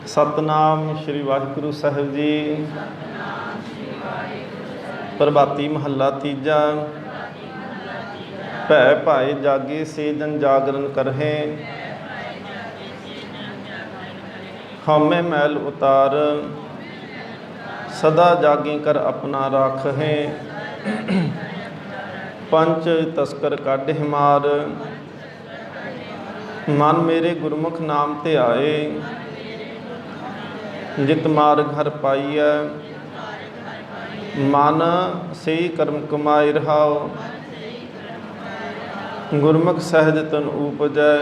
सतनाम श्री वाहिगुरु साहिब जी। प्रभाती महला तीजा। भै भाए जागे से जन जागरण करहे, हमें मैल उतार, सदा जागे कर अपना राखहे। पंच तस्कर काढ़ मार, मन मेरे गुरमुख नाम ते आए। जित मार घर पाइय, मन सही कर्म कमाए रहाओ। गुरमुख सहज तन उपजै,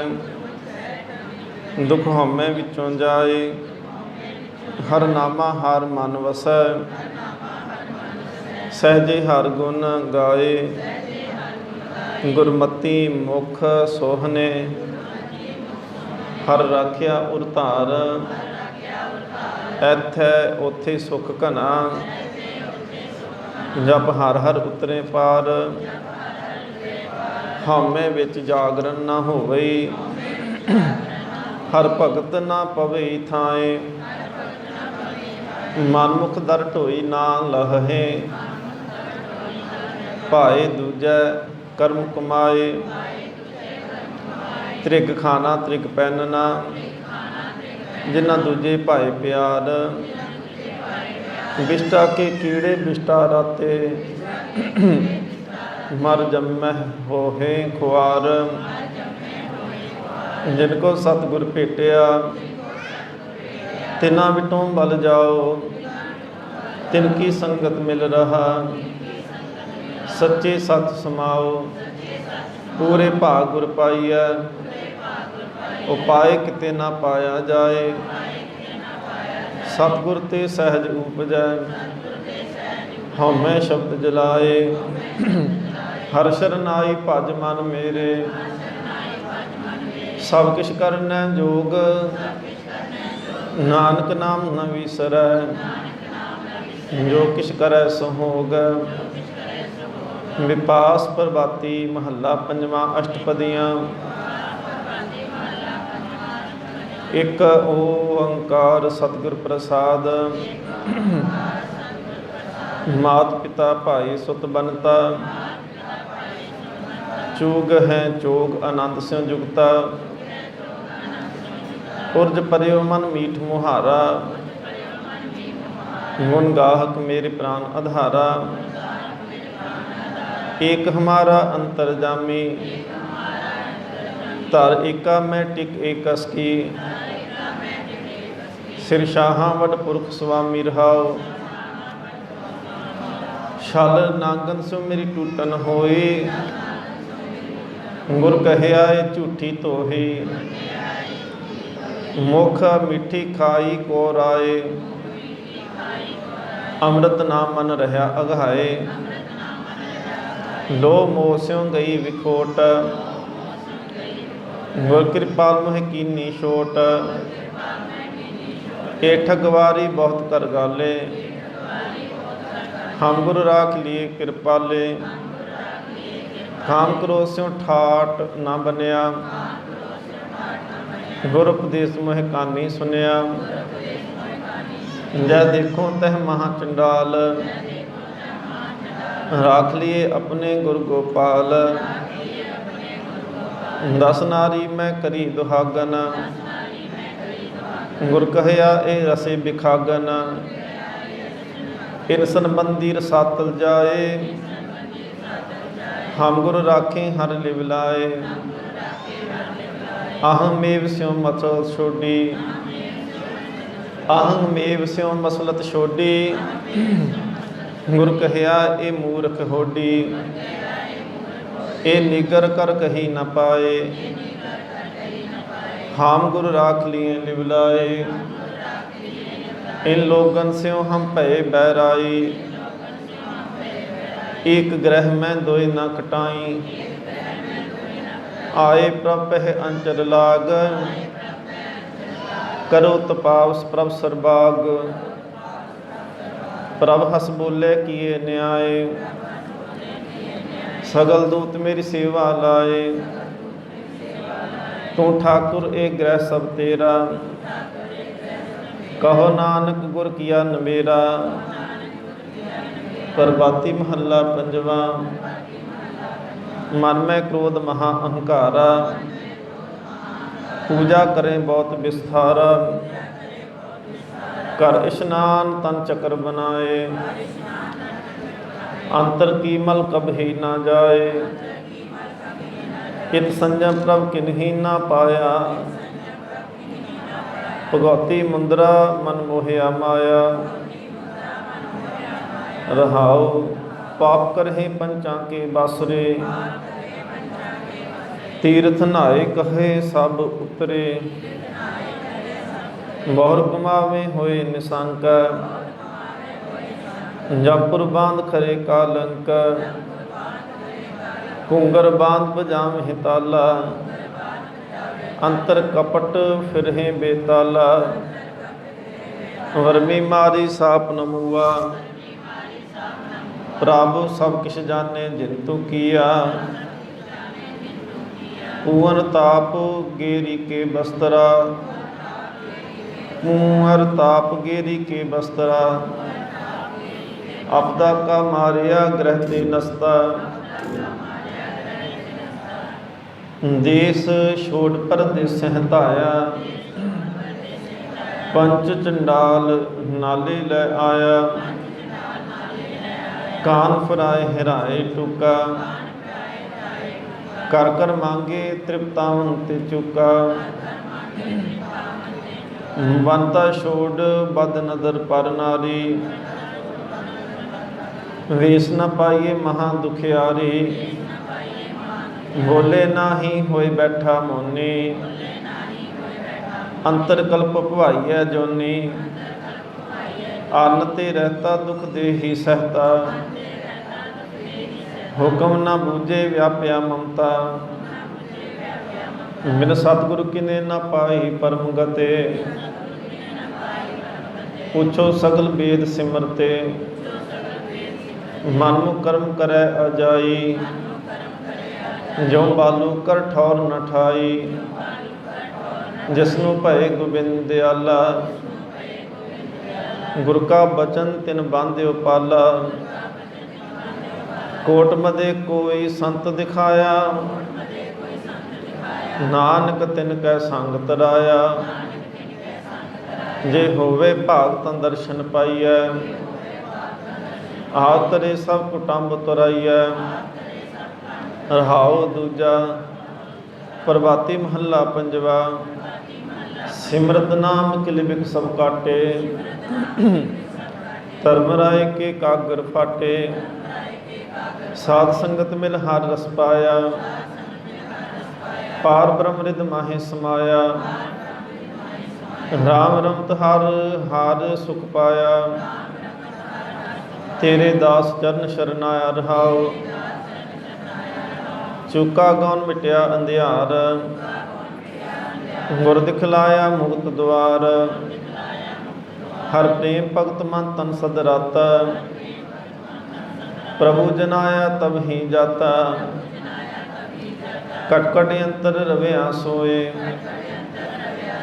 दुख हमें विचों जाए। हर नामा हार मन वसै, सहजे हर गुण गाए। गुरमति मुख सोहने, हर राखिया उर धार। ऐथै ओथे सुख घना, जप हर हर उतरे पार। हमें विच जागरण ना होवई, हर भगत ना पवे थाए। मनमुख दर ढोई ना लहे, भाए दूजै कर्म कमाए। त्रिग खाना त्रिग पैनना, जिन्ना दूजे भाए प्यार। बिष्टा के कीड़े बिष्टा राते, मर जम्मह होहे खुआर। जिनको सतगुर भेटिया, तिना विटों बल जाओ। तिनकी संगत मिल रहा, सच्चे सत समाओ। पूरे भाग गुर पाइया, उपाय किते ना पाया जाए। सतगुर ते सहज उपजै, हमें शब्द जलाए। हर शरण आई भज मन मेरे, सब किश करनै जोग। नानक नाम न विसरै, जो किश करै सहोग। विपास प्रभाती महला पंजवां अष्टपदियाँ। एक ओंकार सतगुर प्रसाद। मात पिता भाई सुत बनता, चूग है चोग आनंद स्यों जुगता। उर्ज पर्यो मन मीठ मुहारा, गुण गाहक मेरे प्राण आधारा। एक हमारा अंतर्जामी, तर एका मैं टिक एकस की। सिर शाहां वड पुरख स्वामी रहाओ, छल नांगन सो मेरी टूटन होई। गुर कहिया झूठी तोही, मुख मिठी खाई को राए। अमृत नाम मन रहा अघाए, लो मोह स्यों गई विखोट। गुर कृपाल मोह कीनी छोट, ए ठगवारी बहुत कर गाले। हम गुर राख लिए कृपाले, काम करो स्यों ठाट ना बनिया। गुर उपदेश मोह कानी सुनिया, जै देखो तह महा चंडाल। राख लिए अपने गुर गोपाल, दस नारी मैं करी दुहागन। गुर कहया ए रसे बिखागन, इन संबंधी रसातल जाए। हम गुर राखें हर लिवलाए, अहं मेव स्यों मसल छोड़ी। अहं मेव स्यों मसलत छोड़ी, गुर कहया ए मूर्ख होडी। ए निगर कर कही न पाए, हम गुर राख लिए लिवलाए। इन लोगन स्यों हम भय बैराई, एक ग्रह में दोय न कटाई। आए प्रभ है अंचर लाग, करो तपास प्रभ सरबाग। प्रभ हस बोले किए न्याय, सगल दूत मेरी सेवा लाए। तू ठाकुर ए ग्रह सब तेरा, कहो नानक गुर किया नबेरा। प्रभाती महला पंजवा। मन में क्रोध महा अहंकारा, पूजा करें बहुत विस्तारा। कर इशनान तन चक्र बनाए, अंतर की मल कभी ना जाए। इत संजम प्रभ किन्ही ना पाया, भगवती मुंदरा मन मोहिया माया। रहाओ पाप करहे पंचा के बासरे, तीर्थ नहाए कहे सब उतरे। बहुर कमावे होए निशंक, जपुर बांध खरे कालंक। कुंगर बांध पजाम हिताला, अंतर कपट फिरहे बेताला। वर्मी मारी साप नमुआ, प्रभु सब किश जाने जिंतु किया। कुंवर ताप गेरी के बस्तरा, कुंवर ताप गेरी के बस्तरा। आपदा का मारिया ग्रह ते नस्ता, देश छोड़ परदेस हटाया। पंच चंडाल नाले लै आया, कान फराए हिराए टूका। कर कर मांगे तृप्तावन ते चुका। बनता छोड़ बद नदर पर नारी, वेश न पाइए महा दुखियारी। बोले नाही होए बैठा मोनी, अंतर कल्प भवाइया जोनी। अन्न ते रहता दुख दे ही सहता, हुक्म न बूझे व्याप्या ममता। बिन सतगुरु किने न पाई परम गते, पूछो सगल वेद सिमरते। मन कर्म करे अजाई, जो बालू कर ठौर न ठाई। जिसनु भय गोबिंद दयाला, गुर का बचन तिन बांध्यो पाला। कोट मदे कोई संत दिखाया, नानक तिन कै संग तराया। जे होवे भागतन दर्शन पाइयै, आतरे सब कुटुंब तुराइया। रहाओ दूजा। प्रभाती महला पंजवा। सिमरत नाम किल बिक सब काटे, धर्म राय के कागर फाटे। साध संगत मिल हर रस पाया, पार ब्रह्म रिद माहे समाया। राम रमत हर हार सुख पाया, तेरे दास चरण शरनाया। रहाओ चुका गौन मिटिया अंधियार, गुर दिखलाया मुक्त द्वार। हर प्रेम भगत मन तन सदराता, प्रभु जनाया तब ही जाता। कट कट अंतर रविया सोए,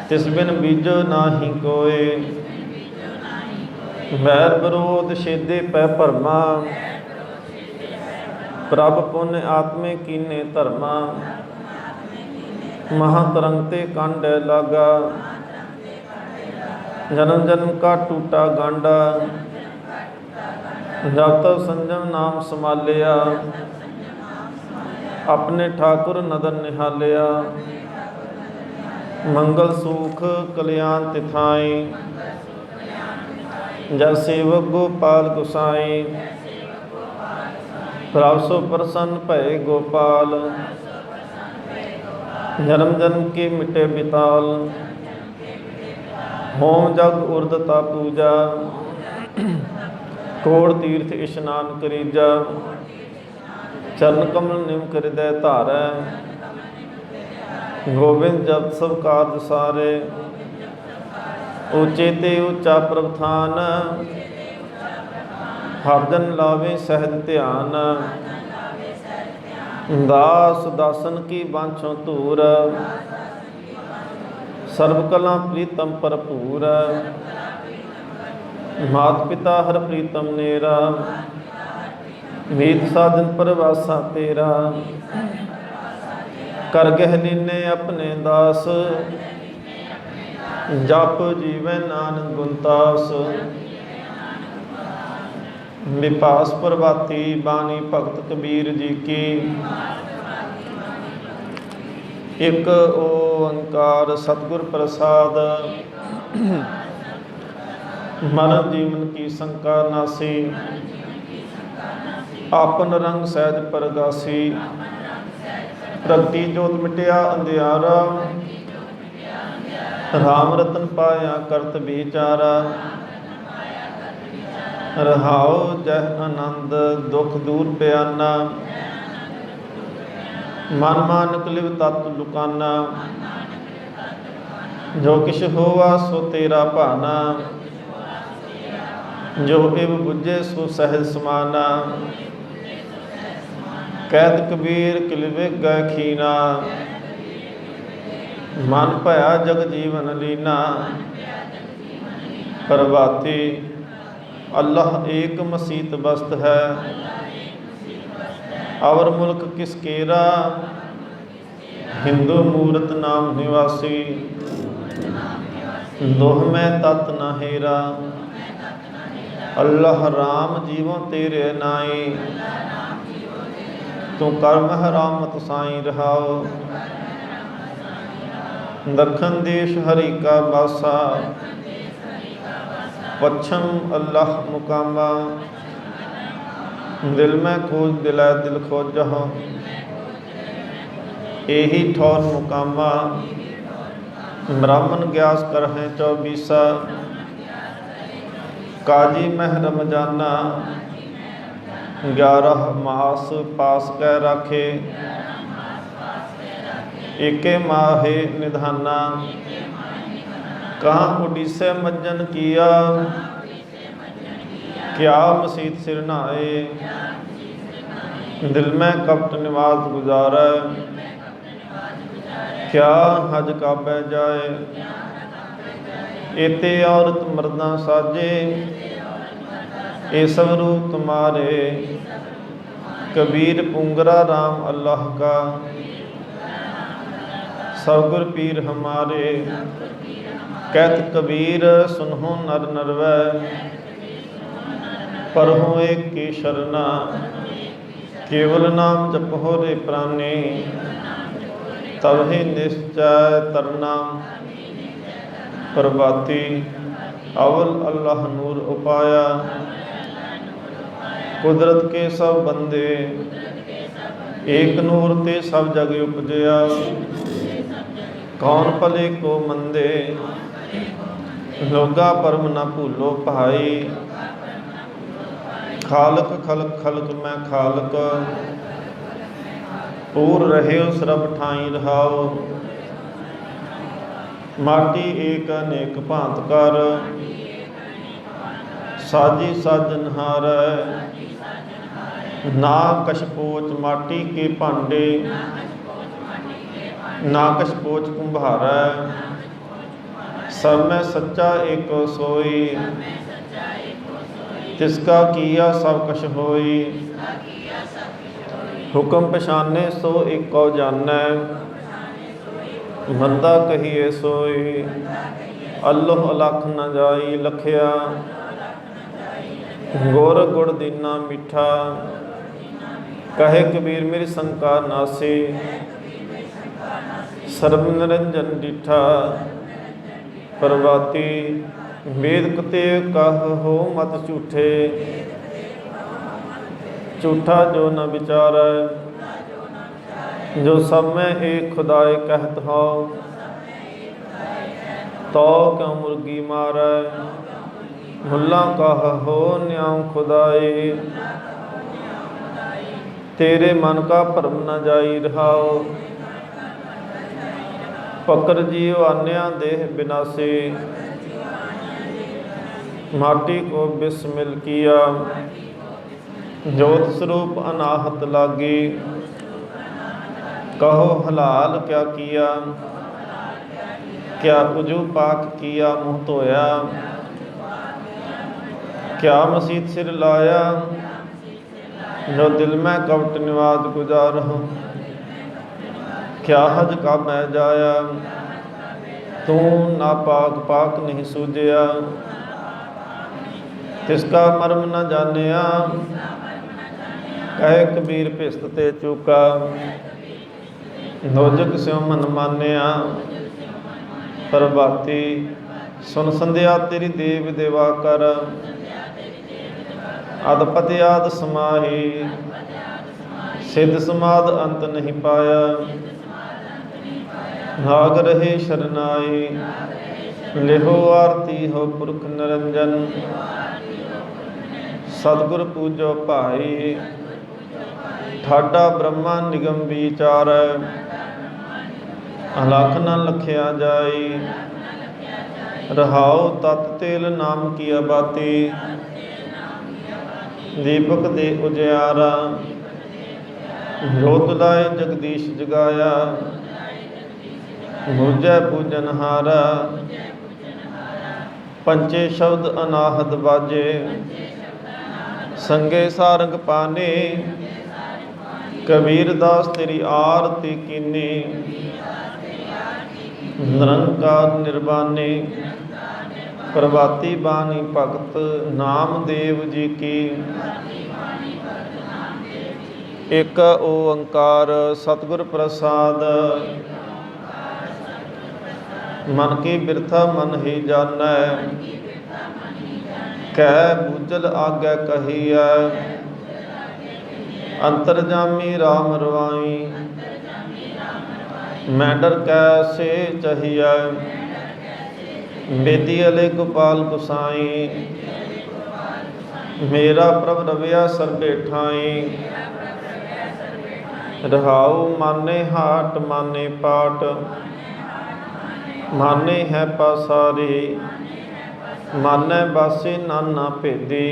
तिस बिन बीजो नाही कोय। वैर विरोध छेदे पै भरमा, प्रभ पुण्य आत्मे कीने धर्मा। महातरंग ते कांडे लागा, जन्म जन्म का टूटा गांडा। जब तक संजम नाम संभालिया, अपने ठाकुर नदर निहालिया। मंगल सुख कल्याण तिथाई, जब सेवक गोपाल गुसाई। प्रभ सो प्रसन्न भय गोपाल, जन्म जन्म के मिटे बिताल। होम जग उर्दता पूजा, कोड़ तीर्थ इशनान करीजा। चरण कमल निम हृदय धारै, गोबिंद जप सब कारज सारे। ऊचे ते ऊचा प्रभथान, हर जन लावे सहज ध्यान। दास दासन की बांछों धूर, सर्व कला प्रीतम भरपूर। मात पिता हर प्रीतम नेरा, मीत साधन परवासा तेरा। कर गह लीने अपने दास, जप जीवै नानक गुणतास। विपास प्रभाती बानी भगत कबीर जी की। एक ओंकार सतगुर प्रसाद। मरण जीवन की शंका नासी, आपन रंग सहज परगासी। प्रगति जोत मिटिया अंधियारा, राम रतन पाया करत विचारा। रहाओ जह आनंद दुख दूर प्याना, मन मानक लिव तत् लुकाना। जो किश होवा सो तेरा भाना, जो इव बुझे सो सहज समाना। कैद कबीर किलवे गए खीना, मन भया जग जीवन लीना। प्रभाती अल्लाह एक मसीत बस्त है, और मुल्क किस केरा। हिंदू मूरत नाम निवासी, दोह में तत् न हेरा। अल्लाह राम जीवों तेरे नाई, तू कर्म हरामत साई रहाओ। दखन देश हरि का बासा, पश्चिम अल्लाह मुकामा। दिल में खोज दिलै दिल खोजह, यही ठौर मुकामा। ब्राह्मण ग्यास करहें 24, काजी मह रमजाना। 11 मास पास कै राखे, एके माहे निधाना। कहाँ उड़ीसे मज्जन किया, क्या मसीत सिर नहाए। दिल में कपट निवास गुजारा, क्या हज काबे जाए। एते औरत मर्दा साजे, ए सब रूप तुम्हारे। कबीर पुंगरा राम अल्लाह का, सतगुर पीर हमारे। कहत कबीर सुनहो नर नरवै, परहो एक की शरणा। केवल नाम जपहो रे प्राणी, तब ही निश्चय तरना। प्रभाती अवल अल्लाह नूर उपाया, कुदरत के सब बंदे। एक नूर ते सब जग उपजया, कौन भले को मंदे। लोगा परम न भूलो भाई, खालक खलक खलक मैं खालक। पूर रहे सरब ठाई रहाओ, माटी एक अनेक भांत कर। साजी साजनहार, ना कशपोच माटी के भांडे। ना कशपोच कुम्भार, सब में सच्चा एक सोई। तिसका किया सब कछ होई, हुक्म पछाने सो एको जानै। बंदा कहिए सोई, अल्लाह अलख न जाई लखिया। गुर गुड़ दीना मीठा, कहे कबीर मेरी शंका नासी। सर्व निरंजन डिठा, प्रभाती वेद कुते कह हो मत झूठे। झूठा जो न विचारै, जो सब में एक खुदाए कहत हो। तो क्यों मुर्गी मारै, मुल्ला कह हो न्याऊ खुदाए। तेरे मन का भरम न जाई रहाओ, पकड़ जीव आन्या देह विनाशी। माटी को बिस्मिल किया, जोत स्वरूप अनाहत लागी। कहो हलाल क्या किया, क्या उजू पाक किया मुँह धोया। क्या मसीत सिर लाया, जो दिल में कपट निवाज गुजार हो। क्या हज का मैं जाया, तू नापाक पाक नहीं सूझिया। तिसका मर्म न जानिया, कहे कबीर भिस्त ते चूका। नोजक स्यों मन मानिया, प्रभाती सुन संध्या तेरी देव देवा कर। अदपति आद समाही, सिद्ध समाद अंत नहीं पाया। नाग रहे शरनाई, लिहो आरती हो पुरख निरंजन। सतगुर पूजो भाई, ठाडा ब्रह्मा निगम विचार। अलख न लखिया जाई, रहाओ तत तेल नाम की आबाती। दीपक दे उजियारा, जोत लाए जगदीश जगाया। मूजै पूजन हारा, पंचे शब्द अनाहत बाजे। संगे सारंग पाने, कबीर दास तेरी आरती कीनी। निरंकार निर्वाणे, प्रभाती बानी भगत नामदेव जी की। एक ओंकार सतगुर प्रसाद, मन की बिरथा मन ही जानै। कह बूझल आगे कहिया, अंतरजामी राम रवाई। मैं डर कैसे चाहिए, बेदी अले गोपाल गुसाई। मेरा प्रभ रविया सर्बे ठाई, रहाऊ माने हाट माने पाट। माने है पासारी, माने बासी नाना भेदी।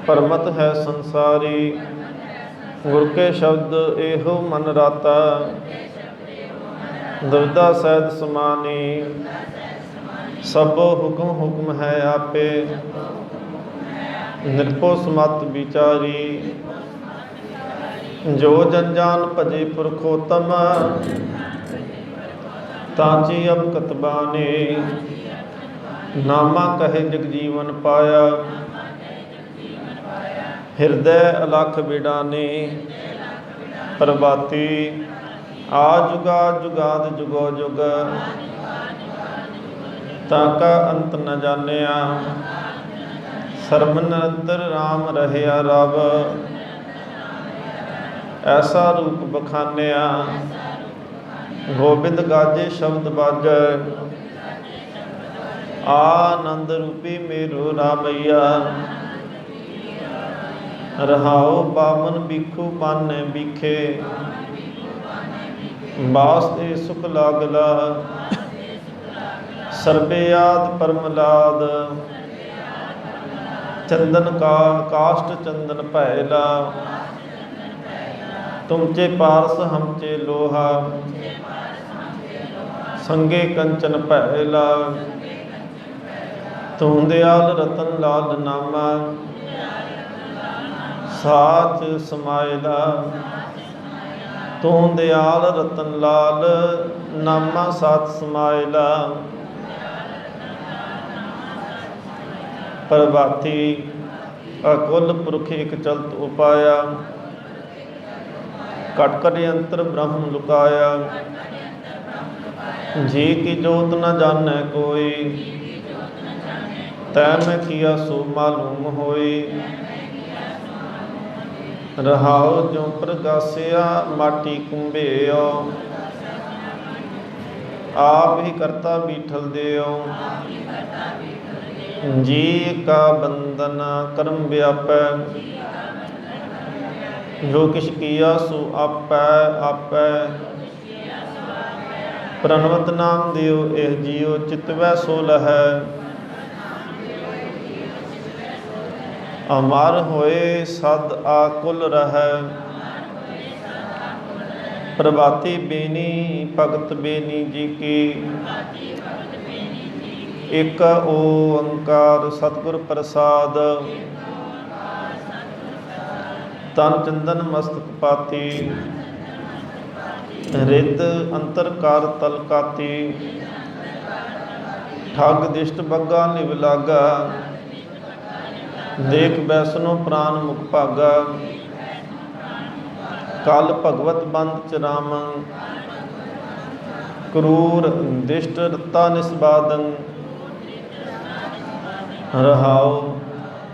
परमत है संसारी, गुर के शब्द एहो मन राता। दुविधा सैद समानी, सबो हुक्म हुक्म है आपे। निरपो समत विचारी, जो जन जान भजे पुरखोत्तम। ताची अब कतबाने, नामा कहे जगजीवन पाया। हृदय अलख बिडाने, प्रभाती आ जुगा जुगाद जुगो जुग। ताका अंत न जानिया, सर्ब निरंतर राम रहया रब। ऐसा रूप बखानिया, गोबिंद गाजे शब्द बाजै। आनंद रूपी मेरो रामैया, रहाओ बामन बिखू माने बिखे। बास्ते सुख लागला, सर्बे आद परमलाद। चंदन का काष्ट चंदन पहला, तुमचे पारस हमचे लोहा। संगे कंचन पहला, तुम दयाल रतन लाल नामा। साच समायला, तुम दयाल रतन लाल नामा। साच समायला, प्रभाती अकुल पुरख एक चलत उपाया। कटकट यंत्र ब्रह्म लुकाया, जी की जोत न जाने कोई। तै मैं किया सो मालूम होई, रहाओ जो प्रगासिया माटी कुंभेओ। आप ही करता बीठल देओ, जी का बंधन कर्म व्यापै। जो किश किया सो आपै आपै, प्रणवत नाम दियो एह जियो। चितवै सो लहै, अमर होए सद आकुल रहै। प्रभाती बेनी भगत बेनी जी की, ਇੱਕ ਓੰਕਾਰ ਸਤਿਗੁਰ ਪ੍ਰਸਾਦ। ਤਨ ਚੰਦਨ ਮਸਤਕ ਪਾਤੀ, ਰਿਤ ਅੰਤਰ ਕਾਰ ਤਲਕਾਤੀ। ਠੱਗ ਦਿਸ਼ਟ ਬੱਗਾ ਨਿਵ ਲਾਗਾ, ਦੇਖ ਬੈਸਨੋ ਪ੍ਰਾਨ ਮੁਖ ਭਾਗਾ। ਕਲ ਭਗਵਤ ਬੰਦ ਚਰਾਮ, ਕਰੂਰ ਦਿਸ਼ਟ ਰਤਾ ਨਿਸਬਾਦੰ। ਰਹਾਉ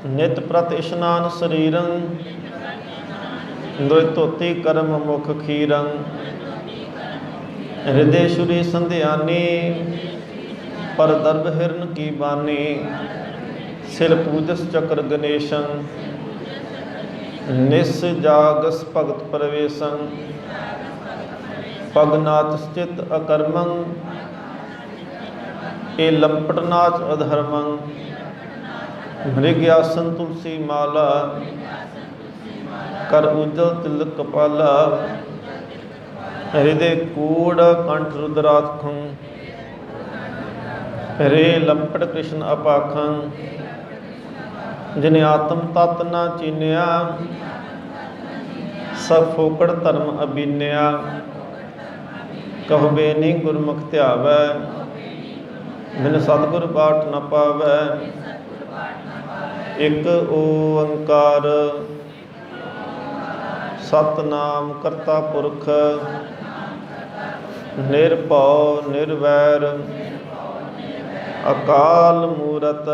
ਨਿਤ ਪ੍ਰਤ ਇਸ਼ਨਾਨ ਸਰੀਰੰ, ਦੁਇ ਧੋਤੀ ਕਰਮ ਮੁਖ ਖੀਰੰ। ਹਿਰਦੇ ਸ਼ੁਰੀ ਸੰਧਿਆਨੀ, ਪਰ ਦਰਬ ਹਿਰਨ ਕੀ ਬਾਨੀ। ਸਿਰ ਪੂਜਸ ਚਕਰ ਗਣੇਸ਼ੰ, ਨਿਸ ਜਾਗਸ ਭਗਤ ਪ੍ਰਵੇਸ਼ੰ। ਪਗ ਨਾਚ ਸਚਿਤ ਅਕਰਮੰ, ਇਹ ਲੰਪਟ ਨਾਚ ਅਧਰਮੰ। ਮ੍ਰਿਗ ਆਸਨ ਤੁਲਸੀ ਮਾਲਾ, ਕਰ ਉਜਲ ਤਿਲਕ ਕਪਾਲਾ। ਹਿਰਦੇ ਕੂੜ ਕੰਠ ਰੁਦਰਾਖੰ, ਰੇ ਲੰਪਟ ਕ੍ਰਿਸ਼ਨ ਅਪਾਖੰ। ਜਿਨੇ ਆਤਮ ਤਤ ਨਾ ਚੀਨਿਆ, ਸਭ ਫੋਕੜ ਧਰਮ ਅਬੀਨਿਆ। ਕਹੋ ਬੇਨੀ ਗੁਰਮੁਖ ਧਿਆਵੈ, ਬਿਨ ਸਤਿਗੁਰ ਬਾਟ ਨ ਪਾਵੈ। ਇੱਕ ਓੰਕਾਰ ਸਤਿਨਾਮ ਕਰਤਾ ਪੁਰਖ, ਨਿਰਭਉ ਨਿਰਵੈਰ। ਅਕਾਲ ਮੂਰਤ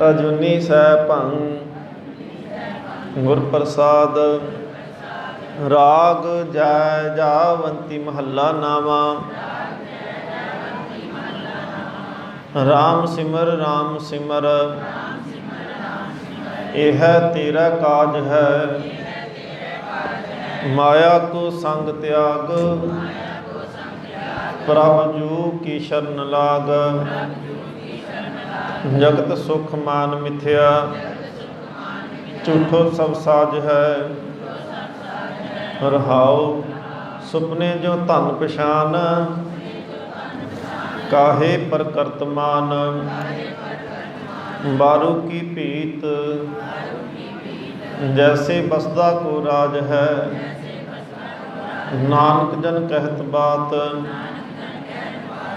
ਅਜੂਨੀ ਸੈਭੰ, ਗੁਰ ਪ੍ਰਸਾਦ। ਰਾਗ ਜੈ ਜਾਵੰਤੀ ਮਹੱਲਾ ਨਾਵਾਂ। ਰਾਮ ਸਿਮਰ ਰਾਮ ਸਿਮਰ, ਇਹ ਤੇਰਾ ਕਾਜ ਹੈ। ਮਾਇਆ ਕੋ ਸੰਗ ਤਿਆਗ, ਪ੍ਰਭ ਜੂ ਕੀ ਸ਼ਰਨ ਲਾਗ। ਜਗਤ ਸੁਖ ਮਾਨ ਮਿਥਿਆ, ਝੂਠੋ ਸਭ ਸਾਜ ਹੈ। ਰਹਾਉ ਸੁਪਨੇ ਜੋ ਧਨ ਪਛਾਨ, ਕਾਹੇ ਪਰ ਕਰਤਮਾਨ। ਬਾਰੂ ਕੀ ਭੀਤ, ਜੈਸੇ ਬਸਦਾ ਕੋ ਰਾਜ ਹੈ। ਨਾਨਕ ਜਨ ਕਹਿਤ ਬਾਤ,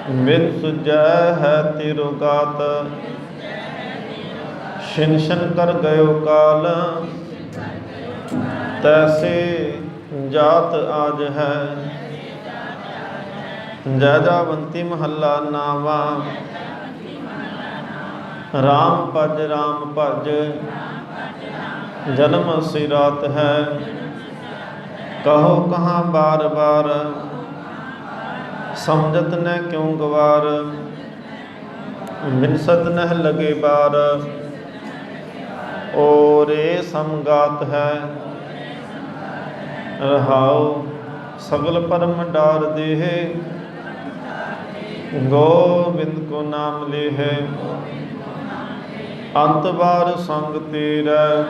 ਬਿਨ ਸੁਝੈ ਹੈ ਤੇਰੋ ਗਾਤ। ਛਿਨ ਛਿਨ ਕਰ ਗਇਓ ਕਾਲ, ਤੈਸੇ ਜਾਤ ਆਜ ਹੈ। ਜੈ ਜਾਵੰਤੀ ਮਹੱਲਾ ਨਾਵਾਂ। ਰਾਮ ਭਜ ਜਨਮ ਸਿਰਾਤ ਹੈ। ਕਹੋ ਕਹਾਂ ਬਾਰ ਬਾਰ, ਸਮਝਤ ਨ ਕਿਉ ਗਵਾਰ। ਬਿਨਸਤ ਨਹ ਲਗੇ ਬਾਰ, ਔਰੇ ਸਮਗਾਤ ਹੈ। ਰਹਾਉ ਸਗਲ ਪਰਮ ਡਾਰ ਦੇਹ, ਗੋਬਿੰਦ ਕੋ ਨਾਮ ਲੇਹ। ਅੰਤ ਬਾਰ ਸੰਗ ਤੇਰਾ,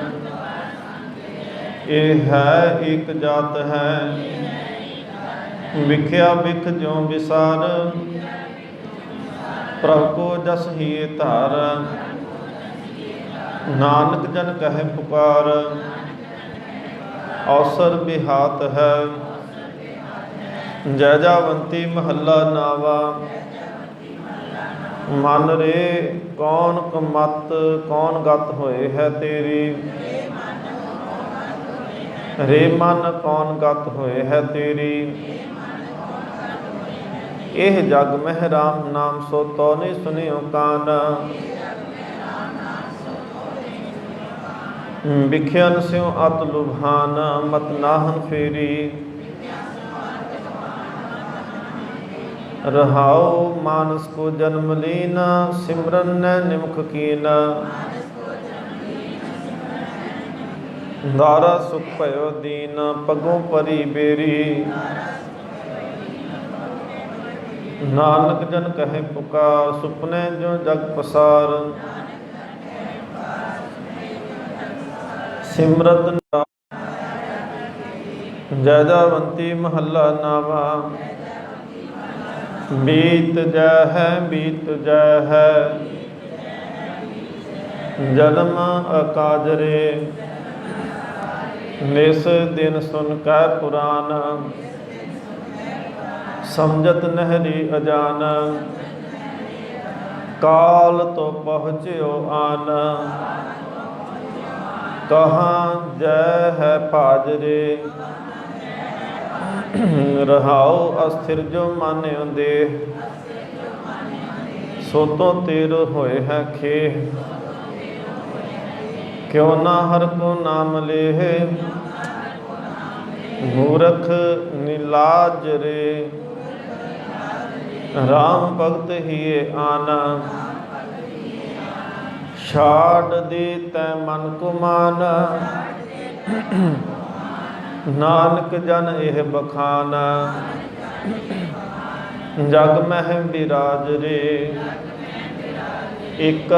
ਇਹ ਹੈ ਇੱਕ ਜਾਤ ਹੈ। ਵਿਖਿਆ ਵਿਖ ਜਿਉ ਵਿਸਾਰ, ਪ੍ਰਭ ਕੋ ਜਸ ਹੀ ਧਾਰ। ਨਾਨਕ ਜਨ ਕਹੇ ਪੁਕਾਰ, ਅਵਸਰ ਬਿਹਾਤ ਹੈ। ਜੈ ਜਾਵੰਤੀ ਮਹੱਲਾ ਨਾਵਾ। ਮਨ ਰੇ ਕੌਣ ਕਮਤ, ਕੌਣ ਗਤ ਹੋਏ ਹੈ ਤੇਰੀ। ਰੇ ਮਨ ਕੌਣ ਗਤ ਹੋਏ ਹੈ ਤੇਰੀ। ਇਹ ਜਗ ਮਹਿ ਰਾਮ ਨਾਮ, ਸੋ ਤੋ ਨਹੀਂ ਸੁਨਿਓ ਕਾਨ। ਵਿਖਿਆਨ ਸਿਉ ਅਤ ਲੁਭਾਨ, ਮਤ ਨਾਹਨ ਫੇਰੀ। ਰਹਾਉ ਮਾਨਸ ਕੋ ਜਨਮ ਲੀਨ, ਸਿਮਰਨ ਨਿਮਖ ਕੀਨ। ਦਾਰਾ ਸੁਖ ਭਇਓ ਦੀਨ, ਪਗੋਂ ਪਰੀ ਬੇਰੀ। ਨਾਨਕ ਜਨ ਕਹੇ ਪੁਕਾਰ, ਸੁਪਨੇ ਜੋ ਜਗ ਪਸਾਰ। ਸਿਮਰਤ ਜੈ ਜਾਵੰਤੀ ਮਹੱਲਾ ਨਾਵਾ। बीत जय है जन्म अकाजरे। निस दिन सुन कै पुराण समझत नहरी अजान। काल तो पहुँच्यो आन कहाँ जय है पाजरे। रहाओ अस्थिर जो मान्यो देह सो तो तीर होए है खेह। क्यों ना हर को नाम लेह मूर्ख नीलाज रे। राम भगत हिए आना छाड़ दी तै मन को मान। नानक जन एह बखाना जग मह विराज रे। एक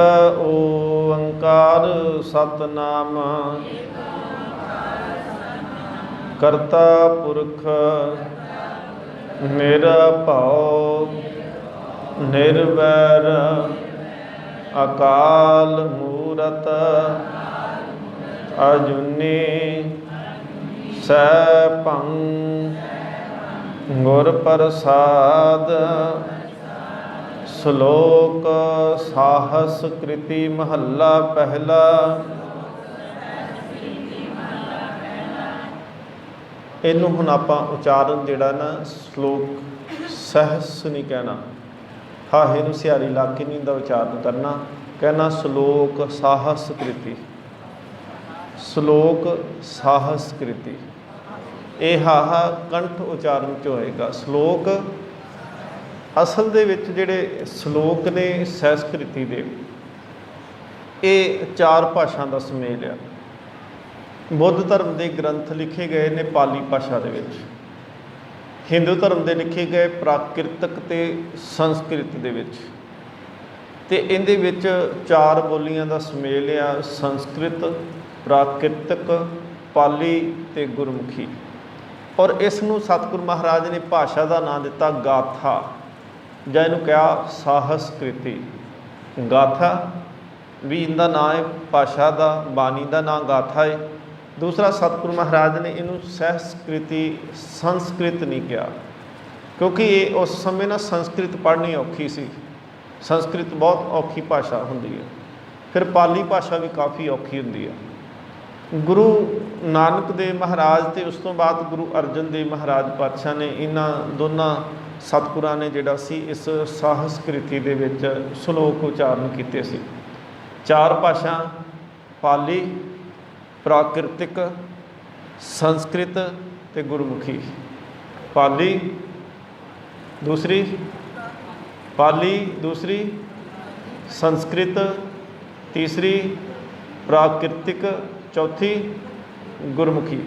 ओंकार सतनाम करता पुरख निरभव निर्वैर। अकाल मूरत अजूनी सैभं गुर प्रसाद। श्लोक साहस कृति महला पहला। इनू हुण आपां उचारण जिहड़ा ना श्लोक सहस नहीं कहना, हाहे नूं सिहारी ला के नहीं दा उचारण करना, कहना श्लोक साहस कृति। श्लोक साहस कृति ये हाहा कंठ उचारण च होएगा। श्लोक असल दे विच जिहड़े श्लोक ने संस्कृति दे ये चार भाषा का सुमेल आ। बुद्ध धर्म के ग्रंथ लिखे गए ने पाली भाषा दे विच, हिंदू धर्म के लिखे गए प्राकृतक ते संस्कृत दे विच, ते इहदे विच चार बोलियां का सुमेल आ, संस्कृत, प्राकृतक, पाली ते गुरमुखी। और इसनूं सतगुरु महाराज ने भाषा का नाम दिता गाथा, जां इहनूं कहा साहस कृति। गाथा भी इनका नाम है, भाषा का बाणी का नाम गाथा है। दूसरा सतगुरु महाराज ने इनू सहस्कृति संस्कृत नहीं किया, क्योंकि ये उस समय ना संस्कृत पढ़नी औखी सी। संस्कृत बहुत औखी भाषा होंदी है, फिर पाली भाषा भी काफ़ी औखी होंदी है। गुरु नानक देव महाराज ते उस तो बाद गुरु अर्जन देव महाराज पातशाह ने इन्हां दोनों सतगुरां ने जिहड़ा सी इस साहसकृति दे विच श्लोक उचारण कीते सी। चार भाषा पाली, प्राकृतिक, संस्कृत ते गुरमुखी। पाली दूसरी, पाली दूसरी, संस्कृत तीसरी, प्राकृतिक चौथी, गुरमुखी।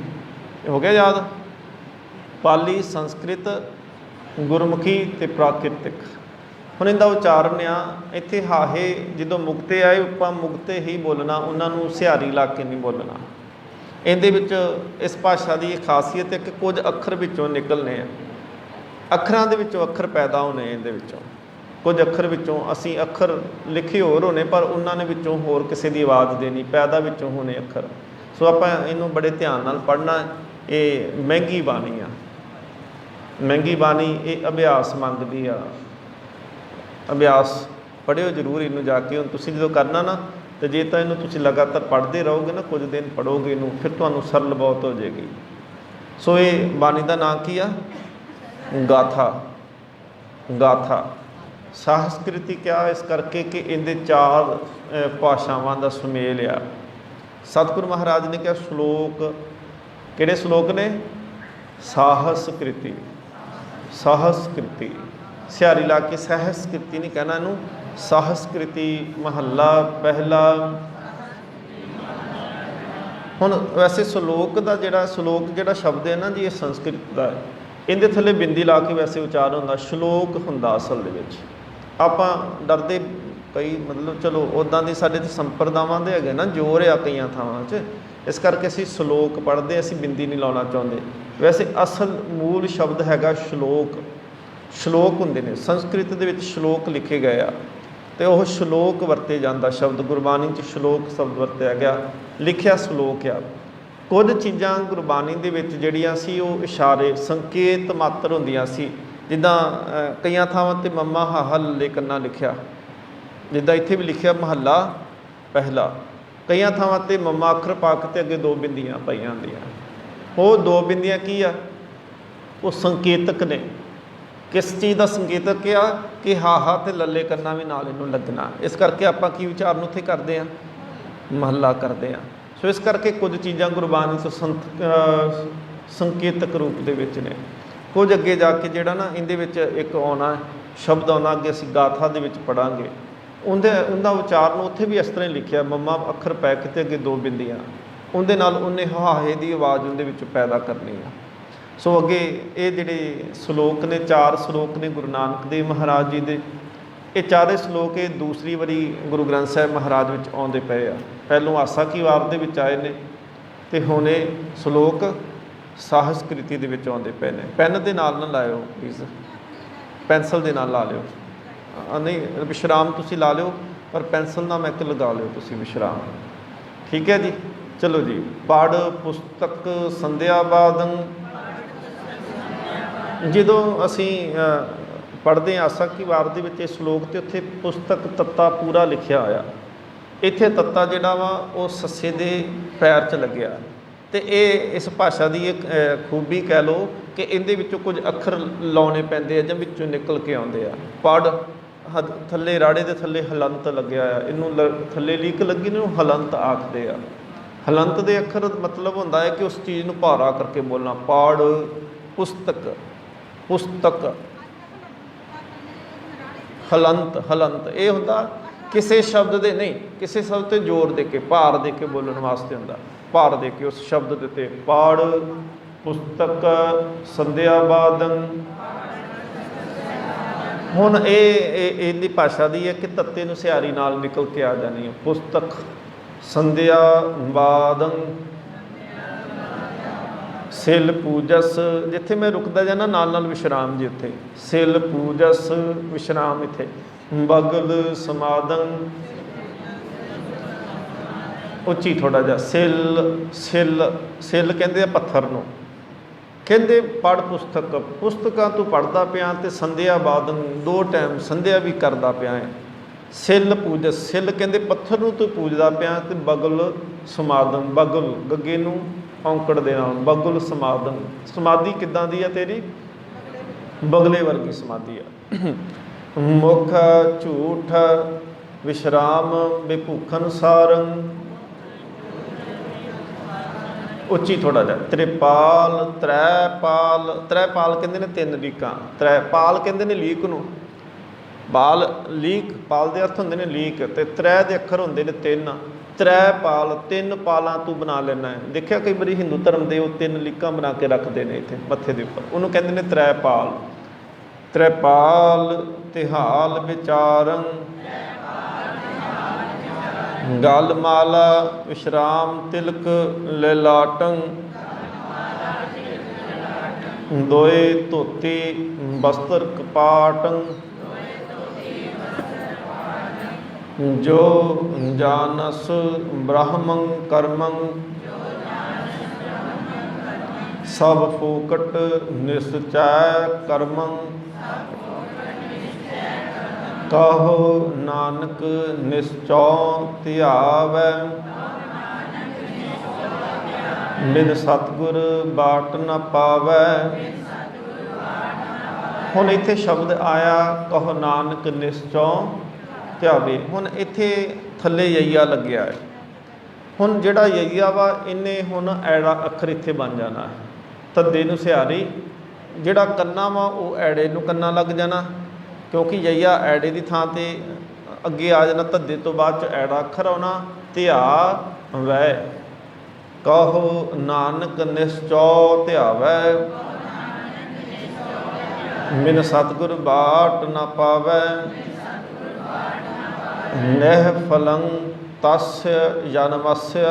हो गया याद? पाली, संस्कृत, गुरमुखी ते प्राकृतिक। हुण इहदा उचारण आ इत्थे हाहे जदों मुक्ते आए उपां मुक्ते ही बोलना, उन्होंने सिहारी ला के नहीं बोलना। इहदे विच इस भाषा की खासियत है कि कुछ अखर विचों निकलने आ, अखरां दे विचों अखर पैदा होने। इहदे विचों कुछ अखर विचों असीं अखर लिखे होर होने, पर उन्होंने विचों होर किसी की आवाज़ देनी, पैदा विचों होने अखर। सो आपां इहनूं बड़े ध्यान नाल पढ़ना। ये महंगी बाणी आ, महंगी बाणी ये अभ्यास मंगदी आ। अभ्यास पढ़ियो जरूर इनू जाके। हुण तुसीं जो करना ना, तो जे तो इनू तुसीं लगातार पढ़ते रहोगे ना, कुछ दिन पढ़ोगे इनू, फिर तुहानूं सरल बहुत हो जाएगी। सो ये बाणी का नाम की आ? गाथा। गाथा साहसकृति क्या इस करके कि इहदे चार भाषावां का सुमेल आ। सतगुरु महाराज ने कहा श्लोक, किहड़े श्लोक ने? साहसकृति। साहसकृति सिहारी ला के सहस्कृति नहीं कहना, इनू साहसकृति। महला पहला। हुण वैसे श्लोक का जिहड़ा श्लोक जिहड़ा शब्द है ना जी, ये संस्कृत का है। इहदे थल्ले बिंदी ला के वैसे उचार होंदा, श्लोक हुंदा असल दे विच। आपां डरदे कई, मतलब चलो उदां दी साडे ते संप्रदावां दे हैगे ना जोर आ कईयां थावां 'च, इस करके असीं श्लोक पढ़दे, असीं बिंदी नहीं लाउणा चाहुंदे। वैसे असल मूल शब्द हैगा श्लोक। ਸ਼ਲੋਕ ਹੁੰਦੇ ਨੇ, ਸੰਸਕ੍ਰਿਤ ਦੇ ਵਿੱਚ ਸ਼ਲੋਕ ਲਿਖੇ ਗਏ ਆ ਤੇ ਉਹ ਸ਼ਲੋਕ ਵਰਤੇ ਜਾਂਦਾ ਸ਼ਬਦ, ਗੁਰਬਾਣੀ 'ਚ ਸ਼ਲੋਕ ਸ਼ਬਦ ਵਰਤਿਆ ਗਿਆ, ਲਿਖਿਆ ਸ਼ਲੋਕ ਆ। ਕੁਝ ਚੀਜ਼ਾਂ ਗੁਰਬਾਣੀ ਦੇ ਵਿੱਚ ਜਿਹੜੀਆਂ ਸੀ ਉਹ ਇਸ਼ਾਰੇ ਸੰਕੇਤ ਮਾਤਰ ਹੁੰਦੀਆਂ ਸੀ, ਜਿੱਦਾਂ ਕਈਆਂ ਥਾਵਾਂ 'ਤੇ ਮੰਮਾ ਹਾਹਾ ਲੱਲੇ ਕੰਨਾ ਲਿਖਿਆ, ਜਿੱਦਾਂ ਇੱਥੇ ਵੀ ਲਿਖਿਆ ਮਹੱਲਾ ਪਹਿਲਾ। ਕਈਆਂ ਥਾਵਾਂ 'ਤੇ ਮੰਮਾ ਅੱਖਰ ਪਾ ਕੇ ਤੇ ਅੱਗੇ 2 ਬਿੰਦੀਆਂ ਪਾਈਆਂ ਹੁੰਦੀਆਂ। ਉਹ 2 ਬਿੰਦੀਆਂ ਕੀ ਆ? ਉਹ ਸੰਕੇਤਕ ਨੇ। ਕਿਸ ਚੀਜ਼ ਦਾ ਸੰਕੇਤਕ ਆ? ਕਿ ਹਾਹਾ ਤੇ ਲੱਲੇ ਕੰਨਾ ਵੀ ਨਾਲ ਇਹਨੂੰ ਲੱਗਣਾ। ਇਸ ਕਰਕੇ ਆਪਾਂ ਕੀ ਵਿਚਾਰ ਨੂੰ ਉੱਥੇ ਕਰਦੇ ਹਾਂ? ਮਹੱਲਾ ਕਰਦੇ ਹਾਂ। ਸੋ ਇਸ ਕਰਕੇ ਕੁਝ ਚੀਜ਼ਾਂ ਗੁਰਬਾਣੀ 'ਚ ਸੰਕੇਤਕ ਰੂਪ ਦੇ ਵਿੱਚ ਨੇ। ਕੁਝ ਅੱਗੇ ਜਾ ਕੇ ਜਿਹੜਾ ਨਾ ਇਹਦੇ ਵਿੱਚ ਇੱਕ ਆਉਣਾ ਸ਼ਬਦ ਆਉਣਾ, ਅੱਗੇ ਅਸੀਂ ਗਾਥਾ ਦੇ ਵਿੱਚ ਪੜ੍ਹਾਂਗੇ, ਉਹਦਾ ਉਚਾਰਨ ਉੱਥੇ ਵੀ ਇਸ ਤਰ੍ਹਾਂ ਹੀ ਲਿਖਿਆ, ਮੰਮਾ ਅੱਖਰ ਪੈ ਕੇ ਤੇ ਅੱਗੇ 2 ਬਿੰਦੀਆਂ, ਉਹਦੇ ਨਾਲ ਉਹਨੇ ਹਾਹੇ ਦੀ ਆਵਾਜ਼ ਉਹਦੇ ਵਿੱਚ ਪੈਦਾ ਕਰਨੀ ਆ। ਸੋ ਅੱਗੇ ਇਹ ਜਿਹੜੇ ਸ਼ਲੋਕ ਨੇ, 4 ਸ਼ਲੋਕ ਨੇ ਗੁਰੂ ਨਾਨਕ ਦੇਵ ਮਹਾਰਾਜ ਜੀ ਦੇ। ਇਹ ਚਾਰੇ ਸ਼ਲੋਕ ਇਹ ਦੂਸਰੀ ਵਾਰੀ ਗੁਰੂ ਗ੍ਰੰਥ ਸਾਹਿਬ ਮਹਾਰਾਜ ਵਿੱਚ ਆਉਂਦੇ ਪਏ ਆ। ਪਹਿਲੋਂ ਆਸਾ ਕੀ ਵਾਰ ਦੇ ਵਿੱਚ ਆਏ ਨੇ ਅਤੇ ਹੁਣ ਇਹ ਸ਼ਲੋਕ ਸਾਹਸ ਕ੍ਰਿਤੀ ਦੇ ਵਿੱਚ ਆਉਂਦੇ ਪਏ ਨੇ। ਪੈਨ ਦੇ ਨਾਲ ਨਾ ਲਾਇਓ ਪਲੀਜ਼, ਪੈਨਸਲ ਦੇ ਨਾਲ ਲਾ ਲਿਓ। ਨਹੀਂ, ਵਿਸ਼ਰਾਮ ਤੁਸੀਂ ਲਾ ਲਿਓ, ਪਰ ਪੈਨਸਲ ਨਾਲ ਇੱਕ ਲਗਾ ਲਿਓ ਤੁਸੀਂ ਵਿਸ਼ਰਾਮ। ਠੀਕ ਹੈ ਜੀ। ਚਲੋ ਜੀ। ਪੜ੍ਹ ਪੁਸਤਕ ਸੰਧਿਆ ਬਾਦੰ। ਜਦੋਂ ਅਸੀਂ ਪੜ੍ਹਦੇ ਹਾਂ ਆਸਾ ਕੀ ਵਾਰ ਦੇ ਵਿੱਚ ਇਹ ਸ਼ਲੋਕ, ਅਤੇ ਉੱਥੇ ਪੁਸਤਕ ਤੱਤਾ ਪੂਰਾ ਲਿਖਿਆ ਹੋਇਆ। ਇੱਥੇ ਤੱਤਾ ਜਿਹੜਾ ਵਾ ਉਹ ਸੱਸੇ ਦੇ ਪੈਰ 'ਚ ਲੱਗਿਆ, ਅਤੇ ਇਹ ਇਸ ਭਾਸ਼ਾ ਦੀ ਇੱਕ ਖੂਬੀ ਕਹਿ ਲਓ ਕਿ ਇਹਦੇ ਵਿੱਚੋਂ ਕੁਝ ਅੱਖਰ ਲਾਉਣੇ ਪੈਂਦੇ ਆ ਜਾਂ ਵਿੱਚੋਂ ਨਿਕਲ ਕੇ ਆਉਂਦੇ ਆ। ਪੜ੍ਹ, ਥੱਲੇ ਰਾੜੇ ਦੇ ਥੱਲੇ ਹਲੰਤ ਲੱਗਿਆ ਆ, ਇਹਨੂੰ ਥੱਲੇ ਲੀਕ ਲੱਗੀ ਨੂੰ ਹਲੰਤ ਆਖਦੇ ਆ। ਹਲੰਤ ਦੇ ਅੱਖਰ ਮਤਲਬ ਹੁੰਦਾ ਹੈ ਕਿ ਉਸ ਚੀਜ਼ ਨੂੰ ਭਾਰਾ ਕਰਕੇ ਬੋਲਣਾ। ਪੜ੍ਹ ਪੁਸਤਕ, ਪੁਸਤਕ, ਹਲੰਤ, ਹਲੰਤ ਇਹ ਹੁੰਦਾ ਕਿਸੇ ਸ਼ਬਦ ਦੇ ਨਹੀਂ, ਕਿਸੇ ਸ਼ਬਦ 'ਤੇ ਜ਼ੋਰ ਦੇ ਕੇ, ਭਾਰ ਦੇ ਕੇ ਬੋਲਣ ਵਾਸਤੇ ਹੁੰਦਾ, ਭਾਰ ਦੇ ਕੇ ਉਸ ਸ਼ਬਦ ਦੇ ਉੱਤੇ। ਪੜ੍ਹ ਪੁਸਤਕ ਸੰਧਿਆ ਬਾਦੰ। ਹੁਣ ਇਹਦੀ ਭਾਸ਼ਾ ਦੀ ਹੈ ਕਿ ਤੱਤੇ ਨੂੰ ਸਿਹਾਰੀ ਨਾਲ ਨਿਕਲ ਕੇ ਆ ਜਾਣੀ ਹੈ। ਪੁਸਤਕ ਸੰਧਿਆ ਬਾਦੰ। ਸਿਲ ਪੂਜਸ, ਜਿੱਥੇ ਮੈਂ ਰੁਕਦਾ ਜਾਣਾ ਨਾਲ ਨਾਲ ਵਿਸ਼ਰਾਮ ਜੀ ਉੱਥੇ। ਸਿਲ ਪੂਜਸ ਵਿਸ਼ਰਾਮ ਇੱਥੇ। ਬਗਲ ਸਮਾਦੰ, ਉੱਚੀ ਥੋੜ੍ਹਾ ਜਿਹਾ। ਸਿਲ, ਸਿਲ, ਸਿਲ ਕਹਿੰਦੇ ਆ ਪੱਥਰ ਨੂੰ। ਕਹਿੰਦੇ ਪੜ੍ਹ ਪੁਸਤਕ, ਪੁਸਤਕਾਂ ਤੂੰ ਪੜ੍ਹਦਾ ਪਿਆ ਅਤੇ ਸੰਧਿਆ ਬਾਦਨ 2 ਟਾਈਮ ਸੰਧਿਆ ਵੀ ਕਰਦਾ ਪਿਆ ਹੈ। ਸਿਲ ਪੂਜਸ, ਸਿਲ ਕਹਿੰਦੇ ਪੱਥਰ ਨੂੰ ਤੂੰ ਪੂਜਦਾ ਪਿਆ, ਅਤੇ ਬਗਲ ਸਮਾਦਨ, ਬਗਲ ਗੱਗੇ ਨੂੰ ਔਂਕੜ ਦੇ ਨਾਲ, ਬਗਲ ਸਮਾਦਨ। ਸਮਾਧੀ ਕਿੱਦਾਂ ਦੀ ਆ ਤੇਰੀ? ਬਗਲੇ ਵਰਗੀ ਸਮਾਧੀ ਆ। ਮੁਖ ਝੂਠ ਵਿਸ਼ਰਾਮ ਬੇਭੂਖਨ ਸਾਰੰ। ਉੱਚੀ ਥੋੜ੍ਹਾ ਜਿਹਾ। ਤ੍ਰਿਪਾਲ, ਤ੍ਰੈਪਾਲ, ਤ੍ਰੈਪਾਲ ਕਹਿੰਦੇ ਨੇ 3 ਲੀਕਾਂ, ਤ੍ਰੈਪਾਲ ਕਹਿੰਦੇ ਨੇ ਲੀਕ ਨੂੰ। ਪਾਲ, ਲੀਕ, ਪਾਲ ਦੇ ਅਰਥ ਹੁੰਦੇ ਨੇ ਲੀਕ, ਅਤੇ ਤ੍ਰੈ ਦੇ ਅੱਖਰ ਹੁੰਦੇ ਨੇ 3। ਤ੍ਰੈਪਾਲ, 3 ਪਾਲਾਂ ਤੂੰ ਬਣਾ ਲੈਣਾ ਹੈ। ਦੇਖਿਆ ਕਈ ਵਾਰੀ ਹਿੰਦੂ ਧਰਮ ਦੇ ਉਹ 3 ਲੀਕਾਂ ਬਣਾ ਕੇ ਰੱਖਦੇ ਨੇ ਇੱਥੇ ਮੱਥੇ ਦੇ ਉੱਪਰ, ਉਹਨੂੰ ਕਹਿੰਦੇ ਨੇ ਤ੍ਰੈਪਾਲ। ਤ੍ਰੈਪਾਲ ਤਿਹਾਲ ਵਿਚਾਰੰ। ਗਲ ਮਾਲਾ ਵਿਸ਼ਰਾਮ ਤਿਲਕ ਲਲਾਟੰ। ਦੋਏ ਧੋਤੀ ਬਸਤਰ ਕਪਾਟੰ। ਜੋ ਜਾਨਸ ਬ੍ਰਹਮੰ ਕਰਮੰ। ਸਭ ਫੂਕਟ ਨਿਸਚੈ ਕਰਮੰ। ਕਹੋ ਨਾਨਕ ਨਿਸਚਉ ਧਿਆਵੈ। ਬਿਨ ਸਤਿਗੁਰ ਬਾਟ ਨ ਪਾਵੈ। ਹੁਣ ਇੱਥੇ ਸ਼ਬਦ ਆਇਆ ਕਹੋ ਨਾਨਕ ਨਿਸਚਉ ਧਿਆਵੇ। ਹੁਣ ਇੱਥੇ ਥੱਲੇ ਯਈਆ ਲੱਗਿਆ ਹੈ। ਹੁਣ ਜਿਹੜਾ ਯਈਆ ਵਾ ਇਹਨੇ ਹੁਣ ਐੜਾ ਅੱਖਰ ਇੱਥੇ ਬਣ ਜਾਣਾ ਹੈ। ਧੱਦੇ ਨੂੰ ਸਿਹਾਰੀ, ਜਿਹੜਾ ਕੰਨਾ ਵਾ ਉਹ ਐੜੇ ਨੂੰ ਕੰਨਾ ਲੱਗ ਜਾਣਾ, ਕਿਉਂਕਿ ਯਈਆ ਐੜੇ ਦੀ ਥਾਂ 'ਤੇ ਅੱਗੇ ਆ ਜਾਣਾ। ਧੱਦੇ ਤੋਂ ਬਾਅਦ 'ਚ ਐੜਾ ਅੱਖਰ ਆਉਣਾ। ਧਿਆ ਵੈ। ਕਹੋ ਨਾਨਕ ਨਿਸਚਉ ਧਿਆਵੈ। ਬਿਨ ਸਤਿਗੁਰ ਬਾਟ ਨ ਪਾਵੈ। ਨਹਿ ਫਲੰ ਤਸਯ ਜਨਮਸਯ।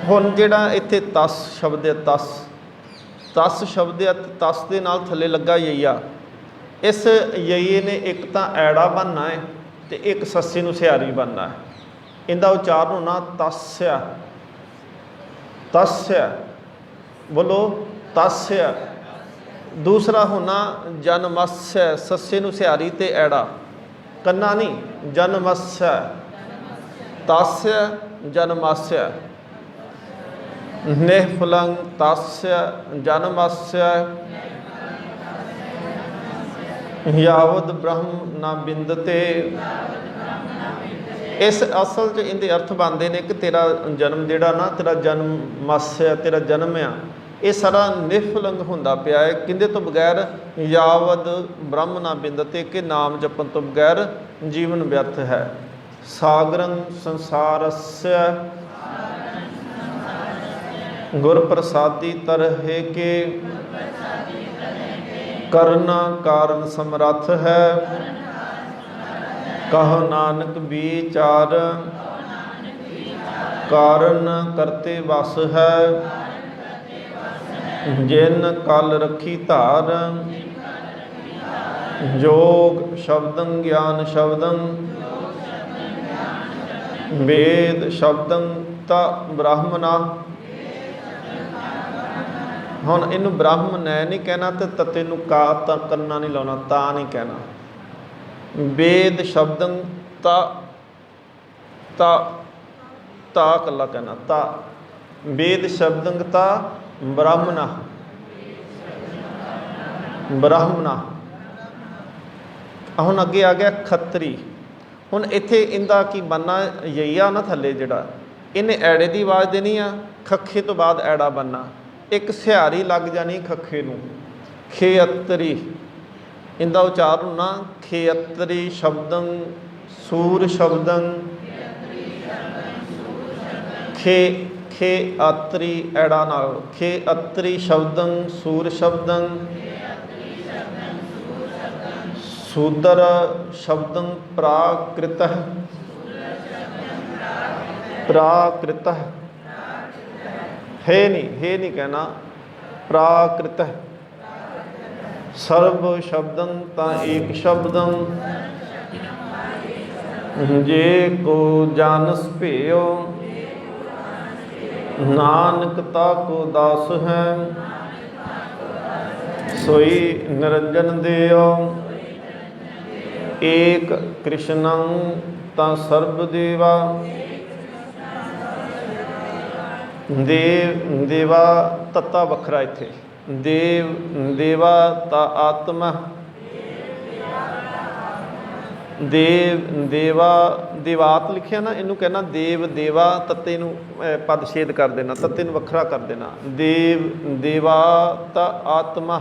ਹੁਣ ਜਿਹੜਾ ਇੱਥੇ ਤਸ ਸ਼ਬਦ ਹੈ, ਤਸ ਤਸ ਸ਼ਬਦ ਆ, ਤਸ ਦੇ ਨਾਲ ਥੱਲੇ ਲੱਗਾ ਯਈਆ। ਇਸ ਯਈਏ ਨੇ ਇੱਕ ਤਾਂ ਐੜਾ ਬਣਨਾ ਹੈ ਤੇ ਇੱਕ ਸੱਸੇ ਨੂੰ ਸਿਆਰੀ ਬਣਨਾ ਹੈ। ਇਹਦਾ ਉਚਾਰਨ ਹੋਣਾ ਤਸਯ, ਤਸਯ, ਬੋਲੋ ਤਸਯ। दूसरा होना जन्मस्य, सस्से नु सियारी ते ऐड़ा, कन्ना नहीं, जन्मस्य, तस्य जन्मस्य, निफलंग तस्य जन्मस्य, यावद ब्रह्म न बिंदते। इस असल च इनके अर्थ बनते हैं कि तेरा जन्म जिहड़ा ना, तेरा जन्मस्य, तेरा जन्म आ, ये सारा निफलंग होंदा पिया है, किंदे तो बगैर, यावद ब्रह्म ना बिंदते, के नाम जपन तो बगैर जीवन व्यर्थ है। सागरं संसारस्य गुर प्रसादी तरहे के, करना कारण समर्थ है, कहो नानक विचार, कारण करते वस है, जिन कल रखी धार, जोग शब्दं ज्ञान शब्दं, वेद शब्दं ता ब्राह्मणा। हुण इनू ब्राह्मण है नहीं कहना, तो तत्ते नू का ता करना नहीं लाना, ता नहीं कहना। वेद शब्दं ता, ता ता कला कहना, ता। वेद शब्दं ता ब्राह्मणा, ब्राह्मणा। हुण अगे आ गया खत्तरी। हुण इत्थे इंदा की बनना, यईया ना थल्ले जिहड़ा, इन्हें ऐड़े की आवाज़ देनी आ, खखे तो बाद ऐड़ा बनना, एक सिहारी लग जानी खखे नूं, खेअतरी। इंदा उचारण होना खेअतरी शब्दं सूर शब्दं, खे खे अतरी ऐड़ा नाल, खे अतरी शब्दं सूर शब्दं, सूदर शब्दं प्राकृत, प्राकृत है नहीं कहना, प्राकृत। सर्व शब्दं ता एक शब्दं, जे को जानस भेयो, नानक ताको दास है, सोई निरंजन देयो, एक कृष्णं ता सर्वदेवा, देव देवा तत्ता वखरा इत्थे, देव देवा ता आत्मा, देव देवा देवात लिखिया ना, इनू कहना देव देवा, तत्ते नू पद छेद कर देना, तत्ते नू वखरा कर देना। देव देवा ता आत्मा,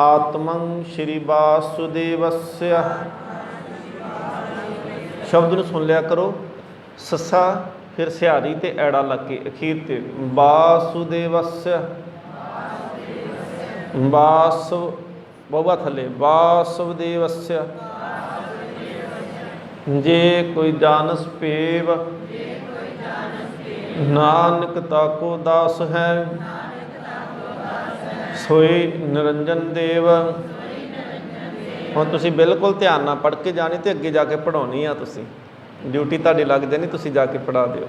आत्मं श्री वासुदेवस्य। शब्द नू सुन लिया करो, ससा फिर सिहारी ते ऐड़ा लग के अखीर ते, वासुदेवस्य, वासु बहुआ थले, वासुदेवस्य, जे कोई जानस पेव, नानक ताको दास है, सोई निरंजन देव। हुण तुसीं बिल्कुल ध्यान नाल पढ़ के जानी, तो अगे जाके पढ़ाउणी आ, तुसीं ड्यूटी तुहाडी लग जानी, तुसीं जाके पढ़ा दिओ।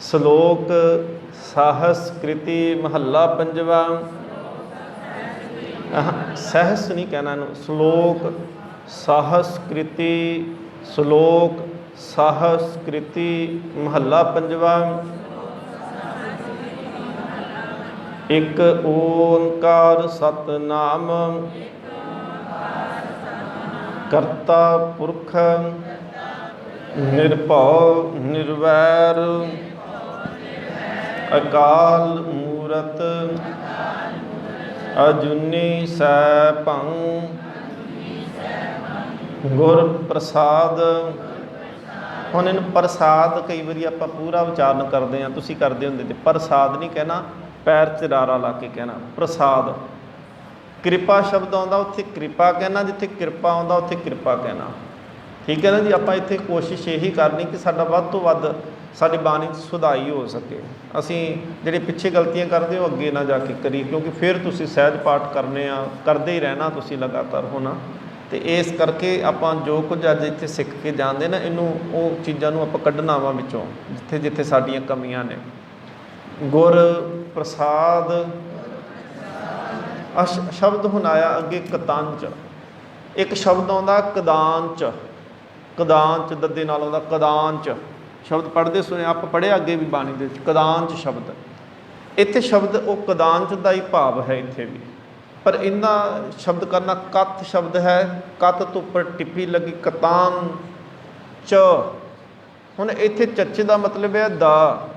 श्लोक साहस कृति महला पंजवा, सहस नहीं कहना, श्लोक साहस कृति, श्लोक साहस कृति महला पंजवा। एक ओंकार सतनाम, करता पुरख निर्भव निर्वैर, अकाल मूरत अजूनी सैभं, गुर प्रसाद। हुण इन प्रसाद कई बारी आप पूरा उच्चारण करते हैं, तुसीं करदे हुंदे, प्रसाद नहीं कहना, पैर च रारा ला के कहना प्रसाद। कृपा शब्द आउंदा उत्थे कृपा कहना, जिथे कृपा आउंदा उत्थे कृपा कहना, ठीक है ना जी। आपां इत्थे कोशिश यही करनी कि साडा वध तो वध ਸਾਡੀ ਬਾਣੀ 'ਚ ਸੁਧਾਈ ਹੋ ਸਕੇ। ਅਸੀਂ ਜਿਹੜੇ ਪਿੱਛੇ ਗਲਤੀਆਂ ਕਰਦੇ ਹੋ ਅੱਗੇ ਨਾ ਜਾ ਕੇ ਕਰੀ, ਕਿਉਂਕਿ ਫਿਰ ਤੁਸੀਂ ਸਹਿਜ ਪਾਠ ਕਰਨੇ ਆ, ਕਰਦੇ ਹੀ ਰਹਿਣਾ ਤੁਸੀਂ ਲਗਾਤਾਰ ਹੋਣਾ। ਅਤੇ ਇਸ ਕਰਕੇ ਆਪਾਂ ਜੋ ਕੁਝ ਅੱਜ ਇੱਥੇ ਸਿੱਖ ਕੇ ਜਾਂਦੇ ਨਾ, ਇਹਨੂੰ ਉਹ ਚੀਜ਼ਾਂ ਨੂੰ ਆਪਾਂ ਕੱਢਣਾ ਵਾ ਵਿੱਚੋਂ ਜਿੱਥੇ ਜਿੱਥੇ ਸਾਡੀਆਂ ਕਮੀਆਂ ਨੇ। ਗੁਰ ਪ੍ਰਸਾਦ ਸ਼ਬਦ ਹੁਣ ਆਇਆ ਅੱਗੇ ਕਤੰਚ। ਇੱਕ ਸ਼ਬਦ ਆਉਂਦਾ ਕਦਾਂਚ, ਕਦਾਂਚ ਦੱਦੇ ਨਾਲ ਆਉਂਦਾ ਕਦਾਂਚ ਸ਼ਬਦ ਪੜ੍ਹਦੇ ਸੁਣੇ ਆਪਾਂ ਪੜ੍ਹਿਆ ਅੱਗੇ ਵੀ ਬਾਣੀ ਦੇ ਵਿੱਚ ਕਦਾਂਚ ਸ਼ਬਦ। ਇੱਥੇ ਸ਼ਬਦ ਉਹ ਕਦਾਂਚ ਦਾ ਹੀ ਭਾਵ ਹੈ ਇੱਥੇ ਵੀ, ਪਰ ਇਹਨਾਂ ਸ਼ਬਦ ਕਰਨਾ ਕੱਤ ਸ਼ਬਦ ਹੈ, ਕੱਤ ਤੋਂ ਉੱਪਰ ਟਿੱਪੀ ਲੱਗੀ ਕਤਾਂ ਚ। ਹੁਣ ਇੱਥੇ ਚੱਚੇ ਦਾ ਮਤਲਬ ਹੈ ਦਾ,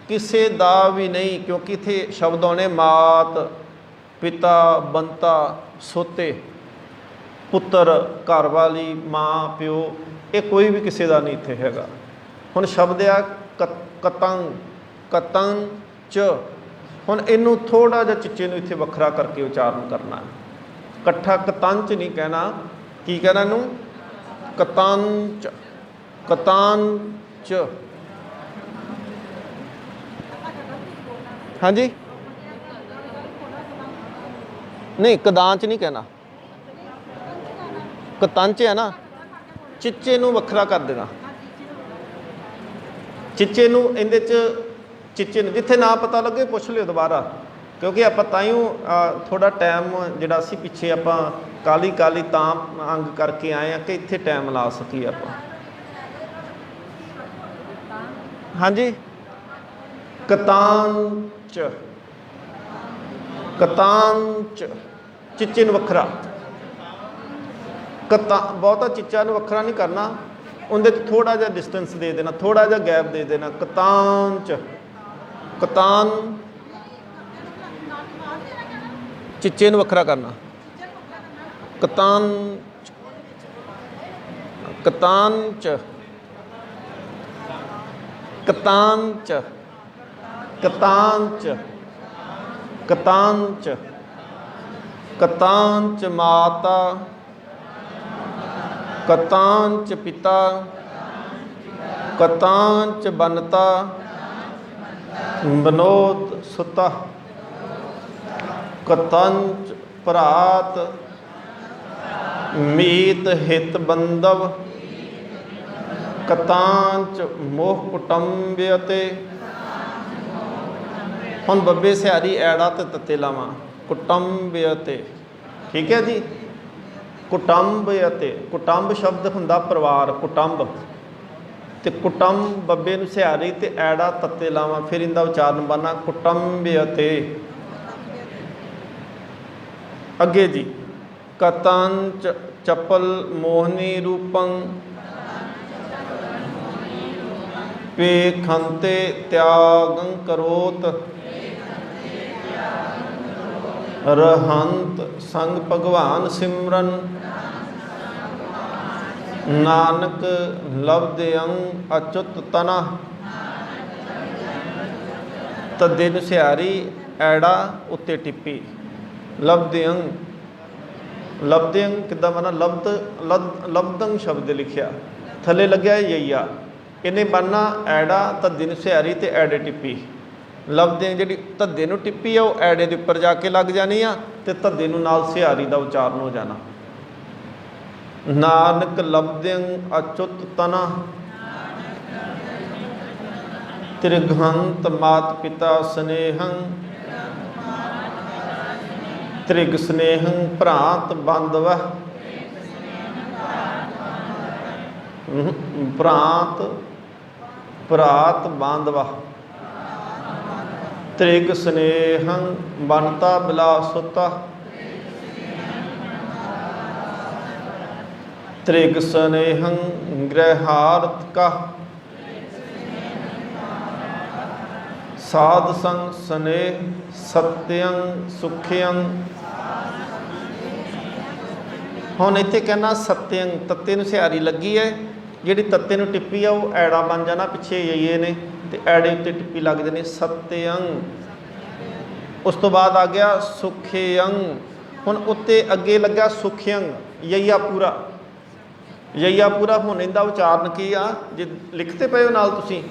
ਕਿਸੇ ਦਾ ਵੀ ਨਹੀਂ, ਕਿਉਂਕਿ ਇੱਥੇ ਸ਼ਬਦ ਆਉਣੇ ਮਾਤ ਪਿਤਾ ਬੰਤਾ ਸੋਤੇ, ਪੁੱਤਰ ਘਰ ਵਾਲੀ ਮਾਂ ਪਿਓ, ਇਹ ਕੋਈ ਵੀ ਕਿਸੇ ਦਾ ਨਹੀਂ ਇੱਥੇ ਹੈਗਾ। ਹੁਣ ਸ਼ਬਦ ਆ ਕਤੰਗ ਕਤੰ ਚ। ਹੁਣ ਇਹਨੂੰ ਥੋੜ੍ਹਾ ਜਿਹਾ ਚਿੱਚੇ ਨੂੰ ਇੱਥੇ ਵੱਖਰਾ ਕਰਕੇ ਉਚਾਰਨ ਕਰਨਾ, ਇਕੱਠਾ ਕਤੰਚ ਨਹੀਂ ਕਹਿਣਾ। ਕੀ ਕਹਿਣਾ ਇਹਨੂੰ? ਕਤੰਚ, ਕਤੰਚ। ਹਾਂਜੀ ਨਹੀਂ, ਕਦਾਂਚ ਨਹੀਂ ਕਹਿਣਾ, ਕਤੰਚ ਹੈ ਨਾ। ਚਿੱਚੇ ਨੂੰ ਵੱਖਰਾ ਕਰ ਦੇਣਾ, ਚਿੱਚੇ ਨੂੰ ਇਹਦੇ 'ਚ ਚਿੱਚੇ ਨੂੰ ਜਿੱਥੇ ਨਾ ਪਤਾ ਲੱਗੇ ਪੁੱਛ ਲਿਓ ਦੁਬਾਰਾ, ਕਿਉਂਕਿ ਆਪਾਂ ਤਾਈਓ ਥੋੜ੍ਹਾ ਟਾਈਮ ਜਿਹੜਾ ਸੀ ਪਿੱਛੇ ਆਪਾਂ ਕਾਲੀ ਕਾਲੀ ਤਾਂ ਅੰਗ ਕਰਕੇ ਆਏ ਹਾਂ ਕਿ ਇੱਥੇ ਟਾਈਮ ਲਾ ਸਕੀਏ ਆਪਾਂ। ਹਾਂਜੀ ਕਤਾਂਚ, ਕਤਾਂਚ ਚਿੱਚੇ ਨੂੰ ਵੱਖਰਾ, ਬਹੁਤਾ ਚਿੱਚਾ ਨੂੰ ਵੱਖਰਾ ਨਹੀਂ ਕਰਨਾ, ਉਹਦੇ 'ਚ ਥੋੜ੍ਹਾ ਜਿਹਾ ਡਿਸਟੈਂਸ ਦੇ ਦੇਣਾ, ਥੋੜ੍ਹਾ ਜਿਹਾ ਗੈਪ ਦੇ ਦੇਣਾ। ਕਤਾਂਚ, ਕਤਾਂ ਚਿੱਚੇ ਨੂੰ ਵੱਖਰਾ ਕਰਨਾ, ਕਤਾਂਚ, ਕਤਾਂਚ, ਕਤਾਂਚ, ਕਤਾਂਚ, ਕਤਾਂਚ, ਕਤਾਂਚ ਮਾਤਾ, ਕਤਾਂਚ ਪਿਤਾ, ਕਤਾਂਚ ਬਨਤਾ, ਬਨੋਤ ਸੁਤਾ, ਕਤੰਚ ਭਰਾਤ, ਮੀਤ ਹਿਤ ਬੰਦਵ, ਕਤਾਂਚ ਮੋਹ ਕੁਟੰਬਯਤੇ। ਹੁਣ ਬੱਬੇ ਸਿਹਾਰੀ ਐੜਾ ਤੇ ਤੱਤੇ ਲਾਵਾਂ, ਕੁਟੰਬਯਤੇ। ਠੀਕ ਹੈ ਜੀ। ਕੁਟੰਬਯਤੇ, ਕੁਟੰਬ ਸ਼ਬਦ ਹੁੰਦਾ ਪਰਿਵਾਰ, ਕੁਟੰਬ, ਤੇ ਕੁਟੰਬ ਬੱਬੇ ਨੂੰ ਸਿਹਾਰੀ ਤੇ ਐੜਾ ਤੱਤੇ ਲਾਵਾਂ, ਫਿਰ ਇਹਦਾ ਉਚਾਰਨ ਬਣਨਾ ਕੁਟੰਬਯਤੇ। ਅੱਗੇ ਜੀ ਕਤੰਚ ਚਪਲ ਮੋਹਨੀ ਰੂਪੰ, ਪੇਖੰਤੇ ਤਿਆਗੰ ਕਰੋਤ, ਰਹੰਤ ਸੰਗ ਭਗਵਾਨ ਸਿਮਰਨ, ਨਾਨਕ ਲਬਦਿਅੰ ਅਚੁੱਤ ਤਨਾ। ਤੱਦੇ ਨੂੰ ਸਿਹਾਰੀ ਐੜਾ ਉੱਤੇ ਟਿੱਪੀ, ਲਬਦਿਅੰ, ਲਬਦਿਅੰ ਕਿੱਦਾਂ ਬਣਾ? ਲਬਦੰ ਸ਼ਬਦ ਲਿਖਿਆ, ਥੱਲੇ ਲੱਗਿਆ ਯਈਆ, ਇਹਨੇ ਬਣਨਾ ਐੜਾ ਤੱਦੇ ਨੂੰ ਸਿਹਾਰੀ ਤੇ ਐੜੇ ਟਿੱਪੀ। ਲਬਦਿਅੰ ਜਿਹੜੀ ਧੱਦੇ ਨੂੰ ਟਿੱਪੀ ਆ ਉਹ ਐੜੇ ਦੇ ਉੱਪਰ ਜਾ ਕੇ ਲੱਗ ਜਾਣੀ ਆ, ਤੇ ਧੱਦੇ ਨੂੰ ਨਾਲ ਸਿਹਾਰੀ ਦਾ ਉਚਾਰਨ ਹੋ ਜਾਣਾ। ਨਾਨਕ ਲਬਦਿਅੰ ਅਚੁੱਤ ਤਨਾ, ਤ੍ਰਿਗਹੰਤ ਮਾਤ ਪਿਤਾ ਸਨੇਹੰ, ਤ੍ਰਿਗ ਸਨੇਹੰ ਭਰਾਤ ਬੰਧਵ, ਭਰਾਤ ਭਰਾਤ ਬਾਂਧਵਾ, ਤ੍ਰਿਗ ਸਨੇਹੰ ਬਨਤਾ ਬਿਲਾਸੁਤਾ, ਤ੍ਰਿਗ ਸਨੇਹੰ ਗ੍ਰਹਾਰਥ ਕਾ, ਸਾਧ ਸੰਗ ਸਨੇਹ ਸਤਯੰ ਸੁਖਯੰ। ਹੁਣ ਇੱਥੇ ਕਹਿਣਾ ਸਤਯੰ, ਤੱਤੇ ਨੂੰ ਸਿਹਾਰੀ ਲੱਗੀ ਹੈ, ਜਿਹੜੀ ਤੱਤੇ ਨੂੰ ਟਿੱਪੀ ਆ ਉਹ ਐੜਾ ਬਣ ਜਾਣਾ, ਪਿੱਛੇ ਯਈਏ ਨੇ ਤੇ ਐੜੇ ਉੱਤੇ ਟਿੱਪੀ ਲੱਗ ਜਾਣੀ ਸਤਯੰ। ਉਸ ਤੋਂ ਬਾਅਦ ਆ ਗਿਆ ਸੁਖਯੰ। ਹੁਣ ਉੱਤੇ ਅੱਗੇ ਲੱਗਾ ਸੁਖਯੰ, ਯਈਆ ਪੂਰਾ, ਯਈਆ ਪੂਰਾ। ਹੁਣ ਇਹਦਾ ਉਚਾਰਨ ਕੀ ਆ? ਜੇ ਲਿਖਤੇ ਪਏ ਹੋ ਨਾਲ ਤੁਸੀਂ,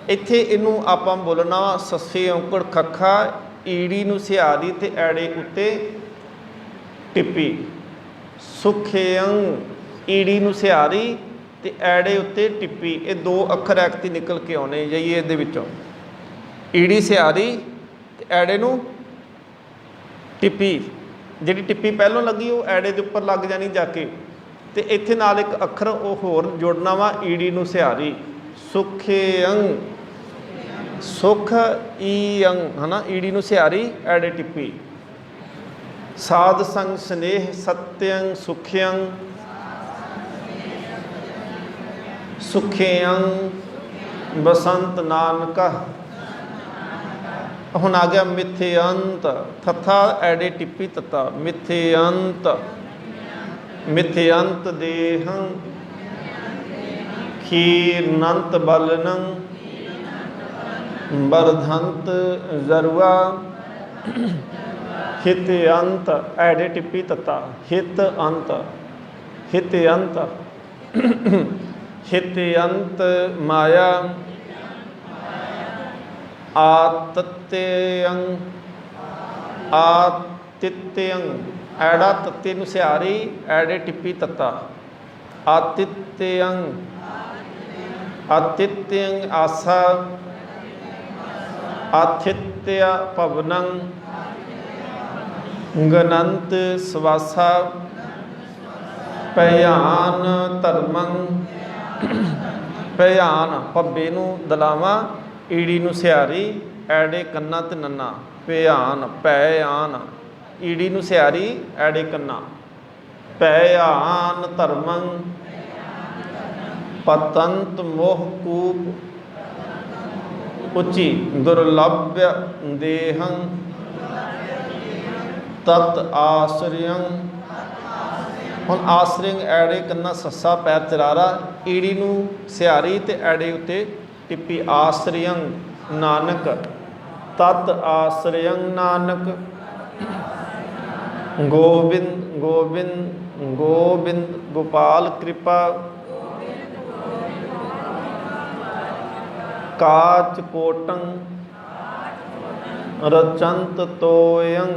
ਇੱਥੇ ਇਹਨੂੰ ਆਪਾਂ ਬੋਲਣਾ ਵਾ ਸੱਸੇ ਔਂਕੜ ਖੱਖਾ, ਈੜੀ ਨੂੰ ਸਿਹਾਰੀ ਤੇ ਐੜੇ ਉੱਤੇ ਟਿੱਪੀ। ਸੁਖਯੰ, ਈੜੀ ਨੂੰ ਸਿਹਾਰੀ ਤੇ ਐੜੇ ਉੱਤੇ ਟਿੱਪੀ, ਇਹ ਦੋ ਅੱਖਰ ਐਕਤੀ ਨਿਕਲ ਕੇ ਆਉਣੇ ਜਾਈਏ ਇਹਦੇ ਵਿੱਚੋਂ। ਈੜੀ ਸਿਹਾਰੀ ਤੇ ਐੜੇ ਨੂੰ ਟਿੱਪੀ, ਜਿਹੜੀ ਟਿੱਪੀ ਪਹਿਲੋਂ ਲੱਗੀ ਉਹ ਐੜੇ ਦੇ ਉੱਪਰ ਲੱਗ ਜਾਣੀ ਜਾ ਕੇ, ਤੇ ਇੱਥੇ ਨਾਲ ਇੱਕ ਅੱਖਰ ਉਹ ਹੋਰ ਜੋੜਨਾ ਵਾ ਈੜੀ ਨੂੰ ਸਿਹਾਰੀ। ਸੁਖਯੰ, ਸੁਖ ਈਯੰ ਹੈ ਨਾ, ਈੜੀ ਨੂੰ ਸਿਹਾਰੀ ਐੜੇ ਟਿੱਪੀ। ਸਾਧ ਸੰਗ ਸਨੇਹ ਸਤਯੰ ਸੁਖਯੰ, ਸੁਖਯੰ ਬਸੰਤ ਨਾਨਕਾ। ਹੁਣ ਆ ਗਿਆ ਮਿਥਯੰਤ, ਥੱਥਾ ਐੜੇ ਟਿੱਪੀ ਤੱਤਾ, ਮਿਥਯੰਤ। ਮਿਥਯੰਤ ਦੇਹੰ ਖੀਰਨੰਤ ਬਲਨੰ, ਬਰਧੰਤ ਜ਼ਰੂਆ। ਹਿਤ ਅੰਤ ਐੜੇ ਟਿੱਪੀ ਤੱਤਾ, ਹਿਤ ਅੰਤ, ਹਿਤ ਅੰਤ। ਹਿਤ ਅੰਤ ਮਾਇਆ ਆਤਿਤਯੰ, ਆਤਿਤਯੰ ਐੜਾ ਤੱਤੇ ਨੂੰ ਸਿਹਾਰੀ ਐੜੇ ਟਿੱਪੀ ਤੱਤਾ, ਆਤਿਤਯੰ। ਆਤਿਤਯੰ ਆਸਾ, ਆਥਿਤਯ ਭਵਨੰ, ਗਨੰਤ ਸਵਾਸਾ। ਭਿਆਨ ਧਰਮੰ, ਭਿਆਨ ਭੱਬੇ ਨੂੰ ਦਲਾਵਾਂ, ਈੜੀ ਨੂੰ ਸਿਹਾਰੀ ਐੜੇ ਕੰਨਾਂ ਤੇ ਨੰਨਾ, ਭਿਆਨ। ਭਿਆਨ, ਈੜੀ ਨੂੰ ਸਿਹਾਰੀ ਐੜੇ ਕੰਨਾਂ, ਭਿਆਨ ਧਰਮੰ। ਪਤੰਤ ਮੋਹ ਕੂਪ, ਉੱਚੀ। ਦੁਰਲਭ ਦੇਹੰ ਤਤ ਆਸਰਿਯੰ। ਹੁਣ ਆਸਰਿਯੰ ਐੜੇ ਕੰਨਾਂ ਸੱਸਾ ਪੈਰ ਚਰਾਰਾ, ਈੜੀ ਨੂੰ ਸਿਹਾਰੀ ਤੇ ਐੜੇ ਉੱਤੇ ਟਿੱਪੀ, ਆਸਰਿਯੰ ਨਾਨਕ। ਤਤ ਆਸਰਿਯੰ ਨਾਨਕ। ਗੋਬਿੰਦ, ਗੋਬਿੰਦ, ਗੋਬਿੰਦ ਗੋਪਾਲ ਕਿਰਪਾ। ਕਾਚ ਕੋਟੰ ਰਚੰਤ ਤੋਯੰ।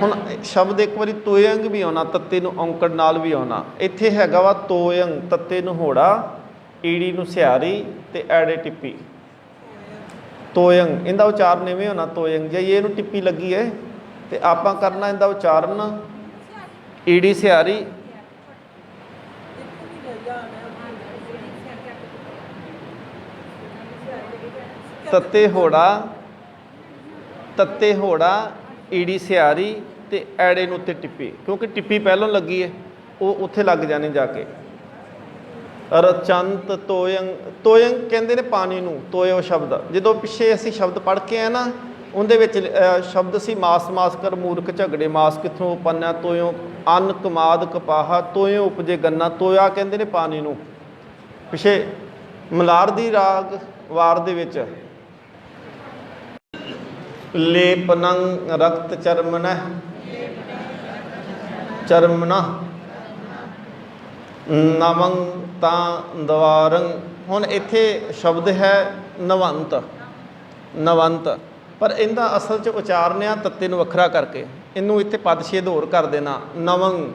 ਹੁਣ ਸ਼ਬਦ ਇੱਕ ਵਾਰੀ ਤੋਯੰਗ ਵੀ ਆਉਣਾ, ਤੱਤੇ ਨੂੰ ਔਂਕੜ ਨਾਲ ਵੀ ਆਉਣਾ। ਇੱਥੇ ਹੈਗਾ ਵਾ ਤੋਯੰਗ, ਤੱਤੇ ਨੂੰ ਹੋੜਾ, ਈੜੀ ਨੂੰ ਸਿਹਾਰੀ ਤੇ ਐੜੇ ਟਿੱਪੀ, ਤੋਯੰਗ। ਇਹਦਾ ਉਚਾਰਨ ਇਵੇਂ ਹੋਣਾ ਤੋਯੰਗ। ਜੇ ਇਹਨੂੰ ਟਿੱਪੀ ਲੱਗੀ ਹੈ ਤੇ ਆਪਾਂ ਕਰਨਾ ਇਹਦਾ ਉਚਾਰਨ ਈੜੀ ਸਿਹਾਰੀ ਤੱਤੇ ਹੋੜਾ, ਤੱਤੇ ਹੋੜਾ ਈੜੀ ਸਿਹਾਰੀ ਤੇ ਐੜੇ ਨੂੰ ਉੱਤੇ ਟਿੱਪੀ, ਕਿਉਂਕਿ ਟਿੱਪੀ ਪਹਿਲਾਂ ਲੱਗੀ ਹੈ ਉਹ ਉੱਥੇ ਲੱਗ ਜਾਣੀ ਜਾ ਕੇ। ਰਚੰਤ ਤੋਯੰਗ, ਤੋਯੰਗ ਕਹਿੰਦੇ ਨੇ ਪਾਣੀ ਨੂੰ, ਤੋਯੋ ਸ਼ਬਦ। ਜਦੋਂ ਪਿੱਛੇ ਅਸੀਂ ਸ਼ਬਦ ਪੜ੍ਹ ਕੇ ਆਏ ਨਾ, ਉਹਦੇ ਵਿੱਚ ਸ਼ਬਦ ਸੀ ਮਾਸ ਮਾਸ ਕਰ ਮੂਰਖ ਝਗੜੇ, ਮਾਸ ਕਿੱਥੋਂ ਉਪੰਨਿਆ ਤੋਯੋ, ਅੰਨ ਕਮਾਦ ਕਪਾਹਾ, ਤੋਯੋ ਉਪਜੇ ਗੰਨਾ। ਤੋਇਆ ਕਹਿੰਦੇ ਨੇ ਪਾਣੀ ਨੂੰ। ਪਿੱਛੇ ਮਲਾਰ ਦੀ ਰਾਗ ਵਾਰ ਦੇ ਵਿੱਚ ਲੇਪਨੰ ਰਕਤ ਚਰਮਨੈ, ਚਰਮਨਾ ਨਵੰ ਤਾਂ ਦਵਾਰੰ। ਹੁਣ ਇੱਥੇ ਸ਼ਬਦ ਹੈ ਨਵੰਤ, ਨਵੰਤ, ਪਰ ਇਹਦਾ ਅਸਲ 'ਚ ਉਚਾਰਨ ਆ ਤੱਤੇ ਨੂੰ ਵੱਖਰਾ ਕਰਕੇ, ਇਹਨੂੰ ਇੱਥੇ ਪਦਛੇਦ ਹੋਰ ਕਰ ਦੇਣਾ, ਨਵੰ।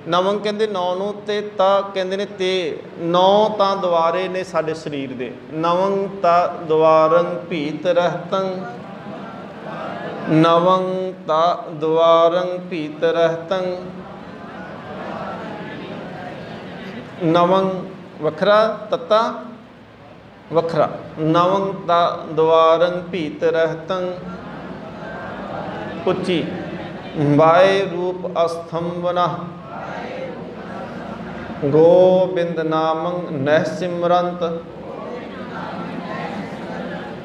ਨਵੰ ਕਹਿੰਦੇ ਨੌ ਨੂੰ, ਤੇ ਤਾਂ ਕਹਿੰਦੇ ਨੇ ਤੇ। ਨੌ ਤਾਂ ਦੁਆਰੇ ਨੇ ਸਾਡੇ ਸਰੀਰ ਦੇ। ਨਵੰ ਤਾਂ ਦੁਆਰੰ ਭੀਤ ਰਹਿਤੰ, ਨਵੰ ਤਾਂ ਦੁਆਰੰ ਭੀਤ ਰਹਿਤੰ। ਨਵੰ ਵੱਖਰਾ, ਤੱਤਾ ਵੱਖਰਾ। ਨਵੰ ਤਾਂ ਦੁਆਰੰ ਭੀਤ ਰਹਿਤੰ, ਉੱਚੀ। ਵਾਏ ਰੂਪ ਅਸਥੰਬਨਾ, ਗੋਬਿੰਦ ਨਾਮੰ ਨਹਿ ਸਿਮਰੰਤ।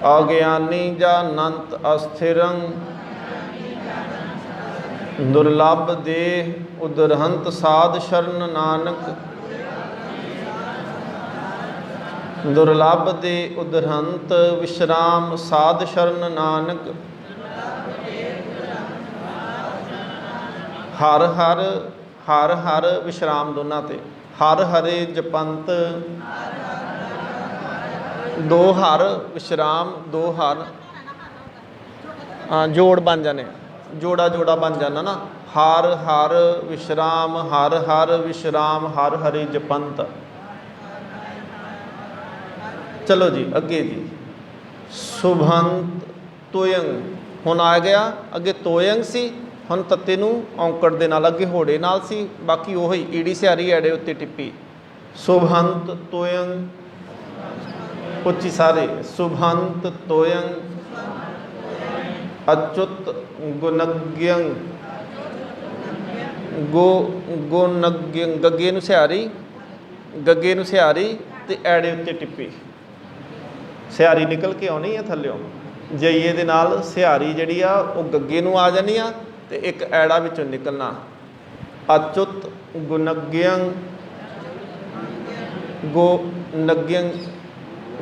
ਅਗਿਆਨੀ ਜਾਨੰਤ ਅਸਥਿਰੰ, ਦੁਰਲਭ ਦੇਹ ਉਦਰਹੰਤ ਸਾਧ ਸ਼ਰਨ ਨਾਨਕ। ਦੁਰਲਭ ਦੇ ਉਦਰਹੰਤ ਵਿਸ਼ਰਾਮ ਸਾਧ ਸ਼ਰਨ ਨਾਨਕ। ਹਰ ਹਰ, ਹਰ ਹਰ ਵਿਸ਼ਰਾਮ ਦੋਨਾਂ ਤੇ। ਹਰ ਹਰੇ ਜਪੰਤ, दो हर विश्राम दो हर, हाँ जोड़ बन जाने, जोड़ा जोड़ा बन जाना ना। हर हर विश्राम, हर हर विश्राम, हर हरि जपंत। चलो जी अगे जी, सुभंत तोयंग हुण आ गया, अगे तोयंग सी, हुण तत्ते नूं औंकड़ दे नाल, अगे होड़े नाल सी, बाकी ओही ईड़ी सियारी एड़े उत्ते टिप्पी। सुभंत तोयंग, उच्ची सारे, सुभंत तोयंग अच्युत गुणज्ञं, गो गुणज्ञं, गगे नूं सियारी, गगे नूं सियारी ते एड़े उत्ते टिप्पी। सियारी निकल के आनी है थल्लों, जईए दे नाल सियारी जिहड़ी आ वो गगे नूं आ जानी आ ते एक ऐड़ा विचों निकलना। अच्युत गुणज्ञं, गो नज्ञं,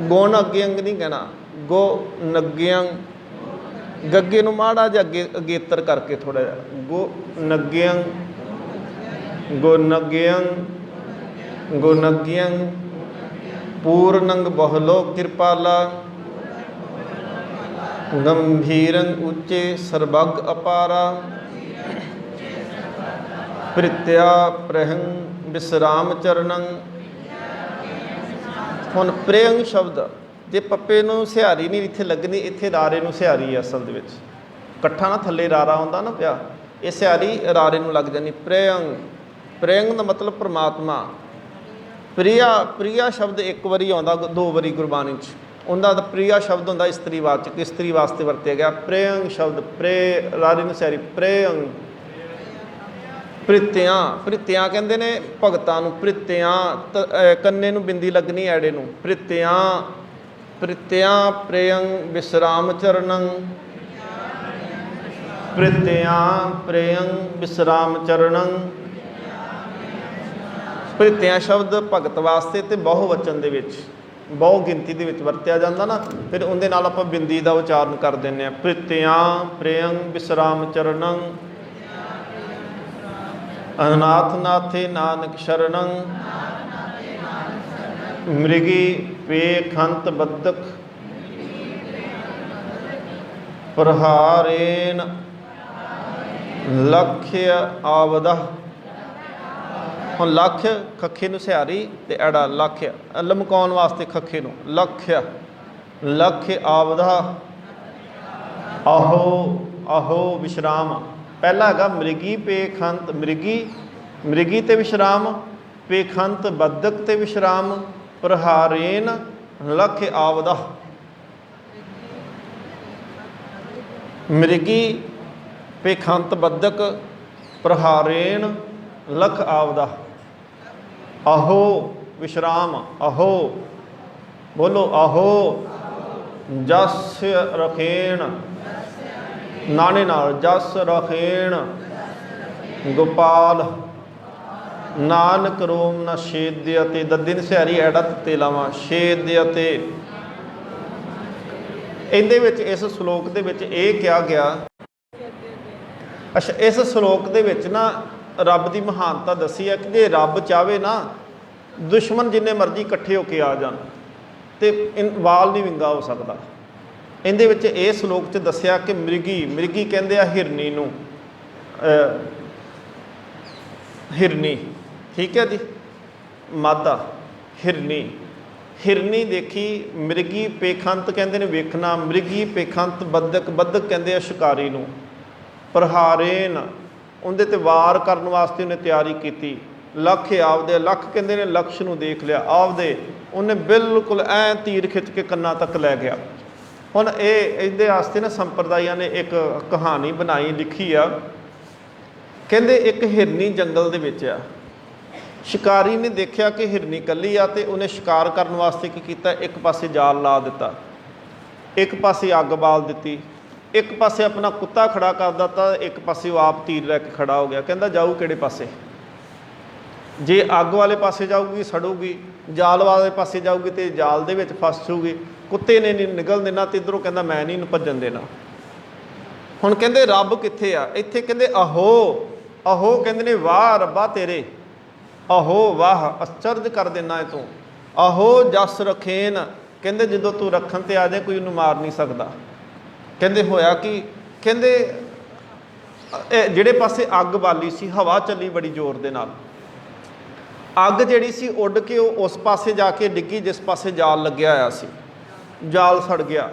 गुण अज्ञंग नहीं कहना, गो नज्ञं, गगे नूं माड़ा जिहा अगे अगेतर करके थोड़ा जिहा, गो नज्ञं, गुणज्ञं, गुणज्ञं, पूर्णंग बहुलो कृपाला, गंभीरंग उच्चे सर्वग अपारा, प्रित्या प्रहंग विश्राम चरणंग। हुण प्रेयंग शब्द जे पप्पे नूं सिहारी नहीं इत्थे लगनी, इत्थे रारे नूं सिहारी है असल दे विच, इकट्ठा ना थल्ले रारा आउंदा ना पिया, ये सिहारी रारे नूं लग जानी। प्रेयंग, प्रेयंग दा मतलब परमात्मा। प्रिया, प्रिया शब्द एक बारी आउंदा, दो बारी गुरबाणी च, उनका प्रिया शब्द होंदा इस्त्रीवाचक, इस्त्री वास्ते वरत्या गया। प्रेयंग शब्द, प्रे रारे नूं सिहारी, प्रेयंग। प्रित्यां, प्रित्यां कहंदे ने भगतां नूं, प्रित्यां कन्ने नूं बिंदी लगनी ऐड़े नूं, प्रित्यां, प्रित्यां प्रेयंग विश्राम चरणंग, प्रित्यां प्रेयंग विश्राम चरणंग। प्रित्यां शब्द भगत वास्ते ते बहुवचन दे विच, बहु गिनती दे विच वरत्या जांदा ना, फिर उहदे नाल आपां बिंदी दा उचारण कर दिंदे आ। प्रित्यां प्रेयंग विश्राम चरणंग, अनाथ नाथे नानक शरणं, मृगी पेखंत बद्धक प्रहारेण लक्ष्य आवदा। हुण लक्ष्य खखे नूं सिहारी ते एड़ा लक्ष्य लमकाउण वास्ते खखे नूं, लक्ष्य लक्ष्य आवदा। आहो आहो विश्राम, पहला हैगा मृगी पेखंत, मृगी मृगी ते विश्राम, पेखंत बद्धक ते विश्राम, प्रहारेन लख आवदा। मृगी पेखंत बद्धक प्रहारेन लख आवदा। अहो विश्राम, अहो बोलो अहो जस रखेण, नाने नाल जस रखेण गोपाल, नानक रोम न छेद्यते, दद्दी सिहारी ऐड़ा तत्ते लावां, छेद्यते। इहदे विच इस श्लोक दे विच इह कहा गया, अच्छा इस श्लोक दे विच ना रब की महानता दसी है कि जे रब चाहे ना दुश्मन जिन्ने मर्जी इकट्ठे होके आ जान ते वाल नहीं विंगा हो सकता। इहदे विच इह श्लोक च दसिया कि मृगी, मृगी कहंदे आ हिरनी नूं, हिरनी ठीक है जी, मादा हिरनी, हिरनी देखी, मृगी पेखंत कहंदे ने वेखना, मृगी पेखंत बद्धक, बद्धक कहंदे आ शिकारी नूं, प्रहारेन उहदे ते वार करन वास्ते उन्हें तैयारी की, लख आवदे, लख कहंदे ने लक्ष्य नूं देख लिया, आवदे उन्हें बिल्कुल ऐ तीर खिच के कन्ना तक लै गया। हुण इहदे वास्ते ना संप्रदायां ने एक कहानी बनाई लिखी आ, कहंदे एक हिरनी जंगल दे विच आ, शिकारी ने देखा कि हिरनी कल्ली आ ते उन्हें शिकार करने वास्ते की कीता, एक पासे जाल ला दिता, एक पासे अग बाल दी, एक पासे अपना कुत्ता खड़ा कर दिता, एक पासे वो आप तीर लैके खड़ा हो गया। कहता जाऊ किहड़े पासे, जे अग वाले पासे जाऊगी सड़ूगी, जाल वाले पासे जाऊगी तो जाल दे विच फस जूगी, कुत्ते ने नहीं निकल देना, तो इधरों कहता मैं नहीं भजन देना। हुण कहंदे रब कित्थे आ, इत्थे कहंदे अहो, अहो कहंदे ने वाह रब्बा तेरे, अहो वाह आश्चर्य कर देना है तू, अहो जस रखेन ਕਹਿੰਦੇ ਜਦੋਂ ਤੂੰ ਰੱਖਣ ਤੇ ਆ ਜਾਏ ਕੋਈ ਉਹਨੂੰ ਮਾਰ ਨਹੀਂ ਸਕਦਾ। ਕਹਿੰਦੇ ਹੋਇਆ ਕਿ ਕਹਿੰਦੇ ਜਿਹੜੇ ਪਾਸੇ ਅੱਗ ਬਾਲੀ ਸੀ ਹਵਾ ਚੱਲੀ ਬੜੀ ਜ਼ੋਰ ਦੇ ਨਾਲ, ਅੱਗ ਜਿਹੜੀ ਸੀ ਉੱਡ ਕੇ ਉਹ ਉਸ ਪਾਸੇ ਜਾ ਕੇ ਡਿੱਗੀ ਜਿਸ ਪਾਸੇ ਜਾਲ ਲੱਗਿਆ ਹੋਇਆ ਸੀ। ਜਾਲ ਸੜ ਗਿਆ,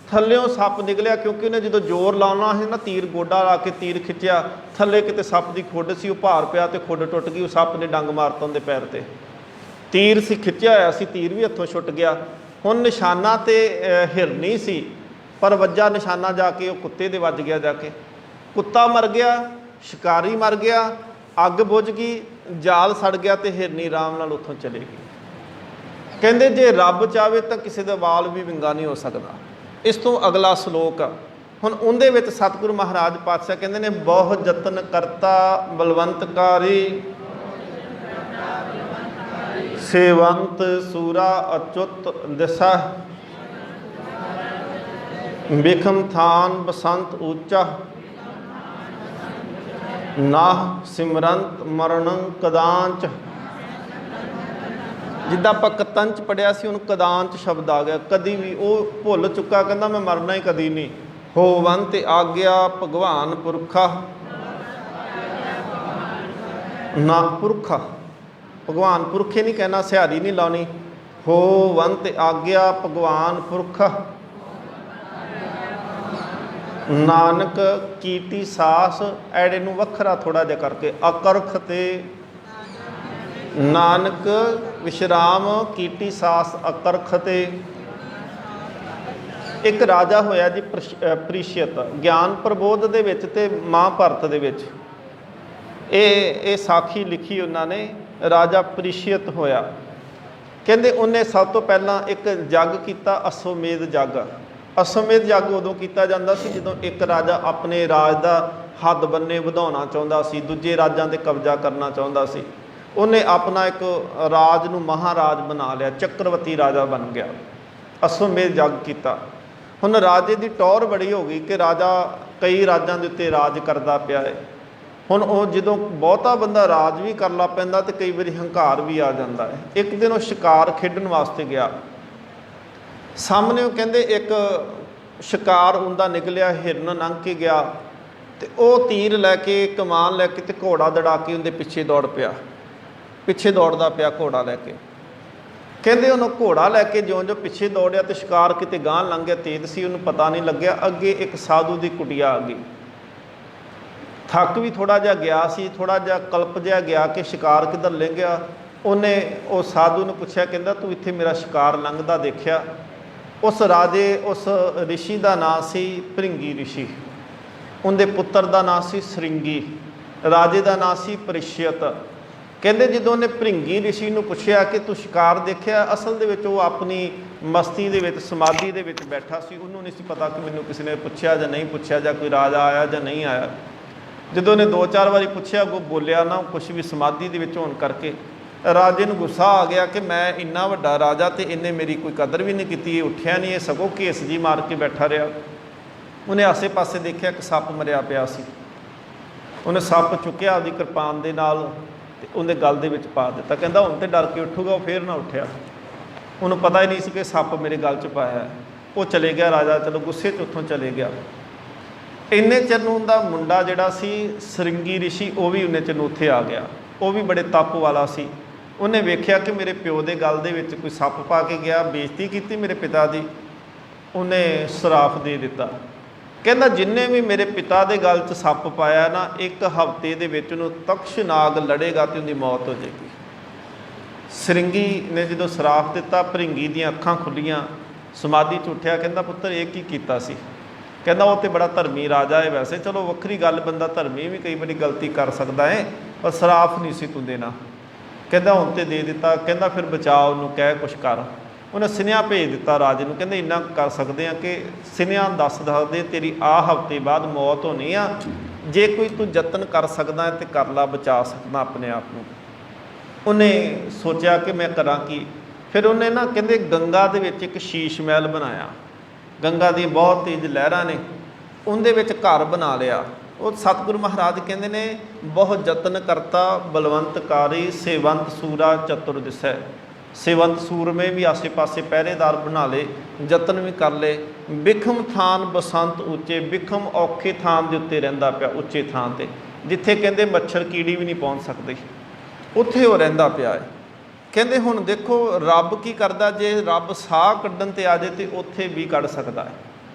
ਥੱਲਿਓਂ ਸੱਪ ਨਿਕਲਿਆ, ਕਿਉਂਕਿ ਉਹਨੇ ਜਦੋਂ ਜ਼ੋਰ ਲਾਉਣਾ ਸੀ ਨਾ, ਤੀਰ ਗੋਡਾ ਲਾ ਕੇ ਤੀਰ ਖਿੱਚਿਆ, ਥੱਲੇ ਕਿਤੇ ਸੱਪ ਦੀ ਖੁੱਡ ਸੀ, ਉਹ ਭਾਰ ਪਿਆ ਤੇ ਖੁੱਡ ਟੁੱਟ ਗਈ। ਉਹ ਸੱਪ ਨੇ ਡੰਗ ਮਾਰਤਾ ਉਹਦੇ ਪੈਰ ਤੇ, ਤੀਰ ਸੀ ਖਿੱਚਿਆ ਹੋਇਆ ਸੀ, ਤੀਰ ਵੀ ਹੱਥੋਂ ਛੁੱਟ ਗਿਆ। ਹੁਣ ਨਿਸ਼ਾਨਾ ਤੇ ਹਿਰਨੀ ਸੀ, ਪਰ ਵੱਜਾ ਨਿਸ਼ਾਨਾ ਜਾ ਕੇ ਉਹ ਕੁੱਤੇ ਦੇ ਵੱਜ ਗਿਆ, ਜਾ ਕੇ ਕੁੱਤਾ ਮਰ ਗਿਆ, ਸ਼ਿਕਾਰੀ ਮਰ ਗਿਆ, ਅੱਗ ਬੁਝ ਗਈ, ਜਾਲ ਸੜ ਗਿਆ ਤੇ ਹਿਰਨੀ ਆਰਾਮ ਨਾਲ ਉੱਥੋਂ ਚਲੇ ਗਈ। ਕਹਿੰਦੇ ਜੇ ਰੱਬ ਚਾਹਵੇ ਤਾਂ ਕਿਸੇ ਦਾ ਵਾਲ ਵੀ ਵਿੰਗਾ ਨਹੀਂ ਹੋ ਸਕਦਾ। ਇਸ ਤੋਂ ਅਗਲਾ ਸ਼ਲੋਕ ਆ ਹੁਣ, ਉਹਦੇ ਵਿੱਚ ਸਤਿਗੁਰੂ ਮਹਾਰਾਜ ਪਾਤਸ਼ਾਹ ਕਹਿੰਦੇ ਨੇ, ਬਹੁ ਯਤਨ ਕਰਤਾ ਬਲਵੰਤਕਾਰੀ, ਸੇਵੰਤ ਸੂਰਾ ਅਚੁੱਤ ਦਿਸਾ, ਬਿਖਮ ਥਾਨ ਬਸੰਤ ਉੱਚਾ, ਨਾਹ ਸਿਮਰੰਤ ਮਰਨ ਕਦਾਂਚ। ਜਿੱਦਾਂ ਆਪਾਂ ਕਤੰਚ ਪੜਿਆ ਸੀ, ਉਹਨੂੰ ਕਦਾਂਚ ਸ਼ਬਦ ਆ ਗਿਆ, ਕਦੀ ਵੀ ਉਹ ਭੁੱਲ ਚੁੱਕਾ, ਕਹਿੰਦਾ ਮੈਂ ਮਰਨਾ ਹੀ ਕਦੀ ਨਹੀਂ। ਹੋਵਨ ਤੇ ਆਗਿਆ ਭਗਵਾਨ ਪੁਰਖਾ, ਨਾ ਪੁਰਖਾ, ਭਗਵਾਨ ਪੁਰਖੇ ਨਹੀਂ ਕਹਿਣਾ, ਸਿਹਾਰੀ ਨਹੀਂ ਲਾਉਣੀ। ਹੋਵਨ ਤੇ ਆਗਿਆ ਭਗਵਾਨ ਪੁਰਖਾ, ਨਾਨਕ ਕੀਟੀ ਸਾਸ, ਐੜੇ ਨੂੰ ਵੱਖਰਾ ਥੋੜਾ ਜਿਹਾ ਕਰਕੇ ਅਕਰਖ ਤੇ ਨਾਨਕ ਵਿਸ਼ਰਾਮ ਕੀਟੀ ਸਾਸ ਅਕਰਖ ਤੇ। ਇੱਕ ਰਾਜਾ ਹੋਇਆ ਜੀ ਪ੍ਰੀਸ਼ਿਅਤ, ਗਿਆਨ ਪ੍ਰਬੋਧ ਦੇ ਵਿੱਚ ਤੇ ਮਹਾਭਾਰਤ ਦੇ ਵਿੱਚ ਇਹ ਸਾਖੀ ਲਿਖੀ ਉਹਨਾਂ ਨੇ। ਰਾਜਾ ਪ੍ਰੀਸ਼ਿਅਤ ਹੋਇਆ, ਕਹਿੰਦੇ ਉਹਨੇ ਸਭ ਤੋਂ ਪਹਿਲਾਂ ਇੱਕ ਜੱਗ ਕੀਤਾ, ਅਸ਼ਵਮੇਧ ਜੱਗ। ਅਸ਼ਵਮੇਧ ਜੱਗ ਉਦੋਂ ਕੀਤਾ ਜਾਂਦਾ ਸੀ ਜਦੋਂ ਇੱਕ ਰਾਜਾ ਆਪਣੇ ਰਾਜ ਦਾ ਹੱਦ ਬੰਨੇ ਵਧਾਉਣਾ ਚਾਹੁੰਦਾ ਸੀ, ਦੂਜੇ ਰਾਜਾਂ 'ਤੇ ਕਬਜ਼ਾ ਕਰਨਾ ਚਾਹੁੰਦਾ ਸੀ। ਉਹਨੇ ਆਪਣਾ ਇੱਕ ਰਾਜ ਨੂੰ ਮਹਾਰਾਜ ਬਣਾ ਲਿਆ, ਚੱਕਰਵਰਤੀ ਰਾਜਾ ਬਣ ਗਿਆ। ਅਸ਼ਵਮੇਧ ਜੱਗ ਕੀਤਾ। ਹੁਣ ਰਾਜੇ ਦੀ ਟੌਰ ਬੜੀ ਹੋ ਗਈ ਕਿ ਰਾਜਾ ਕਈ ਰਾਜਾਂ ਦੇ ਉੱਤੇ ਰਾਜ ਕਰਦਾ ਪਿਆ ਹੈ। ਹੁਣ ਉਹ ਜਦੋਂ ਬਹੁਤਾ ਬੰਦਾ ਰਾਜ ਵੀ ਕਰ ਲਾ ਪੈਂਦਾ ਤੇ ਕਈ ਵਾਰੀ ਹੰਕਾਰ ਵੀ ਆ ਜਾਂਦਾ ਹੈ। ਇੱਕ ਦਿਨ ਉਹ ਸ਼ਿਕਾਰ ਖੇਡਣ ਵਾਸਤੇ ਗਿਆ, ਸਾਹਮਣੇ ਉਹ ਕਹਿੰਦੇ ਇੱਕ ਸ਼ਿਕਾਰ ਹੁੰਦਾ ਨਿਕਲਿਆ, ਹਿਰਨ ਲੰਘ ਕੇ ਗਿਆ ਤੇ ਉਹ ਤੀਰ ਲੈ ਕੇ, ਕਮਾਨ ਲੈ ਕੇ ਤੇ ਘੋੜਾ ਦੜਾ ਕੇ ਉਹਦੇ ਪਿੱਛੇ ਦੌੜ ਪਿਆ, ਪਿੱਛੇ ਦੌੜਦਾ ਪਿਆ ਘੋੜਾ ਲੈ ਕੇ। ਕਹਿੰਦੇ ਉਹਨੂੰ ਘੋੜਾ ਲੈ ਕੇ ਜਿਉਂ-ਜਿਉਂ ਪਿੱਛੇ ਦੌੜਿਆ ਤੇ ਸ਼ਿਕਾਰ ਕਿਤੇ ਗਾਂਹ ਲੰਘ ਗਿਆ, ਤੇਜ਼ ਸੀ, ਉਹਨੂੰ ਪਤਾ ਨਹੀਂ ਲੱਗਿਆ। ਅੱਗੇ ਇੱਕ ਸਾਧੂ ਦੀ ਕੁਟੀਆ ਆ ਗਈ, ਥੱਕ ਵੀ ਥੋੜਾ ਜਿਹਾ ਗਿਆ ਸੀ, ਥੋੜਾ ਜਿਹਾ ਕਲਪ ਜਿਹਾ ਗਿਆ ਕਿ ਸ਼ਿਕਾਰ ਕਿੱਧਰ ਲੰਘ ਗਿਆ। ਉਹਨੇ ਉਹ ਸਾਧੂ ਨੂੰ ਪੁੱਛਿਆ, ਕਹਿੰਦਾ ਤੂੰ ਇੱਥੇ ਮੇਰਾ ਸ਼ਿਕਾਰ ਲੰਘਦਾ ਦੇਖਿਆ? ਉਸ ਰਾਜੇ, ਉਸ ਰਿਸ਼ੀ ਦਾ ਨਾਂ ਸੀ ਭ੍ਰਿੰਗੀ ਰਿਸ਼ੀ, ਉਹਦੇ ਪੁੱਤਰ ਦਾ ਨਾਂ ਸੀ ਸ੍ਰਿੰਗੀ, ਰਾਜੇ ਦਾ ਨਾਂ ਸੀ ਪ੍ਰੀਸ਼ਿਅਤ। ਕਹਿੰਦੇ ਜਦੋਂ ਉਹਨੇ ਭ੍ਰਿੰਗੀ ਰਿਸ਼ੀ ਨੂੰ ਪੁੱਛਿਆ ਕਿ ਤੂੰ ਸ਼ਿਕਾਰ ਦੇਖਿਆ, ਅਸਲ ਦੇ ਵਿੱਚ ਉਹ ਆਪਣੀ ਮਸਤੀ ਦੇ ਵਿੱਚ, ਸਮਾਧੀ ਦੇ ਵਿੱਚ ਬੈਠਾ ਸੀ। ਉਹਨੂੰ ਨਹੀਂ ਸੀ ਪਤਾ ਕਿ ਮੈਨੂੰ ਕਿਸੇ ਨੇ ਪੁੱਛਿਆ ਜਾਂ ਨਹੀਂ ਪੁੱਛਿਆ, ਜਾਂ ਕੋਈ ਰਾਜਾ ਆਇਆ ਜਾਂ ਨਹੀਂ ਆਇਆ। ਜਦੋਂ ਉਹਨੇ 2-4 ਵਾਰੀ ਪੁੱਛਿਆ, ਉਹ ਬੋਲਿਆ ਨਾ ਕੁਛ ਵੀ, ਸਮਾਧੀ ਦੇ ਵਿੱਚ ਹੋਣ ਕਰਕੇ ਰਾਜੇ ਨੂੰ ਗੁੱਸਾ ਆ ਗਿਆ ਕਿ ਮੈਂ ਇੰਨਾ ਵੱਡਾ ਰਾਜਾ ਤੇ ਇਹਨੇ ਮੇਰੀ ਕੋਈ ਕਦਰ ਵੀ ਨਹੀਂ ਕੀਤੀ, ਇਹ ਉੱਠਿਆ ਨਹੀਂ, ਇਹ ਸਗੋਂ ਘੇਸ ਜੀ ਮਾਰ ਕੇ ਬੈਠਾ ਰਿਹਾ। ਉਹਨੇ ਆਸੇ-ਪਾਸੇ ਦੇਖਿਆ ਕਿ ਸੱਪ ਮਰਿਆ ਪਿਆ ਸੀ। ਉਹਨੇ ਸੱਪ ਚੁੱਕਿਆ ਆਪਦੀ ਕਿਰਪਾਨ ਦੇ ਨਾਲ ਤੇ ਉਹਦੇ ਗਲ ਦੇ ਵਿੱਚ ਪਾ ਦਿੱਤਾ। ਕਹਿੰਦਾ ਹੁਣ ਤੇ ਡਰ ਕੇ ਉੱਠੂਗਾ, ਉਹ ਫੇਰ ਨਾ ਉੱਠਿਆ। ਉਹਨੂੰ ਪਤਾ ਹੀ ਨਹੀਂ ਸੀ ਕਿ ਸੱਪ ਮੇਰੇ ਗਲ 'ਚ ਪਾਇਆ। ਉਹ ਚਲੇ ਗਿਆ ਰਾਜਾ, ਚਲੋ ਗੁੱਸੇ 'ਚ ਉੱਥੋਂ ਚਲੇ ਗਿਆ। ਇੰਨੇ ਚਿਰ ਨੂੰ ਉਹਦਾ ਮੁੰਡਾ ਜਿਹੜਾ ਸੀ ਸ੍ਰਿੰਗੀ ਰਿਸ਼ੀ, ਉਹ ਵੀ ਉਹਨੇ ਚਿਰ ਨੂੰ ਉੱਥੇ ਆ ਗਿਆ। ਉਹ ਵੀ ਬੜੇ ਤਪ ਵਾਲਾ ਸੀ। ਉਹਨੇ ਵੇਖਿਆ ਕਿ ਮੇਰੇ ਪਿਓ ਦੇ ਗਲ ਦੇ ਵਿੱਚ ਕੋਈ ਸੱਪ ਪਾ ਕੇ ਗਿਆ, ਬੇਇੱਜ਼ਤੀ ਕੀਤੀ ਮੇਰੇ ਪਿਤਾ ਦੀ। ਉਹਨੇ ਸਰਾਫ ਦੇ ਦਿੱਤਾ, ਕਹਿੰਦਾ ਜਿੰਨੇ ਵੀ ਮੇਰੇ ਪਿਤਾ ਦੇ ਗਲ 'ਚ ਸੱਪ ਪਾਇਆ ਨਾ, 1 ਹਫ਼ਤੇ ਦੇ ਵਿੱਚ ਉਹਨੂੰ ਤਕਸ਼ ਨਾਗ ਲੜੇਗਾ ਤੇ ਉਹਦੀ ਮੌਤ ਹੋ ਜਾਏਗੀ। ਸ੍ਰਿੰਗੀ ਨੇ ਜਦੋਂ ਸਰਾਫ ਦਿੱਤਾ, ਭ੍ਰਿੰਗੀ ਦੀਆਂ ਅੱਖਾਂ ਖੁੱਲੀਆਂ, ਸਮਾਧੀ 'ਚ ਉੱਠਿਆ। ਕਹਿੰਦਾ ਪੁੱਤਰ ਇਹ ਕੀ ਕੀਤਾ ਸੀ? ਕਹਿੰਦਾ ਉਹ ਤੇ ਬੜਾ ਧਰਮੀ ਰਾਜਾ ਹੈ, ਵੈਸੇ ਚਲੋ ਵੱਖਰੀ ਗੱਲ, ਬੰਦਾ ਧਰਮੀ ਵੀ ਕਈ ਵਾਰੀ ਗਲਤੀ ਕਰ ਸਕਦਾ ਹੈ, ਪਰ ਸਰਾਫ ਨਹੀਂ ਸੀ ਤੂੰ ਦੇਣਾ। ਕਹਿੰਦਾ ਹੁਣ ਤੇ ਦੇ ਦਿੱਤਾ। ਕਹਿੰਦਾ ਫਿਰ ਬਚਾ, ਉਹਨੂੰ ਕਹਿ ਕੁਛ ਕਰ। ਉਹਨੇ ਸੁਨੇਹਾ ਭੇਜ ਦਿੱਤਾ ਰਾਜੇ ਨੂੰ, ਕਹਿੰਦੇ ਇੰਨਾ ਕਰ ਸਕਦੇ ਆ ਕਿ ਸੁਨੇਹਾ ਦੱਸ ਦੇ ਤੇਰੀ ਆਹ ਹਫ਼ਤੇ ਬਾਅਦ ਮੌਤ ਹੋਣੀ ਆ, ਜੇ ਕੋਈ ਤੂੰ ਯਤਨ ਕਰ ਸਕਦਾ ਤੇ ਕਰ ਲਾ, ਬਚਾ ਸਕਦਾ ਆਪਣੇ ਆਪ ਨੂੰ। ਉਹਨੇ ਸੋਚਿਆ ਕਿ ਮੈਂ ਕਰਾਂ ਕੀ। ਫਿਰ ਉਹਨੇ ਨਾ ਕਹਿੰਦੇ ਗੰਗਾ ਦੇ ਵਿੱਚ ਇੱਕ ਸ਼ੀਸ਼ ਮਹਿਲ ਬਣਾਇਆ, ਗੰਗਾ ਦੀਆਂ ਬਹੁਤ ਤੇਜ਼ ਲਹਿਰਾਂ ਨੇ, ਉਹਦੇ ਵਿੱਚ ਘਰ ਬਣਾ ਲਿਆ। ਉਹ ਸਤਿਗੁਰੂ ਮਹਾਰਾਜ ਕਹਿੰਦੇ ਨੇ, ਬਹੁ ਯਤਨ ਕਰਤਾ ਬਲਵੰਤਕਾਰੀ, ਸੇਵੰਤ ਸੂਰਾ ਚਤੁਰ ਦਿਸੈ। सेवंत सूरमे भी आसे पासे पहरेदार बना ले, जतन भी कर ले। बिखम थान बसंत उच्चे, बिखम औखे थान के उत्ते रहिंदा पिया, उच्चे थान ते जिथे कहंदे मच्छर कीड़ी भी नहीं पहुँच सकती, उत्थे वो रहिंदा पिया है। कहंदे हुण देखो रब की करदा, जे रब साह कड्ढण ते आ जाए तो उत्थे भी कढ़ सकदा है।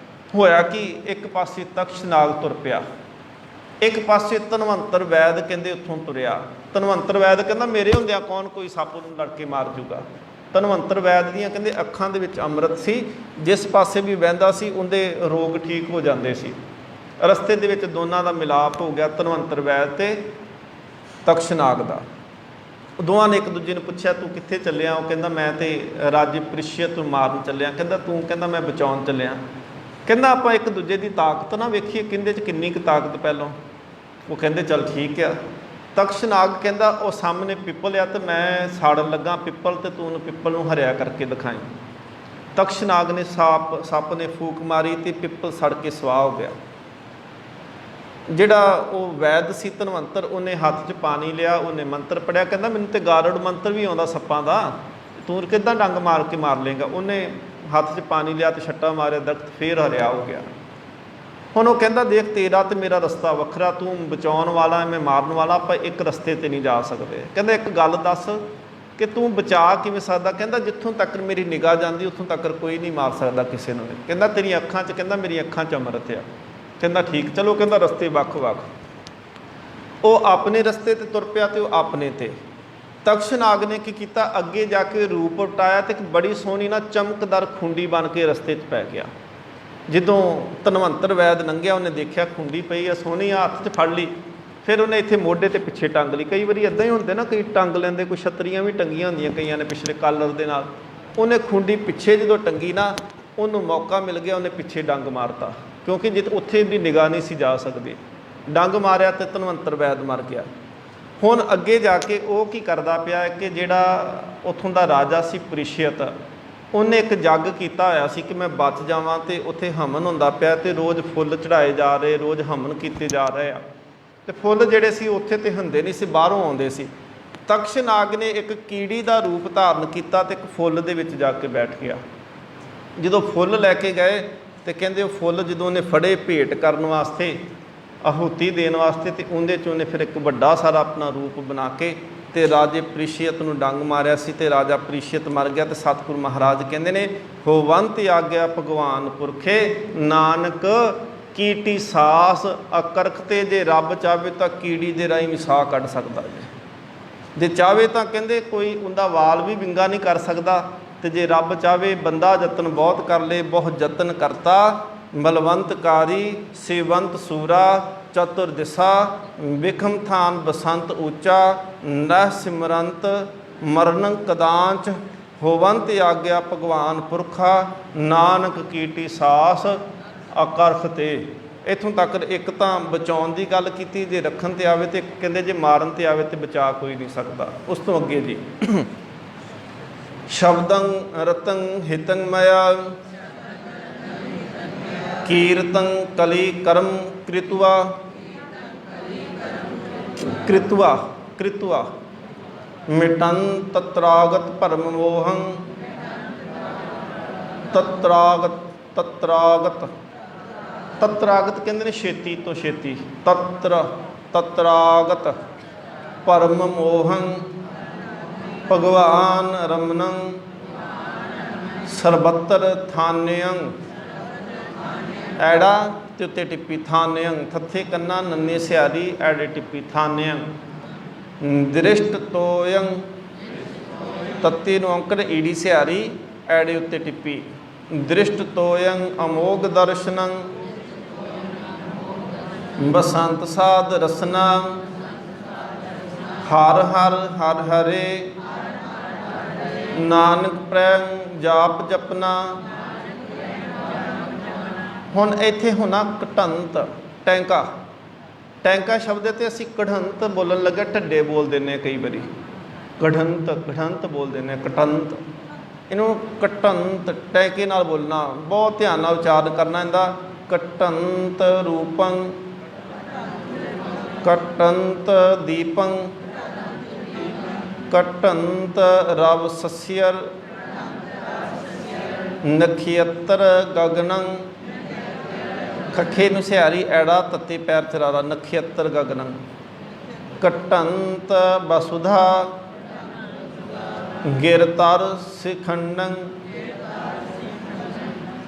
होया कि एक पासे तक्षनाग तुर पिया, एक पासे धनवंतर वैद कहंदे उत्थों तुरिया। धनवंतर वैद कहंदा मेरे हुंदियां कौन कोई सੱਪ नूं लड़ के मार जूगा। धनवंतर वैद दीयां कहंदे अखां दे विच अमृत सी, जिस पासे भी वहिंदा सी उहदे रोग ठीक हो जांदे सी। रस्ते दे विच दोनां दा मिलाप हो गया, धनवंतर वैद ते तक्षनाग दा। दोवां ने एक दूजे नूं पुछया तूं कित्थे ਚੱਲਿਆ? ਉਹ ਕਹਿੰਦਾ मैं ते राजे ਪ੍ਰਿਸ਼ੀਅਤ ਨੂੰ ਮਾਰਨ ਚੱਲਿਆ। ਕਹਿੰਦਾ ਤੂੰ? ਕਹਿੰਦਾ मैं ਬਚਾਉਣ ਚੱਲਿਆ। ਕਹਿੰਦਾ ਆਪਾਂ ਇੱਕ ਦੂਜੇ ਦੀ ਤਾਕਤ ਨਾ ਵੇਖੀਏ, ਕਿੰਦੇ 'ਚ ਕਿੰਨੀ ਕੁ ਤਾਕਤ ਪਹਿਲੋਂ। ਉਹ ਕਹਿੰਦੇ ਚੱਲ ਠੀਕ ਆ। ਤਕਸ਼ਨਾਗ ਕਹਿੰਦਾ ਉਹ ਸਾਹਮਣੇ ਪਿੱਪਲ ਆ ਤੇ ਮੈਂ ਸਾੜਨ ਲੱਗਾ ਪਿੱਪਲ, ਤੇ ਤੂੰ ਉਹਨੂੰ ਪਿੱਪਲ ਨੂੰ ਹਰਿਆ ਕਰਕੇ ਦਿਖਾਈ। ਤਕਸ਼ਨਾਗ ਨੇ ਸੱਪ ਨੇ ਫੂਕ ਮਾਰੀ ਤੇ ਪਿੱਪਲ ਸੜ ਕੇ ਸਵਾਹ ਹੋ ਗਿਆ। ਜਿਹੜਾ ਉਹ ਵੈਦ ਸੀ ਧਨਵੰਤਰ, ਉਹਨੇ ਹੱਥ 'ਚ ਪਾਣੀ ਲਿਆ, ਉਹਨੇ ਮੰਤਰ ਪੜਿਆ। ਕਹਿੰਦਾ ਮੈਨੂੰ ਤੇ ਗਾਰੜ ਮੰਤਰ ਵੀ ਆਉਂਦਾ ਸੱਪਾਂ ਦਾ, ਤੂੰ ਕਿੱਦਾਂ ਡੰਗ ਮਾਰ ਕੇ ਮਾਰ ਲੇਗਾ। ਉਹਨੇ ਹੱਥ 'ਚ ਪਾਣੀ ਲਿਆ ਤੇ ਛੱਟਾ ਮਾਰਿਆ, ਦਰਖਤ ਫੇਰ ਹਰਿਆ ਹੋ ਗਿਆ। ਹੁਣ ਉਹ ਕਹਿੰਦਾ ਦੇਖ ਤੇਰਾ ਤੇ ਮੇਰਾ ਰਸਤਾ ਵੱਖਰਾ, ਤੂੰ ਬਚਾਉਣ ਵਾਲਾ ਮੈਂ ਮਾਰਨ ਵਾਲਾ, ਆਪਾਂ ਇੱਕ ਰਸਤੇ 'ਤੇ ਨਹੀਂ ਜਾ ਸਕਦੇ। ਕਹਿੰਦਾ ਇੱਕ ਗੱਲ ਦੱਸ ਕਿ ਤੂੰ ਬਚਾ ਕਿਵੇਂ ਸਕਦਾ? ਕਹਿੰਦਾ ਜਿੱਥੋਂ ਤੱਕ ਮੇਰੀ ਨਿਗਾਹ ਜਾਂਦੀ ਉੱਥੋਂ ਤੱਕ ਕੋਈ ਨਹੀਂ ਮਾਰ ਸਕਦਾ ਕਿਸੇ ਨੂੰ। ਕਹਿੰਦਾ ਤੇਰੀਆਂ ਅੱਖਾਂ 'ਚ, ਕਹਿੰਦਾ ਮੇਰੀਆਂ ਅੱਖਾਂ 'ਚ ਅੰਮ੍ਰਿਤ ਆ। ਕਹਿੰਦਾ ਠੀਕ ਚਲੋ। ਕਹਿੰਦਾ ਰਸਤੇ ਵੱਖ ਵੱਖ। ਉਹ ਆਪਣੇ ਰਸਤੇ 'ਤੇ ਤੁਰ ਪਿਆ ਤੇ ਉਹ ਆਪਣੇ 'ਤੇ। ਤਕਸ਼ਨਾਗ ਨੇ ਕੀ ਕੀਤਾ, ਅੱਗੇ ਜਾ ਕੇ ਰੂਪ ਉਟਾਇਆ ਤੇ ਇੱਕ ਬੜੀ ਸੋਹਣੀ ਨਾ ਚਮਕਦਾਰ ਖੁੰਡੀ ਬਣ ਕੇ ਰਸਤੇ 'ਚ ਪੈ ਗਿਆ। ਜਦੋਂ ਧਨਵੰਤਰ ਵੈਦ ਲੰਘਿਆ ਉਹਨੇ ਦੇਖਿਆ ਖੁੰਡੀ ਪਈ ਆ ਸੋਹਣੀ ਆ, ਹੱਥ 'ਚ ਫੜ ਲਈ। ਫਿਰ ਉਹਨੇ ਇੱਥੇ ਮੋਢੇ 'ਤੇ ਪਿੱਛੇ ਟੰਗ ਲਈ। ਕਈ ਵਾਰੀ ਇੱਦਾਂ ਹੀ ਹੁੰਦੇ ਨਾ, ਕਈ ਟੰਗ ਲੈਂਦੇ, ਕੋਈ ਛਤਰੀਆਂ ਵੀ ਟੰਗੀਆਂ ਹੁੰਦੀਆਂ ਕਈਆਂ ਨੇ ਪਿਛਲੇ ਕਾਲਰ ਦੇ ਨਾਲ। ਉਹਨੇ ਖੁੰਡੀ ਪਿੱਛੇ ਜਦੋਂ ਟੰਗੀ ਨਾ, ਉਹਨੂੰ ਮੌਕਾ ਮਿਲ ਗਿਆ, ਉਹਨੇ ਪਿੱਛੇ ਡੰਗ ਮਾਰਤਾ, ਕਿਉਂਕਿ ਜਿੱਥੇ ਉੱਥੇ ਦੀ ਨਿਗਾਹ ਨਹੀਂ ਸੀ ਜਾ ਸਕਦੀ। ਡੰਗ ਮਾਰਿਆ ਤੇ ਧਨਵੰਤਰ ਵੈਦ ਮਰ ਗਿਆ। ਹੁਣ ਅੱਗੇ ਜਾ ਕੇ ਉਹ ਕੀ ਕਰਦਾ ਪਿਆ ਕਿ ਜਿਹੜਾ ਉੱਥੋਂ ਦਾ ਰਾਜਾ ਸੀ ਪ੍ਰਿਸ਼ੀਅਤ, ਉਹਨੇ ਇੱਕ ਜੱਗ ਕੀਤਾ ਹੋਇਆ ਸੀ ਕਿ ਮੈਂ ਬਚ ਜਾਵਾਂ, ਤੇ ਉੱਥੇ ਹਵਨ ਹੁੰਦਾ ਪਿਆ ਤੇ ਰੋਜ਼ ਫੁੱਲ ਚੜਾਏ ਜਾ ਰਹੇ, ਰੋਜ਼ ਹਵਨ ਕੀਤੇ ਜਾ ਰਹੇ ਆ। ਤੇ ਫੁੱਲ ਜਿਹੜੇ ਸੀ ਉੱਥੇ ਤੇ ਹੁੰਦੇ ਨਹੀਂ ਸੀ, ਬਾਹਰੋਂ ਆਉਂਦੇ ਸੀ। ਤਕਸ਼ਨਾਗ ਨੇ ਇੱਕ ਕੀੜੀ ਦਾ ਰੂਪ ਧਾਰਨ ਕੀਤਾ ਤੇ ਇੱਕ ਫੁੱਲ ਦੇ ਵਿੱਚ ਜਾ ਕੇ ਬੈਠ ਗਿਆ। ਜਦੋਂ ਫੁੱਲ ਲੈ ਕੇ ਗਏ ਤੇ ਕਹਿੰਦੇ ਉਹ ਫੁੱਲ ਜਦੋਂ ਉਹਨੇ ਫੜੇ ਭੇਟ ਕਰਨ ਵਾਸਤੇ, ਆਹੂਤੀ ਦੇਣ ਵਾਸਤੇ, ਤੇ ਉਹਦੇ 'ਚ ਉਹਨੇ ਫਿਰ ਇੱਕ ਵੱਡਾ ਸਾਰਾ ਆਪਣਾ ਰੂਪ ਬਣਾ ਕੇ ਤੇ ਰਾਜੇ ਪ੍ਰਿਸ਼ੀਅਤ ਨੂੰ ਡੰਗ ਮਾਰਿਆ ਸੀ ਤੇ ਰਾਜਾ ਪ੍ਰਿਸ਼ੀਅਤ ਮਰ ਗਿਆ। ਤੇ ਸਤਿਗੁਰੂ ਮਹਾਰਾਜ ਕਹਿੰਦੇ ਨੇ ਹੋਵੰਤ ਆਗਿਆ ਭਗਵਾਨ ਪੁਰਖੇ, ਨਾਨਕ ਕੀਟੀ ਸਾਸ ਅਕਰਖ ਤੇ। ਜੇ ਰੱਬ ਚਾਹਵੇ ਤਾਂ ਕੀੜੀ ਦੇ ਰਾਹੀਂ ਵੀ ਸਾਹ ਕੱਢ ਸਕਦਾ ਜੇ ਚਾਹਵੇ ਤਾਂ ਕਹਿੰਦੇ ਕੋਈ ਉਹਦਾ ਵਾਲ ਵੀ ਵਿੰਗਾ ਨਹੀਂ ਕਰ ਸਕਦਾ। ਤੇ ਜੇ ਰੱਬ ਚਾਹਵੇ ਬੰਦਾ ਯਤਨ ਬਹੁਤ ਕਰ ਲੇ, ਬਹੁਤ ਯਤਨ ਕਰਤਾ ਬਲਵੰਤਕਾਰੀ ਸੇਵੰਤ ਸੂਰਾ ਚਤੁਰ ਦਿਸ਼ਾ ਵਿਖਮ ਥਾਨ ਬਸੰਤ ਉੱਚਾ ਨਹ ਸਿਮਰੰਤ ਮਰਨ ਕਦਾਂਚ ਹੋਵੰਤ ਆਗਿਆ ਭਗਵਾਨ ਪੁਰਖਾ ਨਾਨਕ ਕੀਟੀ ਸਾਸ ਅਕਰਖ ਤੇ। ਇੱਥੋਂ ਤੱਕ ਇੱਕ ਤਾਂ ਬਚਾਉਣ ਦੀ ਗੱਲ ਕੀਤੀ, ਜੇ ਰੱਖਣ ਤੇ ਆਵੇ ਤੇ ਕਹਿੰਦੇ ਜੇ ਮਾਰਨ ਤੇ ਆਵੇ ਤੇ ਬਚਾ ਕੋਈ ਨਹੀਂ ਸਕਦਾ। ਉਸ ਤੋਂ ਅੱਗੇ ਜੀ ਸ਼ਬਦੰ ਰਤੰ ਹਿਤੰ ਮਇਆ ਕੀਰਤੰ ਕਲੀ ਕਰਮ ਕ੍ਰਿਤਵਾ ਕ੍ਰਿਤਵਾ ਕ੍ਰਿਤਵਾ ਮਿਟਨ ਤਤਰਾਗਤ ਭਰਮ ਮੋਹੰ ਤਤਰਾਗਤ ਤਤਰਾਗਤ ਤਤਰਾਗਤ ਕਹਿੰਦੇ ਨੇ ਛੇਤੀ ਤੋਂ ਛੇਤੀ। ਤਤਰਾਗਤ ਭਰਮ ਮੋਹੰ ਭਗਵਾਨ ਰਮਨੰ ਸਰਬੱਤਰ ਥਾਨਯੰ। ਐੜਾ ਤੇ ਉੱਤੇ ਟਿੱਪੀ ਥਾਨਯੰ, ਥੱਥੇ ਕੰਨਾ ਨੰਨੇ ਸਿਆਰੀ ਐੜੇ ਟਿੱਪੀ ਥਾਨਯੰ। ਦ੍ਰਿਸ਼ਟ ਤੋਯੰ, ਤੱਤੇ ਨੂੰ ਔਂਕੜ ਈੜੀ ਸਿਆਰੀ ਐੜੇ ਉੱਤੇ ਟਿੱਪੀ। ਦ੍ਰਿਸ਼ਟ ਤੋਯੰ ਅਮੋਘ ਦਰਸ਼ਨੰ ਬਸੰਤ ਸਾਧ ਰਸਨਾ। ਹਰ ਹਰ ਹਰ ਹਰੇ ਨਾਨਕ ਪ੍ਰੈਮ ਜਾਪ ਜਪਨਾ। ਹੁਣ ਇੱਥੇ ਹੋਣਾ ਕਟੰਤ ਟੈਂਕਾ। ਟੈਂਕਾ ਸ਼ਬਦ 'ਤੇ ਅਸੀਂ ਕਢੰਤ ਬੋਲਣ ਲੱਗੇ, ਢੱਡੇ ਬੋਲ ਦਿੰਦੇ ਕਈ ਵਾਰੀ, ਕਢੰਤ ਕਢੰਤ ਬੋਲ ਦਿੰਦੇ, ਕਟੰਤ। ਇਹਨੂੰ ਕਟੰਤ ਟੈਂਕੇ ਨਾਲ ਬੋਲਣਾ, ਬਹੁਤ ਧਿਆਨ ਨਾਲ ਉਚਾਰਨ ਕਰਨਾ ਇਹਦਾ। ਕਟੰਤ ਰੂਪੰ ਕਟੰਤ ਦੀਪੰ कटंत रव सस्यर नखियतर गगनं खखे नूं सिहारी ऐड़ा तत्ते पैर चरारा नखियतर गगनं कटंत वसुधा गिरतर शिखंडं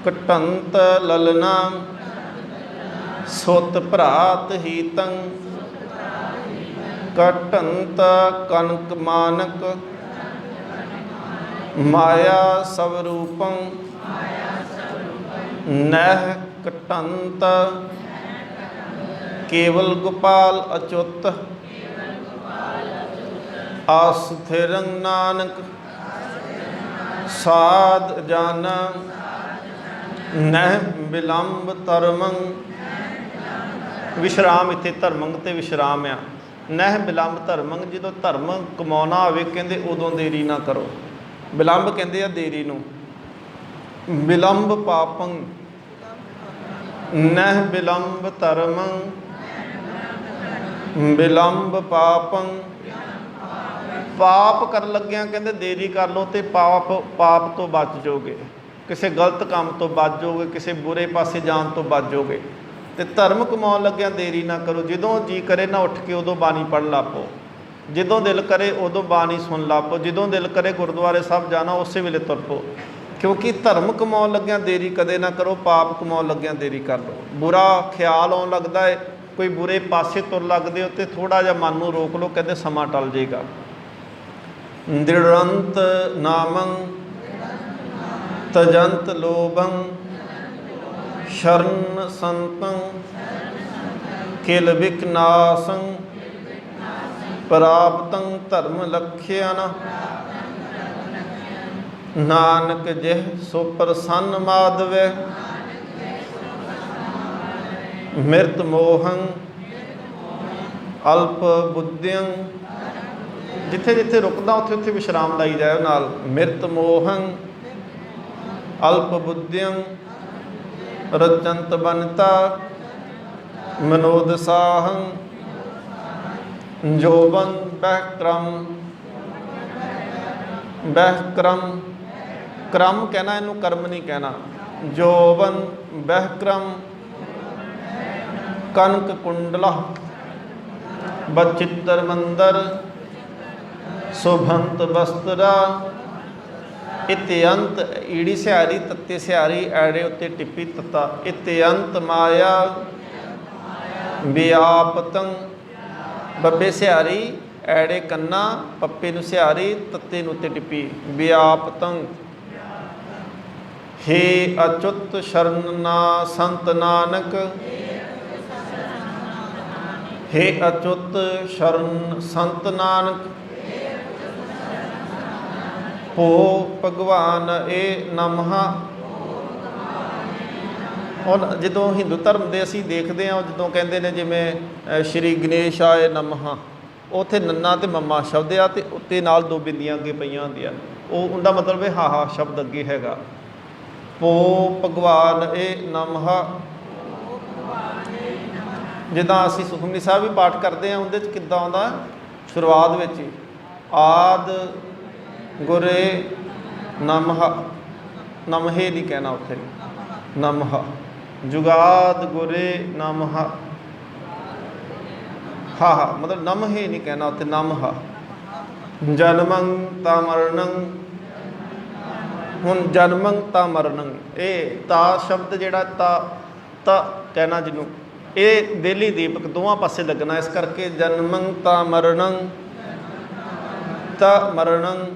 कटंत ललना सुत भ्रात हीतं कटंत कनक मानक माया स्वरूपं नह कटंत केवल गोपाल अच्युत आस्थिरं नानक साध जाना नह विलंब धर्मं विश्राम इत्थे धर्मंग ते विश्राम आ नह विलंब धर्मंग जो धर्म कमाना होवे कहंदे उदों देरी ना करो विलंब कहंदे आ देरी नूं विलंब पापं नह विलंब धर्मं विलंब पापं पाप कर लग्या कहंदे देरी कर लो तो पाप तो बच जाओगे किसी गलत काम तो बच जाओगे किसी बुरे पासे जान तो बच जाओगे तो धर्म कमाउण लग्या देरी ना करो जदों जी करे ना उठ के उदों बाणी पढ़ ला पो जदों दिल करे उदों बाणी सुन ला पो जदों दिल करे गुरुद्वारे साहब जाना उस वेले तुर पो क्योंकि धर्म कमाउण लग्या देरी कदे ना करो पाप कमाउण लग्या देरी कर लो बुरा ख्याल आउण लगदा है कोई बुरे पासे तुर लगदे हो तो थोड़ा जिहा मन नूं रोक लो कहते समा टल जाएगा दृढ़ंत नामं तजंत लोभं शरण संतं किल विकनाशं प्राप्तं धर्म लक्ष्यन नानक जिह सो प्रसन्न माधवे मृत मोहं अल्प बुद्धिं जिथे जिथे रुकदा उत्थे उत्थे विश्राम लाई जाए नाल मृत मोहं अल्प बुद्धिं रचंत बनता मनोद साहं जोबन बहक्रम बहक्रम क्रम कहना इनू कर्म नहीं कहना जोबन बहक्रम कनक कुंडला बचित्र मंदर शोभंत वस्त्रा इत्यंत ईड़ी सिहारी तत्ते सिहारी ऐड़े उत्ते टिप्पी तत्ता इत्यंत माया व्यापतं बब्बे सिहारी ऐड़े कन्ना पप्पे नूं सिहारी तत्ते नूं उत्ते टिप्पी व्यापतं हे अच्युत शरण ना संत नानक हे अच्युत शरण संत नानक हो भगवान ए नमः ਹੁਣ ਜਦੋਂ ਹਿੰਦੂ ਧਰਮ ਦੇ ਅਸੀਂ ਦੇਖਦੇ ਹਾਂ ਜਦੋਂ ਕਹਿੰਦੇ ਨੇ ਜਿਵੇਂ ਸ਼੍ਰੀ ਗਣੇਸ਼ ਆਏ ਨਮः ਉੱਥੇ ਨੰਨਾ ਤੇ ਮੰਮਾ ਸ਼ਬਦ ਆ ਤੇ ਉੱਤੇ ਨਾਲ ਦੋ ਬਿੰਦੀਆਂ ਅੱਗੇ ਪਈਆਂ ਹੁੰਦੀਆਂ ਉਹ ਉਹਦਾ ਮਤਲਬ ਹੈ ਹਾਹਾ ਸ਼ਬਦ ਅੱਗੇ ਹੈਗਾ ਹੋ ਭਗਵਾਨ ਇਹ ਨਮः ਜਿੱਦਾਂ ਅਸੀਂ ਸੁਖਮਨੀ ਸਾਹਿਬ ਵੀ ਪਾਠ ਕਰਦੇ ਹਾਂ ਉਹਦੇ 'ਚ ਕਿੱਦਾਂ ਆਉਂਦਾ ਸ਼ੁਰੂਆਤ ਵਿੱਚ ਹੀ ਆਦ गुरे नमः नमहे नहीं कहना उत्थे नमः जुगाद गुरे नमः हा हा मतलब नमहे नहीं कहना उत्थे नमः जन्मं ता मरणं हुण जन्मं ता मरणं ये ता शब्द जिहड़ा ता कहना जिन्हों ये देली दीपक दोवां पासे लगना इस करके जन्मं ता मरणं ता मरणं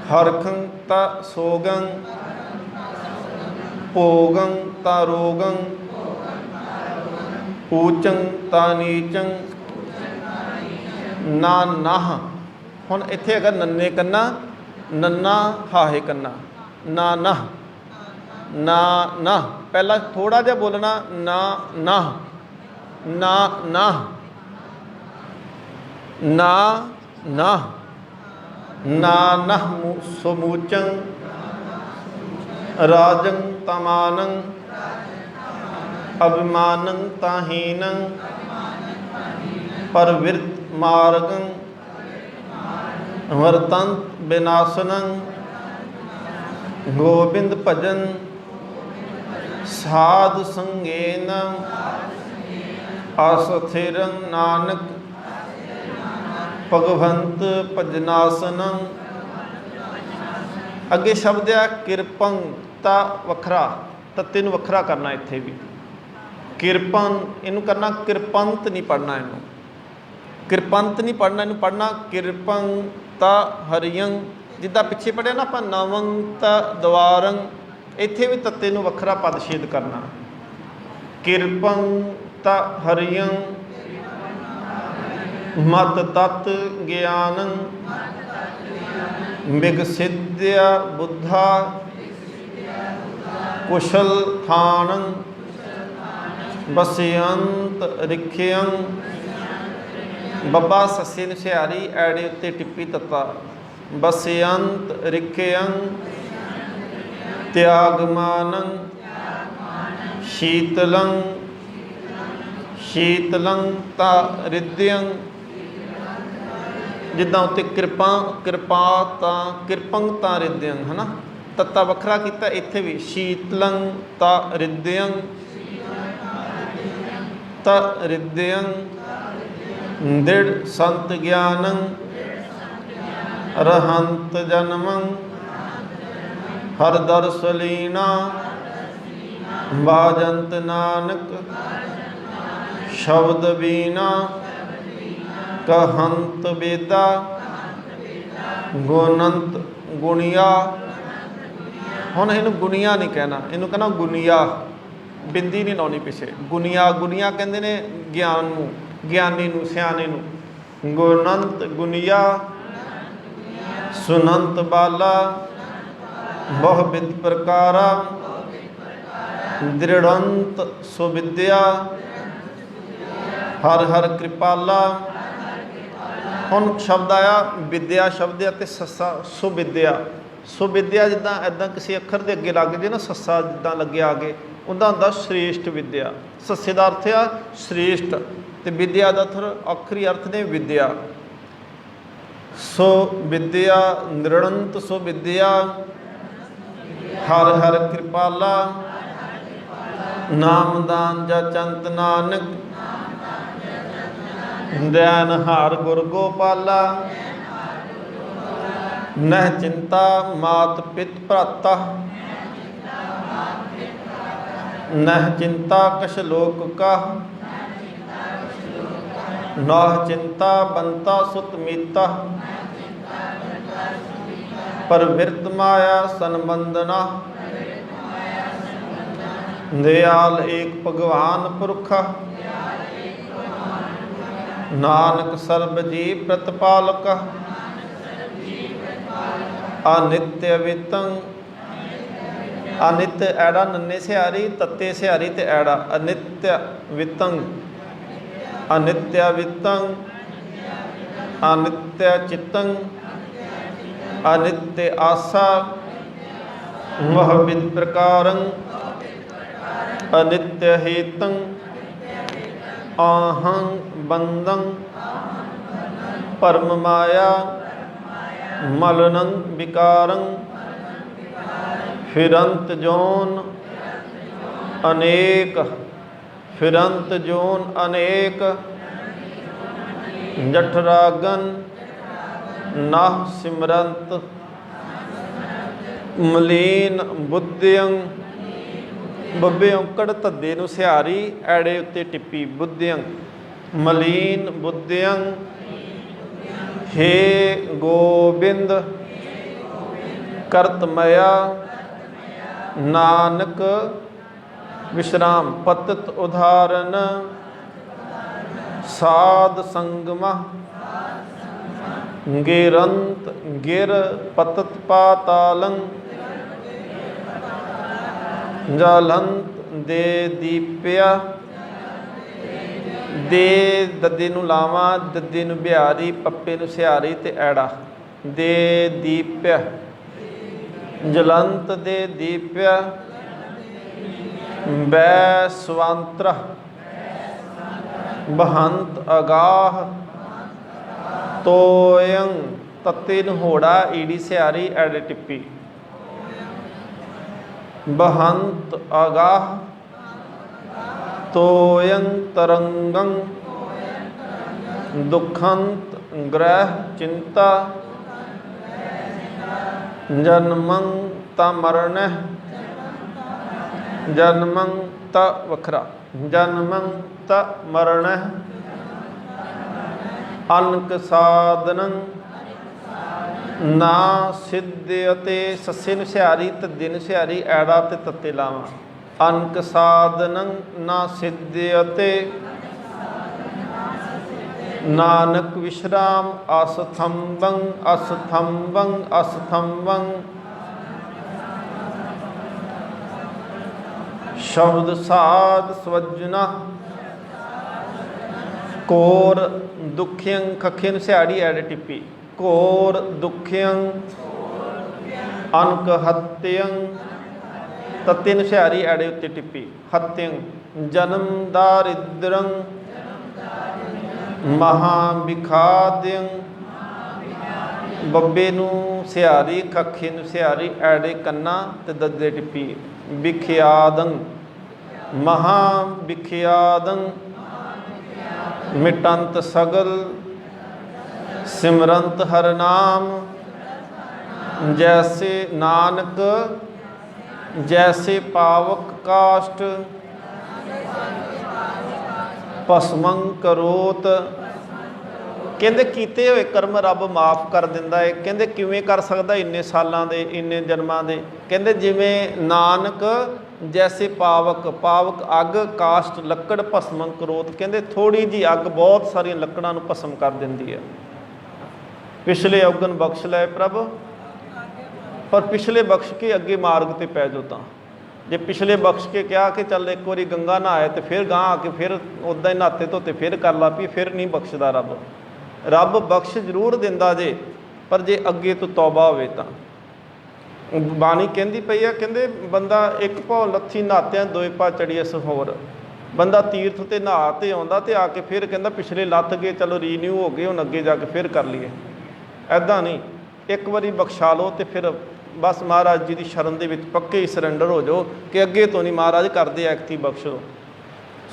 हरखं ता सोगं भोगं ता रोगं ऊचं ता नीचं ना नाह हुण इत्थे अगर नन्ने कन्ना नन्ना हाहे कन्ना ना नाह ना नाह पहला थोड़ा जिहा बोलना ना नाह ना नाह ना नाह नानह समूचं राजं तमानं अभिमानं ताहीनं परवृत मार्गं वर्तंत विनाशनं गोविंद भजन साध संगेन असथिरं नानक भगवंत भजनासनं। अगे शब्द है किरपन ता वखरा, तत्ते नूं वखरा करना। इत्थे भी किरपन इनू करना, किरपंत नहीं पढ़ना, इनू किरपंत नहीं पढ़ना, इनू पढ़ना किरपन ता हरियं। जिद्दां पिछे पढ़िया ना आपां नवं ता द्वारं, इत्थे भी तत्ते नूं वखरा पदछेद करना। किरपन ता हरियं मत तत् ज्ञानं विगसिद्या बुद्धा कुशल थानं बसयंत रिख्यं। बब्बा सस्से नूं सिहारी, ऐड़े उत्ते टिप्पी तत्ता। बसयंत रिख्यं त्यागमानं शीतलं शीतलं ता रिद्यं। जिद्दां उत्ते किरपा किरपा तां किरपं तां रिद्यं है ना, तत्ता वखरा किया। इत्थे भी शीतलं ता रिद्यं ता रिद्यं। दृढ़ संत ज्ञानं रहंत जन्मं हरदर्शलीना बाजंत नानक शब्द बीना कहंत बेदा गुणंत गुणिया। हुण इनू गुणिया नहीं कहना, इनू कहना गुणिया। बिंदी नहीं लाउनी पिछे। गुणिया गुणिया कहते ने ज्ञान नूं, ज्ञानी नूं, सियाने नूं। गुणंत गुणिया सुनंत बाला बहुविध प्रकारा दृढ़ंत सुविद्या हर हर कृपाला। हुण शब्द आया विद्या शब्द है सस्सा सुविद्या। सुविद्या जिद्दां इदां किसी अखर के अगे लग जाए ना, सस्सा जिद्दां लगे आगे, उहदा हुंदा श्रेष्ठ विद्या। सस्से दा अर्थ आ श्रेष्ठ, ते विद्या का आखिरी अर्थ ने विद्या। सो विद्या नृणंत सो विद्या हर हर कृपाला नामदान जचंत नानक दयान हार गुर गोपाला। नह चिंता मात पित भ्राता नह चिंता कछ लोक का नह चिंता बंता सुत मीता परवृत माया संबंधना दयाल एक भगवान पुरखा नानक सर्ब जी प्रतिपालक अनित्य वितं। अनित्य ऐड़ा नन्ने सिहारी, तत्ते सिहारी ते ऐड़ा अनित्य वितं। अनित्य वितं अनित्य चित्तं अनित्य आशा बहुविध प्रकारं अनित्य हेतं आहं बंदं परम माया मलनं विकारं फिरंत जोन अनेक फिरंत जोन अनेक जठरागन नाह सिमरंत मलीन बुद्धियं। बब्बे औंकड़ धद्दे नूं सिहारी, ऐड़े उत्ते टिप्पी बुद्धियं मलीन बुद्धियं। हे गोबिंद करतमया नानक विश्राम पतित उदाहरण साध संगमा गिरंत गिर पतत पातालं जालंत दे दीप्या। दे दद्दे नूं लावां, दद्दे नूं बिहारी, पप्पे नूं सिहारी ते ऐड़ा दे दीप्या। जलंत दे दीप्या बैसवंत्र बहंत अगाह तोयं तत्ते नहोड़ा ईडी सियारी एड टिप्पी। बहंत आगाह तोयं तरंगं दुखंत ग्रह चिंता जन्मं ता मरण जन्मं ता वखरा जन्मं ता मरण अनक साधनं ना सिद्धयते सस्से नु सिहारी ते दिन सिहारी ऐड़ा ते तत्ते लावां। अनक साधनं ना सिद्धयते नानक विश्राम असथंबं असथंबं असथंबं। शब्द साध स्वजना कोर दुखियं खखिन सिहाड़ी एड टिप्पी। कोर दुखियं अनक हत्यं तत्ते नु सिहारी एड़े उत्ते टिप्पी। हत्यं जन्म दारिद्रं महाविखाद्यं बब्बे नू सिहारी खखे नू सिहारी एड़े कन्ना ते दद्दे टिप्पी। विख्यादं महाविख्यादं मिटंत सगल सिमरंत हर नाम। जैसे नानक जैसे पावक काष्ट भस्मं करोत। कहते कीते हुए कर्म रब माफ़ कर दिंदा है। कहते किवें कर सकदा इन्ने सालां दे इन्ने जन्मां दे। कहते जिवें नानक जैसे पावक पावक अग काष्ट लकड़ भस्मं करोत। कहते थोड़ी जी अग बहुत सारियां लकड़ां नूं भस्म कर दिंदी है। पिछले अवगन बख्श लै प्रभ पर पिछले बख्श के अगे मार्ग ते पै जाओ। तां जे पिछले बख्श के कहा कि चल एक बारी गंगा नहाए तो फिर गां आके फिर उदा ही नहाते धोते फिर कर ला पी फिर नहीं बख्शदा रब। रब बख्श जरूर दिंदा जे पर जे अगे तो तौबा होवे तां। बाणी कहती पई है कहते बंदा एक भौ लत्थी नहात्या दोए पा चढ़ी अस होर। बंदा तीर्थ ते नहा ते आउंदा ते आके फिर कहता पिछले लथ गए चलो रीन्यू हो गए हुण अगे जाके फिर कर लीए। ऐदा नहीं एक बारी बख्शा लो तो फिर बस महाराज जी की शरण के पक्के ही सरैंडर हो जाओ कि अगे तो नहीं महाराज करते ऐकती बख्श दो।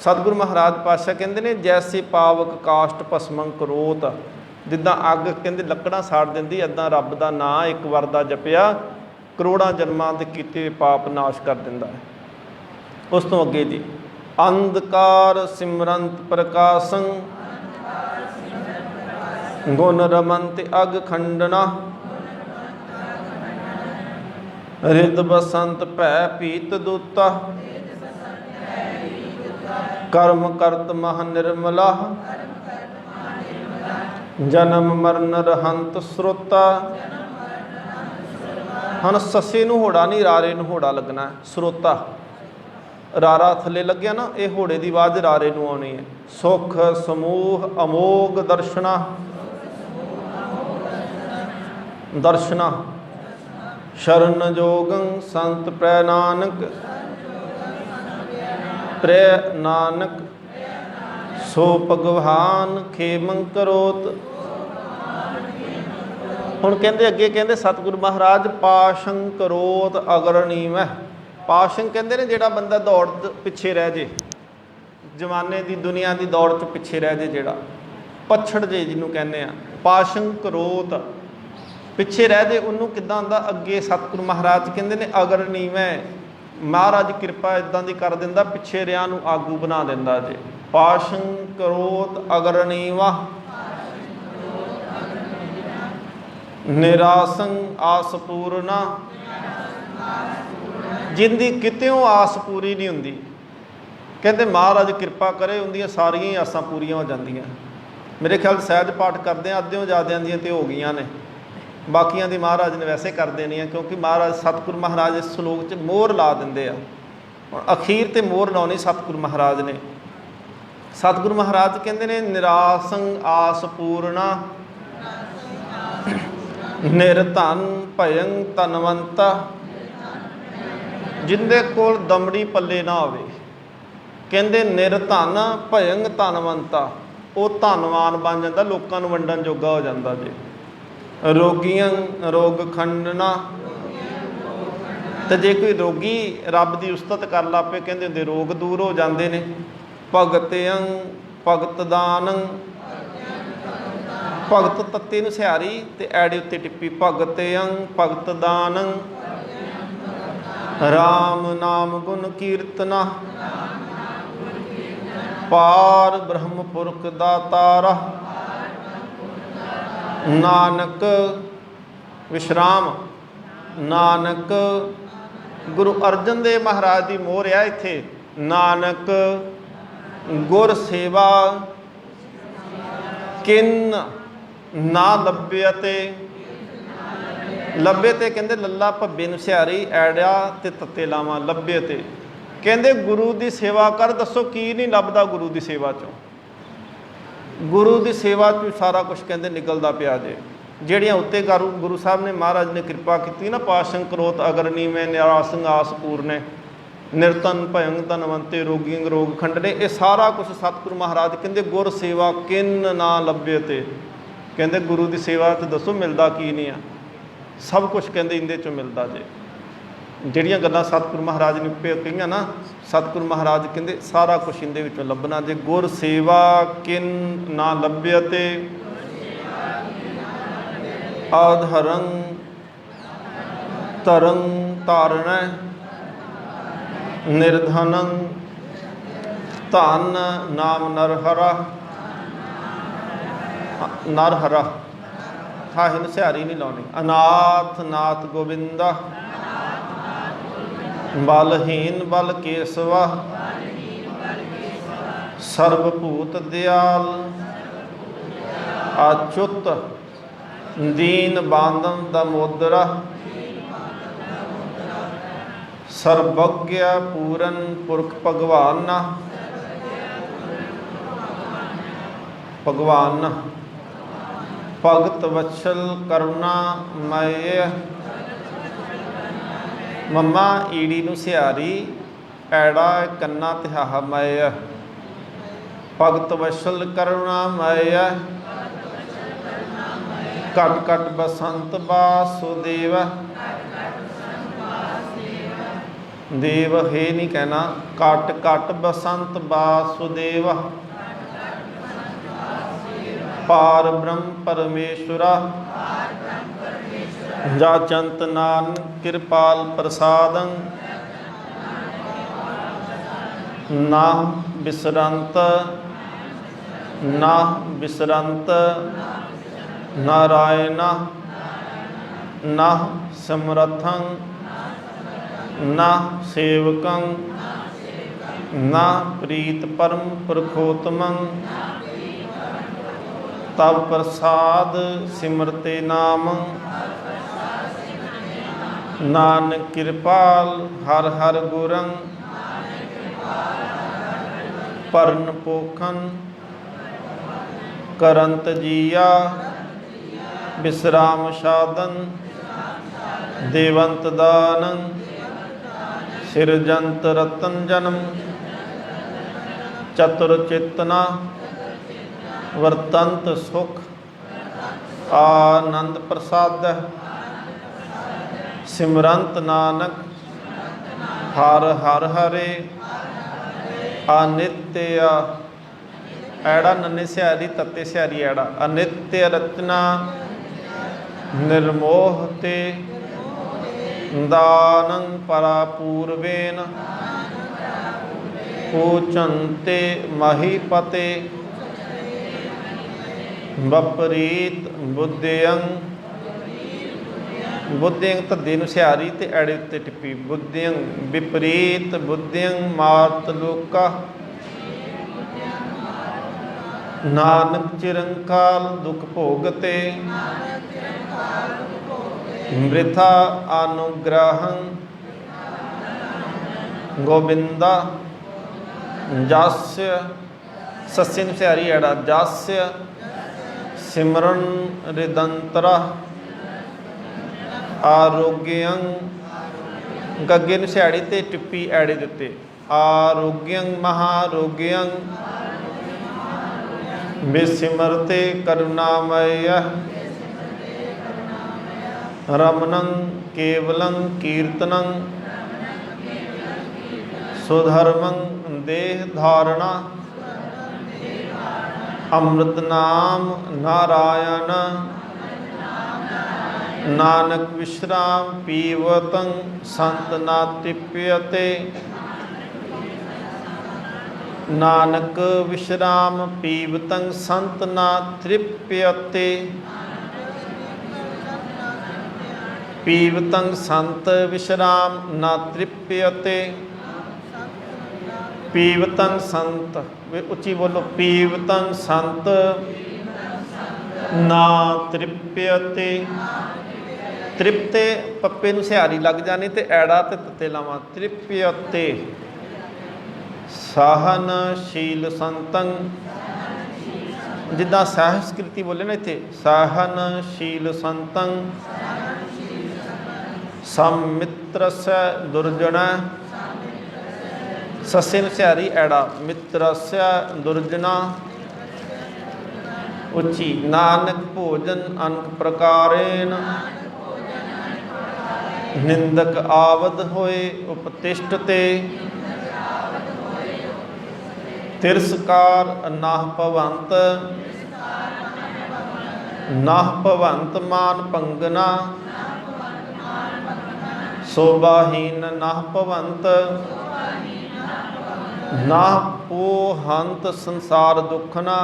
सतगुरु महाराज पातशाह कहते हैं जैसे पावक काष्ट भस्मं करोत। जिद्दां अग कहते लकड़ां साड़ दिंदी इदां रब दा नां एक वार दा जपिया करोड़ां जन्मां दे कीते पाप नाश कर दिंदा है। उस तो अगे जी अंधकार सिमरंत प्रकाशं गुण रमंत अग खंडना। रिद बसंत भै पीत दूता कर्म करत मह निर्मला। जन्म मरण रहंत स्रोता। हम सस्से नूं होड़ा नहीं रारे नूं होड़ा लगना है। स्रोता रारा थले लग्या ना ये होड़े की आवाज़ रारे नूं आनी है। सुख समूह अमोघ दर्शना दर्शना। शरण जोगं संत प्रै नानक प्रै नानक सो भगवान खेमं करोत। हुण कहते अगे कहते सतगुरु महाराज पाशं करोत अगरणी मह। पाशं कहते ने जिहड़ा बंदा दौड़ पिछे रह जे जमाने की दुनिया की दौड़ च पिछे रह जे जिहड़ा पछड़ जे जिन्हों कहने पाशं करोत पिछे रह दे उन्होंने किद्दां आंदा अगे सतगुरु महाराज कहते ने अगर नीवें महाराज कृपा इदां दी कर दिंदा पिछे रियां नूं आगू बना दिंदा जे। पाशं करोत अगर नीवा निरासं आस पूरना। जिंदी कित्यों आस पूरी नहीं हुंदी कहते महाराज कृपा करे उन्दियां सारियां ही आसां पूरियां हो जांदियां। मेरे ख्याल सहज पाठ करदे अद्धियों ज़्यादियां दियां ते हो गईयां ने बाकियां दी महाराज ने वैसे कर देनी है क्योंकि महाराज सतगुरु महाराज इस सलोक च मोहर ला देंदे आ। अखीर ते मोहर लाउणी सतगुरु महाराज ने। सतगुरु महाराज कहते ने निरासं आस पूरना निरधन भयं धनवंता। जिंदे कोल दमड़ी पल्ले ना होवे कहते निरधन भयं धनवंता वो धनवान बन जाता लोगों नूं वंडण जोगा हो जाता जे। रोगियां रोग खंडना। तो जे कोई रोगी रब की उस्तत कर ला पे कहते होंगे रोग दूर हो जाते हैं। भगत्यं भगत दानं, भगत तत्ते नूं सिहारी ते ऐड़े उत्ते टिप्पी भगत्यं भगत दानं। राम नाम गुण कीर्तना, पार ब्रह्म पुरख दातारा। नानक विश्राम, नानक गुरु अर्जन देव महाराज की मोहर है इत्थे। नानक गुर सेवा किन ना लभ्यते। लभे ते कहते लला भब्बे नूं सिहारी ऐड़ा ते तत्ते लावां लभ्यते। कहते गुरु की सेवा कर, दसो की नहीं लभदा गुरु की सेवा चों। गुरु की सेवा चों सारा कुछ कहते निकलता पिया जे। ਜਿਹੜੀਆਂ उत्ते गुरु साहब ने महाराज ने कृपा की ना, पाशं क्रोत अगरनी में निरासंग आस पूरने निरतन भयंग धनवंते रोगिंग रोग खंडने। ये सारा कुछ सतगुरु महाराज कहते गुर सेवा किन ना लभ्यते। कहते गुरु की सेवा तो दसो मिलता की नहीं आ, सब कुछ कहते इहदे चों मिलता जे। ਜਿਹੜੀਆਂ ਗੱਲਾਂ सतगुरु महाराज ने कही ना, सतगुरु महाराज कहते सारा कुछ इहदे विचों लभना जे। गुर सेवा किन ना लभ्यते। आधरं तरं तारण निर्धनं धन नाम नरहरा। नरहरा हाँ इन सिहारी नहीं लानी। अनाथ नाथ गोविंदा, बलहीन बल केसवा। सर्वभूत दयाल अच्युत दीन बांधन दामोदरा। सर्वज्ञ पूरन पुरख भगवान। भगवान भगत वत्सल करुणा मय। मम्मा ईड़ी नूं सिहारी ऐड़ा कन्ना तिहाहा मय। भगत वत्सल करुणा मय। कट कट बसंत वासुदेव। देव हे नहीं कहना, कट कट बसंत वासुदेव। पार ब्रह्म परमेश्वरा। जाचंत नानक कृपाल प्रसादं। ना बिसरंत ना बिसरंत नारायण न समर्थं न सेवकं न प्रीत परम पुरखोत्तमं। तब प्रसाद सिमरते नाम। नानक कृपाल हर हर गुरं। पर्ण पोखन करंत जिया। विश्राम साधन देवंत दानं। सिरजंत रतन जन्म। चतुर चेतना वर्तंत सुख। आनंद प्रसाद सिमरंत नानक। हर हर हरे अनित्य। ऐड़ा नन्हे सिहारी तत्ते सिहारी ऐड़ा। अनित्य रचना निर्मोह ते। दानं परापूर्वेन पूजन्ते महीपते। विपरीत बुद्धियं। बुद्धियं तद्दे नूं सिहारी ते ऐड़े उत्ते टिप्पी बुद्धियं। विपरीत बुद्धियं मात लोका। नानक चिरंकाल दुख भोगते। मृथा अनुग्रहं गोविंदा। जास्य सस्यन सिहारी ऐड़ा। जास्य सिमरन रिदंतरा। आरोग्यं गगे नूं सिहारी ते टिप्पी ऐड़े दिते। आरोग्यं महारोग्यं विसिमरते करुणामय। रमणं केवलं कीर्तनं सुधर्मं देह धारणा अमृत नाम नारायण नानक विश्राम पीवतं संत ना तृप्यते नानक विश्राम पीवतं संत ना तृप्यते पीवतं संत विश्राम ना तृप्यते पीवतं संत उच्ची बोलो पीवतं संत ना तृप्यते तृप्ते पप्पे नूं सिहारी लग जानी ते ऐड़ा ते तत्ते लावां तृप्यते सहनशील संतं जिद्दां सहस्कृति बोले ना इत्थे सहनशील संतं समित्रस्य दुर्जन सस्से नूं सिहारी ऐड़ा मित्रस्य दुर्जना उच्ची नानक भोजन अनेक प्रकारेण निंदक आवद होए उपतिष्ठते तिरस्कार नाह भवंत नाह भवंत मान पंगना शोभाहीन नाह भवंत ना पोहंत संसार दुखना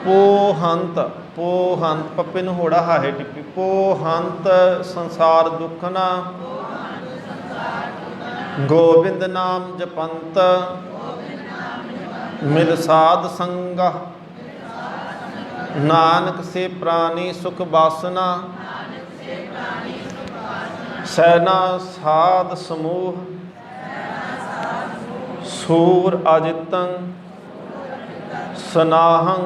पोहंत पोहंत पप्पे नूं होड़ा हाहे टिप्पी पोहंत संसार दुखना गोविंद नाम जपंत मिल साध संगा नानक से प्राणी सुख वासना सैना साध समूह सूर अजितं सनाहं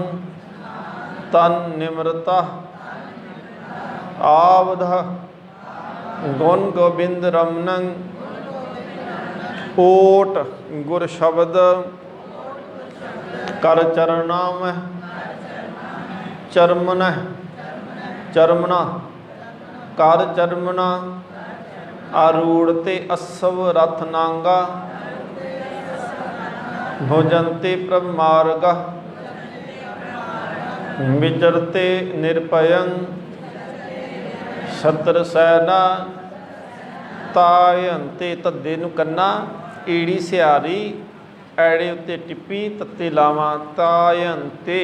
तन निमृता आवध गुण गोबिंद रमणं ओट गुर शब्द कर चरणाम चरमन चरमना कर चरमना आरूढ़ते असव रथ नांगा भोजनते प्रभ मार्ग विचरते निरपयं शत्र सैना तायंते तद्दे नूं कन्ना ईड़ी सिहारी ऐड़े उत्ते टिप्पी तत्ते लावां तायंते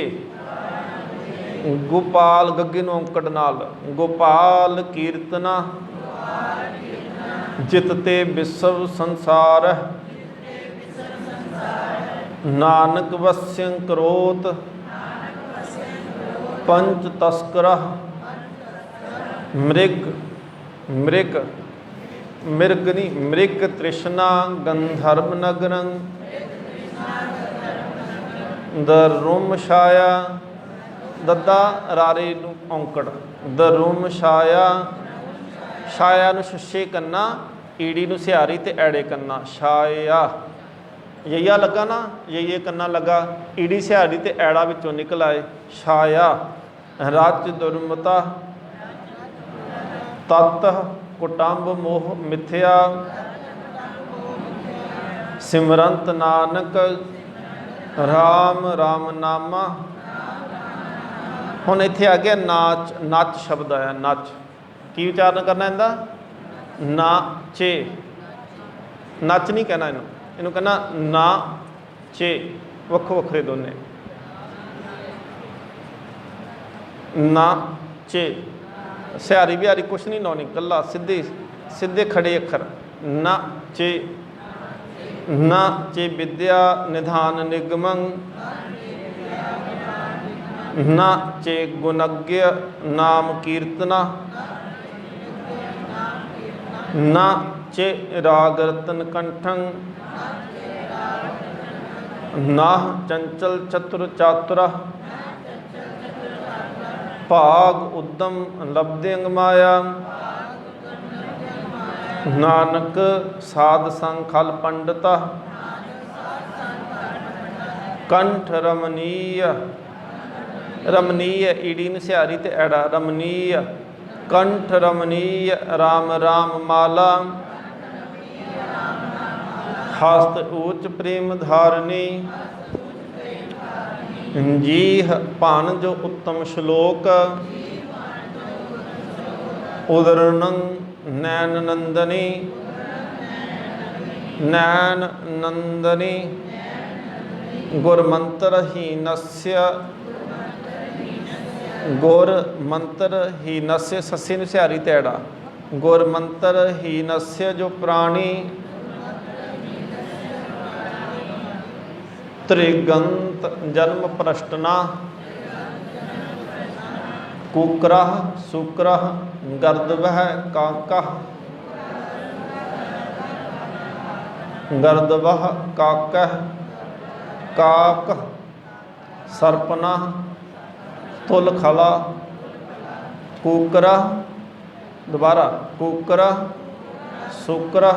गोपाल गग्गे नूं औंकड़ नाल गोपाल कीर्तना जितते विश्व संसार नानक वस्यं करोत पंच तस्कर मृग मृग मृग नहीं मृग तृष्णा गंधर्व नगरं दरुम छाया दद्दा रारे नूं औंकड़ दरुम छाया छाया नूं छुछे कन्ना ईड़ी नूं सिहारी ते ऐड़े कन्ना छाया यया लगा ना ये कन्ना लगा ईड़ी सिहारी ते ऐड़ा विचों निकल आए छाया रच दुर्मता तत कुटुंब मोह मिथ्या सिमरंत नानक राम राम नामा हुण इत्थे आ गया नाच नच शब्द आया नच की उच्चारण करना इहदा नाचे नच नहीं कहना इनू इनू कहना ना चे वक्खो वखरे दोने ना चे सिहारी बिहारी कुछ नहीं लाउनी कला सीधे सीधे खड़े अखर ना चे ना चे विद्या निधान निगमं ना चे गुणज्ञ नाम कीर्तना ना चे राग रतन कंठं नाह चंचल चतुर चातुरा भाग उद्दम लब्धेंग माया नानक साध संग खल पंडिता कंठ रमणीय रमणीय ईड़ी सिहारी ते ऐड़ा रमणीय कंठ रमणीय राम राम माला, हस्त ऊच प्रेम धारणी, जीह भान जो उत्तम श्लोक, उदरनं नैन नंदनी, नैन नंदनी, गुरमंत्रहीनस्य, गुरमंत्रहीनस्य सस्सी नु सिहारी तैड़ा, गुरमंत्रहीनस्य जो प्राणी, त्रिगंत जन्म प्रष्टना, कुक्रह सुक्रह गर्दवह काकह, गर्दवह काकह काक, सर्पना तुल खला, कुकरा दोबारा कुकरा सुकरा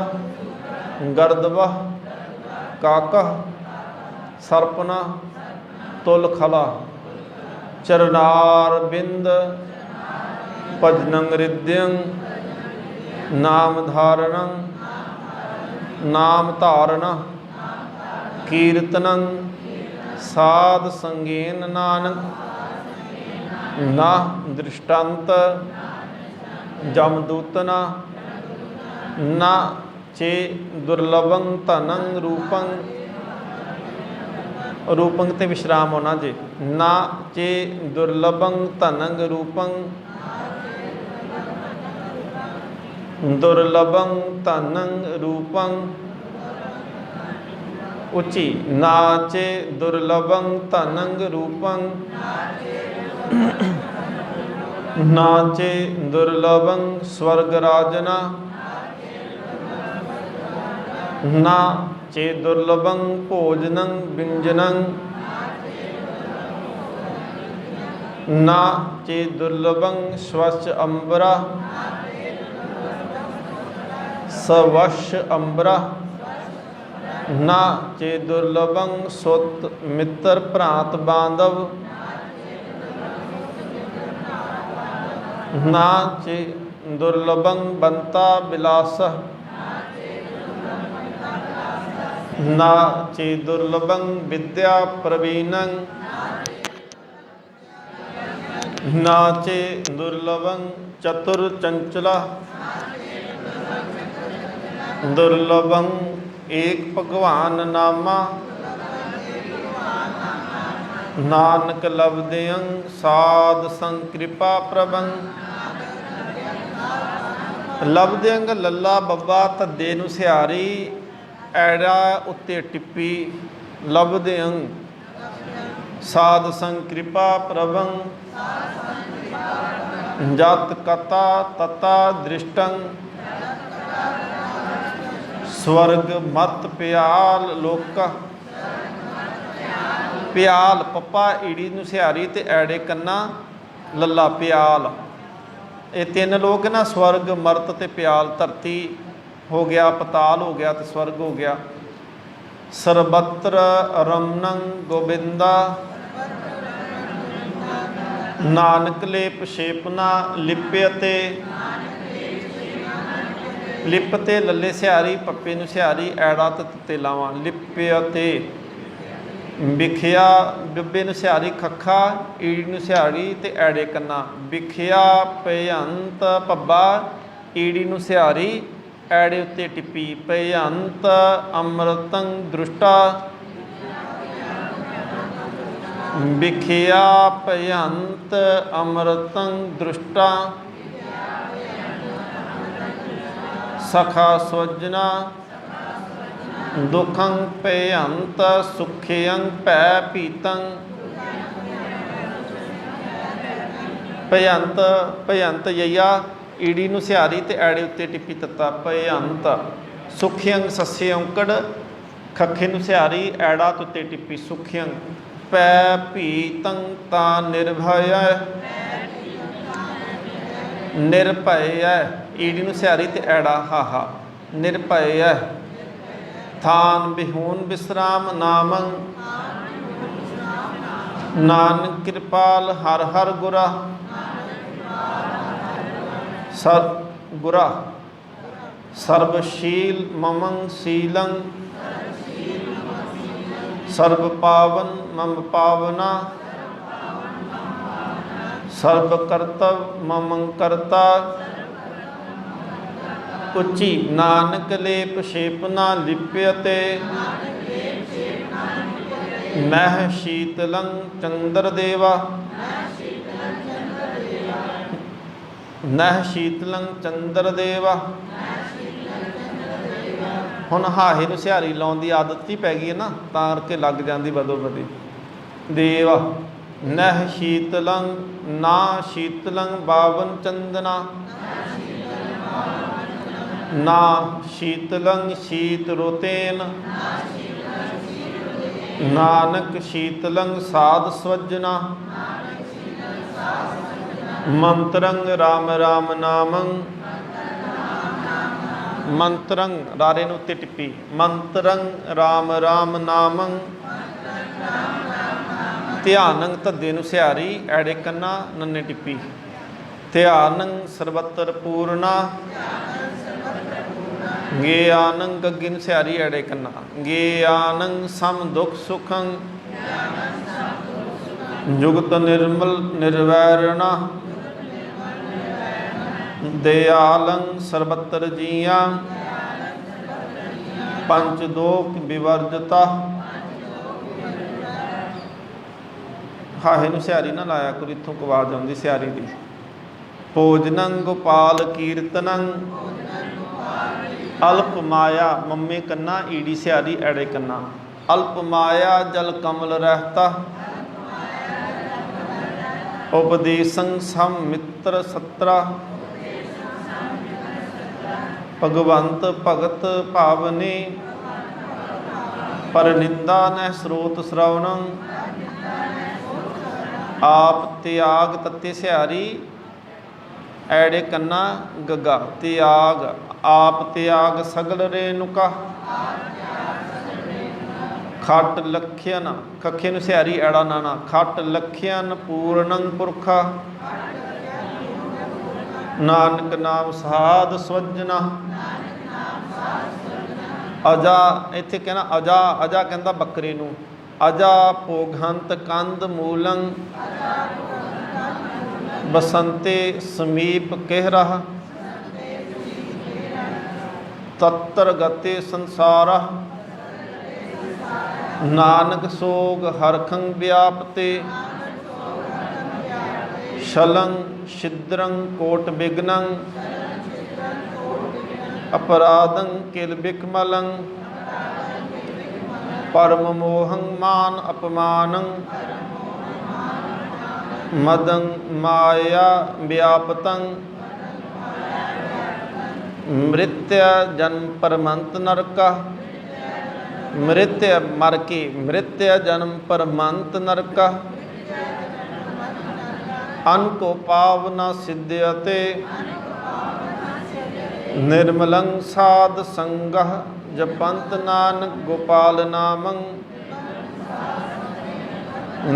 गर्दवह काकह, सर्पना तुल खला, चरनार बिंद भजनं हृदयं, नाम धारणं नाम धारण, कीर्तनं साध संगेन नानक, ना दृष्टांत जमदूतना, ना चे दुर्लभं धनं रूपं, रूपं ते विश्राम होना जी, ना चे दुर्लभं धनं रूपं, दुर्लभं धनं रूपं, उच्ची नाचे दुर्लभं धनं रूपं, नाचे दुर्लभं स्वर्गराजना, नाचे दुर्लभं भोजनं व्यंजनं, नाचे दुर्लभं स्वच्छ अंबरा, स्वच्छ अंबरा, ना चे दुर्लभं सुत मित्र भ्रात बांधव, ना चे दुर्लभं बंता विलास, ना चे दुर्लभं विद्या प्रवीणं, ना चे दुर्लभं चतुर चंचला, दुर्लभं एक भगवान नामा, नानक लभदेयं साध संकृपा प्रभं, लभदेयंग लल्ला बब्बा धद्दे नूं सिहारी, ऐड़ा उत्ते टिप्पी, लभदेयं साध संकृपा प्रभं, जत कथा तथा दृष्टं, स्वर्ग मत प्याल लोका, प्याल पप्पा ईड़ी नूं सिहारी ते ऐड़े कन्ना लल्ला प्याल, ये तीन लोग ना स्वर्ग मरत ते प्याल, धरती हो गया पताल हो गया तो स्वर्ग हो गया, सर्वत्र रमणं गोबिंदा, नानक लेप शेपना लिप्यते, लिपते लल्ले सिहारी पप्पे नूं सिहारी ऐड़ा ते तत्ते लावां, लिप्यते विखिया बिब्बे नूं सिहारी खखा, ईड़ी नूं सिहारी ते ऐड़े कन्ना, विखिया भयंत पब्बा, ईड़ी नूं सिहारी ऐड़े उत्ते टिप्पी, भयंत अमृतं दृष्टा, विखिया भयंत अमृतं दृष्टा, सखा स्वजना, दुखं भयंत सुखियं भै पीतं, भयंत भयंत यया ईड़ी नूं सिहारी ते ऐड़े उत्ते टिप्पी तत्ता, भयंत सुखियं सस्से औंकड़, खखे नूं सिहारी ऐड़ा उत्ते टिप्पी, सुखियं पै पीतं ता निर्भय, निर्भय है, ईड़ी नूं सिहारी ते ऐड़ा हाहा, निर्भय है, थान बिहून विश्राम नामं, नानक कृपाल हर हर गुरा, सर गुरा सर्वशील ममं शीलं सर्व पावन मम पावना सर्व कर्तव ममं कर्ता उच्ची नानक लेप शेपना लिप्यते मह शीतलं चंद्र देवा नह शीतलं चंद्र देवा। ਹੁਣ ਹਾਹੇ ਨੂੰ ਸਿਹਾਰੀ ਲਾਉਣ ਦੀ ਆਦਤ ਹੀ ਪੈ ਗਈ ਹੈ ਨਾ, ਤਾਂ ਕਰਕੇ ਲੱਗ ਜਾਂਦੀ ਬਦੋ ਬਦੀ। ਦੇਵ ਨਹ ਸ਼ੀਤਲੰ ਨਾ ਸ਼ੀਤਲੰ ਬਾਵਨ ਚੰਦਨਾ ਨਾ ਸ਼ੀਤਲੰ ਸ਼ੀਤ ਰੁਤੇਨ ਨਾਨਕ ਸ਼ੀਤਲੰ ਸਾਧ ਸਵਜਨਾ ਮੰਤਰੰ ਰਾਮ ਰਾਮ ਨਾਮੰ ਮੰਤਰੰ ਰਾਰੇ ਨੂੰ ਉੱਤੇ ਟਿੱਪੀ ਮੰਤਰੰ ਰਾਮ ਰਾਮ ਨਾਮੰ ਧਿਆਨੰ ਧੱਦੇ ਨੂੰ ਸਿਹਾਰੀ ਐੜੇ ਕੰਨਾ ਨੰਨੇ ਟਿੱਪੀ ਧਿਆਨੰ ਸਰਬੱਤਰ ਪੂਰਨਾ ਗਿਆਨੰ ਗੱਗੀ ਨੂੰ ਸਿਹਾਰੀ ਐੜੇ ਕੰਨਾ ਗਿਆਨੰ ਸਮ ਦੁਖ ਸੁਖੰ ਜੁਗਤ ਨਿਰਮਲ ਨਿਰਵੈਰਣਾ दयालं सर्वत्र जिया पंच दोख विवर्जता। हाहे नूं सिहारी ना लाया करो, इत्थों आवाज़ आउंदी सिहारी दी। भोजनं गोपाल कीर्तनं अल्प माया मम्मे कन्ना ईड़ी सिहारी एड़े कन्ना अल्प माया जल कमल रहता उपदेशं सम मित्र सत्रा भगवंत भगत भावने पर निंदा न स्रोत श्रवणं आप त्याग तत्ते सिहारी ऐड़े कन्ना गगा त्याग आप त्याग सगल रेणुका खट लख्यन कखे नूं सिहारी ऐड़ा नाना खट लख्यन पूर्णं पुरखा नानक नाम साध सवजना अजा इत्थे कहना अजा अजा कहंदा बकरे नूं अजा भोगहंत कंद मूलं बसंते समीप कह रहा तत्र गते संसारा नानक सोग हरखं व्यापते शलं छिद्रं कोट विघ्नं अपराधं किल बिकमलं परम मोहं मान अपमानं मदं माया व्यापतं मृत्य जन्म परमंत नरका मृत्य मर के मृत्य जन्म परमंत नरका अन को पावना सिद्ध्यते निर्मलं साध संगः जपंत नानक गोपाल नामं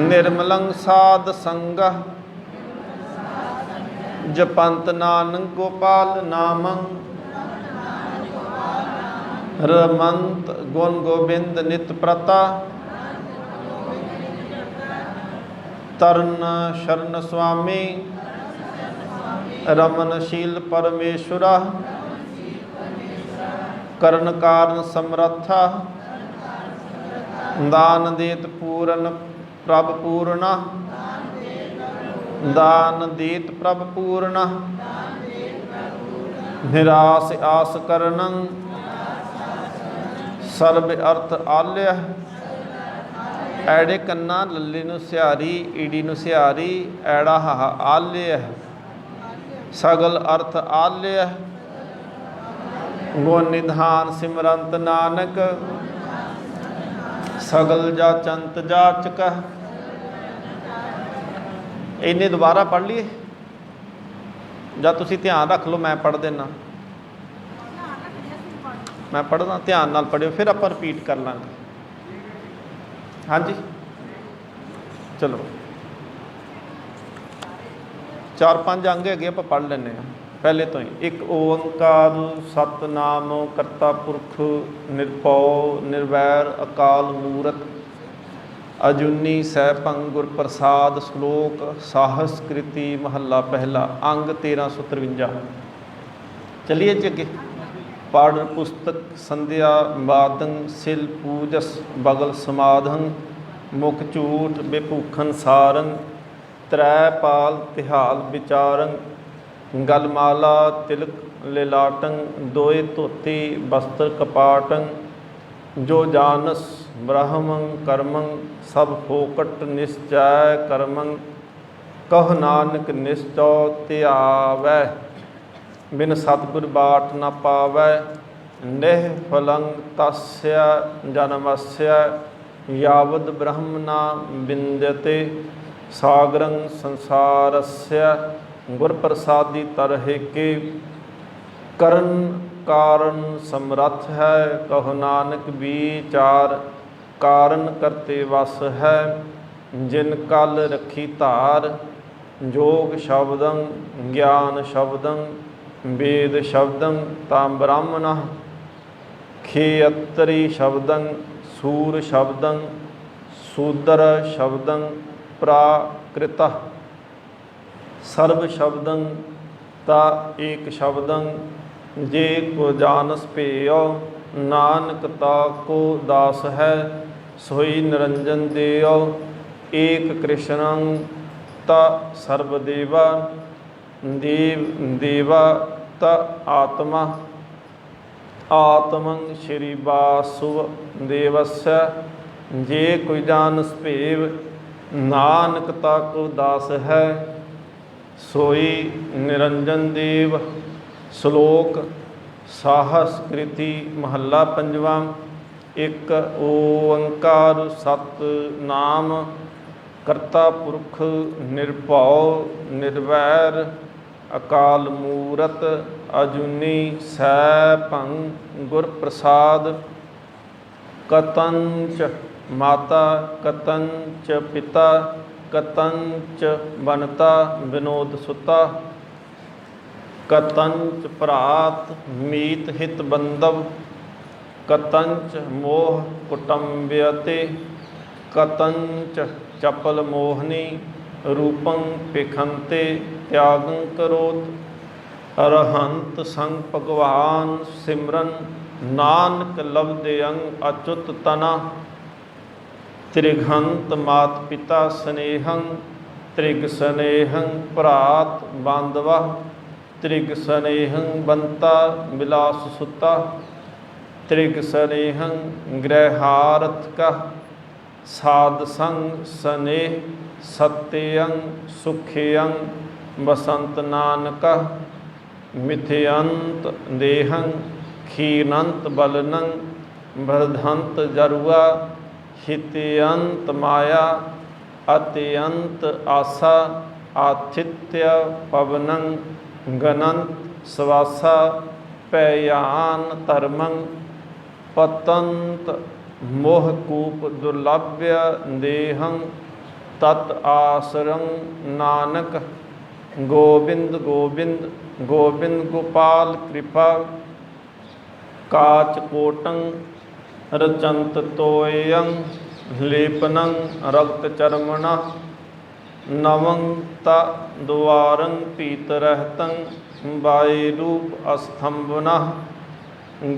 निर्मलं साध संगः जपंत नानक गोपाल नामं रमंत गुण गोविंद नित प्रता तरण शरण स्वामी रमनशील परमेश्वरा करण कारण समर्था दान देत पूरन प्रभ पूर्णा दान देत प्रभ पूर्णा निराश आस करणं सर्व अर्थ आल्य ऐड़े कन्ना लल्ले नूं सिहारी ईड़ी नूं सिहारी ऐड़ा हाहा आल्य सगल अर्थ आल्य गुण निधान सिमरंत नानक सगल जाचंत जाचक। इन्हें दोबारा पढ़ लिए ਜਾਂ ਤੁਸੀਂ ध्यान रख लो, मैं पढ़ देना, मैं पढ़दा ध्यान नाल पढ़ियो, फिर आप रिपीट कर लांगे। हाँ जी चलो 4-5 अंग है आप पढ़ लें। पहले तो ही। एक ओंकार सतनाम करता पुरख निरभौ निर्वैर अकाल मूरत अजूनी सैभं गुर प्रसाद। श्लोक साहस कृति महला पहला अंग 1353। चलिए जी अगे। पढ़ पुस्तक संध्या बादन सिल पूजस बगल समाधन मुख झूठ बेभूखन सारन त्रै पाल तिहाल विचारन गलमाला तिलक लिलाटं दोए धोती वस्त्र कपाटं जो जानस ब्रह्मं कर्मं सब फोकट निश्चय कर्मं कह नानक निश्चौ त्यावै बिन सतगुर बाट न पावै निःफलं तस्य जन्मस्य यावद ब्रह्म न विन्द्यते सागरं संसारस्य गुर प्रसादी तरह के करण कारण समर्थ है कहो नानक विचार कारण करते वस है जिन कल रखी धार जोग शब्दं ज्ञान शब्दं वेद शब्दं तां ब्राह्मण खेयत्री शब्दं सूर शब्दं शूद्र शब्दं प्राकृत सर्व शब्दं ता एक शब्दं जे को जानस पेय नानक ता को दास है सोई निरंजन देयो एक कृष्णं ता सर्वदेवा देव देवा ता आत्मा आत्मं श्री वासुदेवस्य जे कोई जानस पेव नानक ता को दास है सोई निरंजन देव। श्लोक साहस कृति महला पंजवा। एक ओंकार सतनाम करता पुरख निरभौ निर्वैर अकाल मूरत अजूनी सैभं गुर प्रसाद कतंच माता कतंच पिता कतंच बनता विनोद सुता कतंच भ्रात मीत हित बंधव कतंच मोह कुटुंब्यते कतंच चपल मोहनी रूपं पिखंते त्यागं करोत अरहंत संग भगवान सिमरन नानक लभदेयं अच्युत तना त्रिघंत मात पिता स्नेहं त्रिग स्नेहं भ्रात बांधवा त्रिग स्नेहं बंता विलास सुता त्रिग स्नेहं गृहारथ का साध संग स्नेह सत्यं सुखयं बसंत नानका मिथ्यंत देहं खीनंत बलनं वर्धंत जरुआ हित्यंत माया अत्यंत आशा आतिथ्य पवनं गणंत स्वासा पयान धर्मं पतंत मोहकूप दुर्लभ्य देहं तत् आसरं नानक गोविंद गोविंद गोविंद गोपाल कृपा काचकोटं रचंत तोयं लेपनं रक्त चर्मणा नवं ता द्वारं पीतरहतं वायुरूप अस्तंभना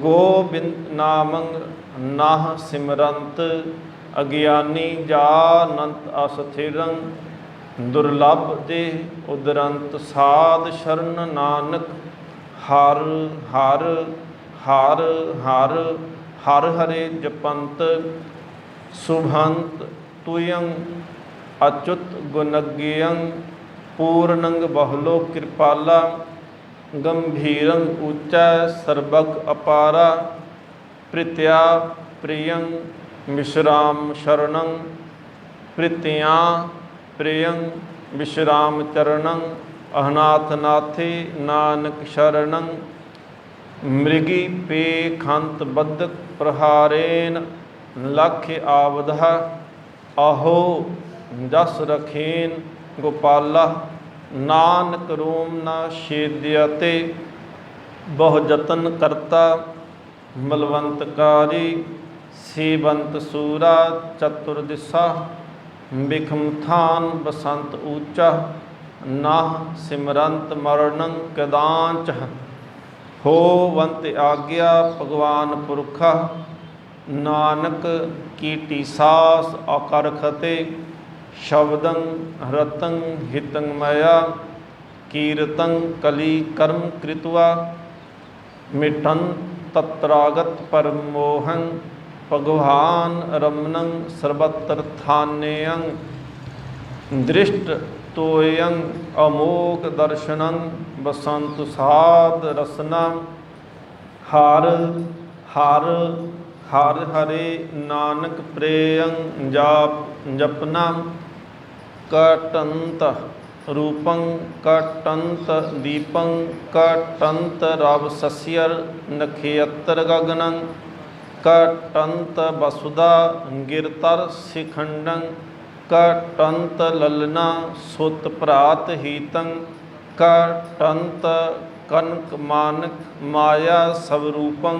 गोविंद नामं नाह सिमरंत अज्ञानी जानंत अस्थिरं दुर्लभ देह उदरंत साध शरण नानक हर हर हर हर हर हरे जपंत शुभंत तुयं अच्युत गुणज्ञं पूर्णंग बहुलो कृपाला गंभीरं ऊंचा सर्वग अपारा प्रीत्या प्रियं विश्राम शरणं प्रीत्या प्रियं विश्राम चरणं अहनाथ नाथे नानक शरणं मृगी पे खंत बद्धक प्रहारेन लक्ष्य आवधा अहो जस रखेन गोपाला नानक रोम न छेद्यते, बहु जतन करता मलवंतकारी। सेवंत सूरा चतुर्दिशा, बिखम थान बसंत ऊंचा। नाह सिमरंत मरणं कदांच, होवंत आज्ञा भगवान पुरखा। नानक कीटी सास अकरखते, शब्दं रतं हितं मया। कीर्तं कली कर्म कृत्वा, मिठन तत्रागत परमोहं। भगवान रमणं सर्वत्र थान्यं, दृष्ट तोयं अमोघ दर्शनं। बसंत साध रसना, हर हर हर हरे नानक प्रेयं जाप जपना। कटंत रूपं कटंत दीपं, कटंत रव सस्यर नक्षत्र गगनं। कटंत वसुधा गिरतर शिखंडं, कटंत ललना सुत प्रात हीतं। कटंत कनक मानक माया स्वरूपं,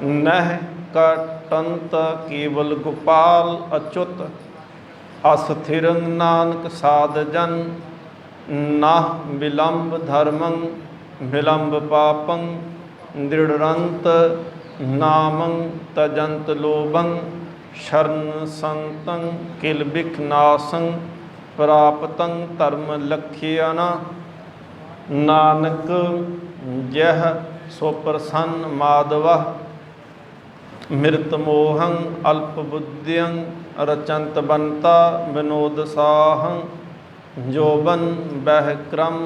नह कटंत केवल गोपाल अच्युत। अस्थिरं नानक साधजन, नाह विलंब धर्मं विलंब पापं। दृढ़ंत नामं तजंत लोभं, शरण संतं किल बिखनासं। प्राप्तं धर्म लक्ष्यना, नानक यह सो प्रसन्न माधव। मृत मोहं अल्प बुद्धियं, रचंत बनता विनोद साहं। जोबन बह क्रम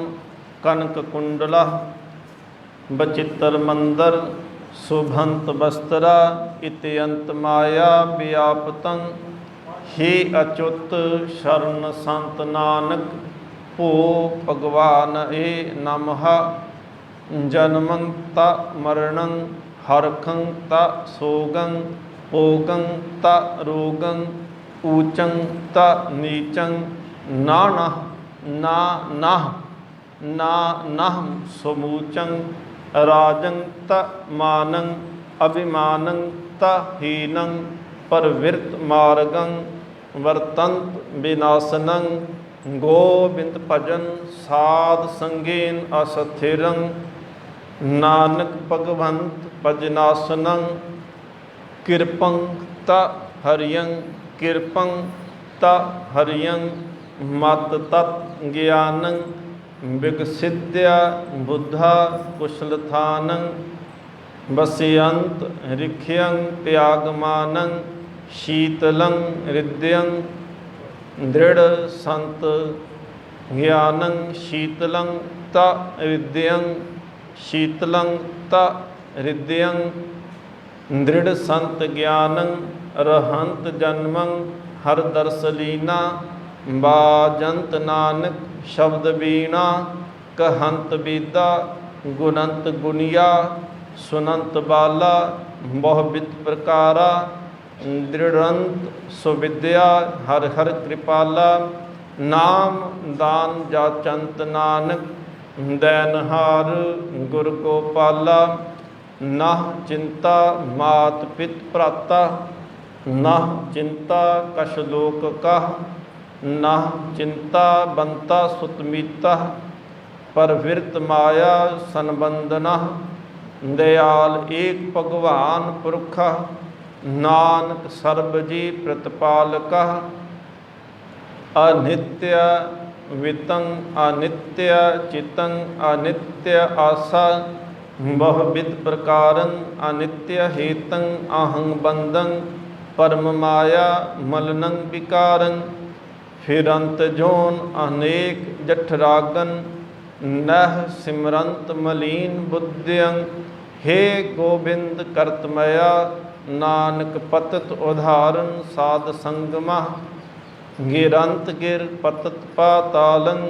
कनक कुंडला, बचित्र मंदर शुभंत वस्त्रा। इत्यंत माया व्यापतं, हे अच्युत शरण संत नानक। ओ भगवान ए नमः, जन्मं ता मरणं हरखं ता सोगं। भोगं ता रोगं ऊचं ता नीचं। नानः ना नः ना नहं समूचं। राजं ता मानं अभिमानं ता हीनं। परवृत्त मार्गं वर्तन्त विनाशनं। गोविंद भजन साध संगेन अस्थिरं। नानक भगवंत भजनासनं। कृपं ता हरियं कृपं ता हरियं। मत तत् ज्ञानं विकसिद्या बुद्धा कुशलथानं। वस्यंत ऋख्यं त्यागमानं। शीतलं हृदयं दृढ़ संत ज्ञानं। शीतलं ता हृदयं शीतलं ता हृदयं। दृढ़ संत ज्ञानं रहंत जन्मं। हर दर्श लीना बाजंत नानक शब्द वीणा। कहंत विदा गुणंत गुनिया। सुनंत बाला बहुविध प्रकारा। दृढ़ंत सुविद्या हर हर कृपाला। नाम दान जाचंत नानक दैनहार गुर गोपाला। नाह चिंता मात पित भ्राता। नाह चिंता कश लोक का। नाह चिंता बंता सुतमीता। परवृत्त माया संबंधना। दयाल एक भगवान पुरखा। नानक सर्वजी प्रतिपालका। अनित्य वितं अनित्य चितं अनित्य आशा। बहुविध प्रकारं अनित्य हेतं अहं बंदं। परम माया मलनं विकारं। फिरंत जोन अनेक जठरागन। नह सिमरंत मलीन बुद्धियं। हे गोविंद कर्तमया नानक पतत उदाहरण साध संगमा। गिरंत गिर पतत पातालं।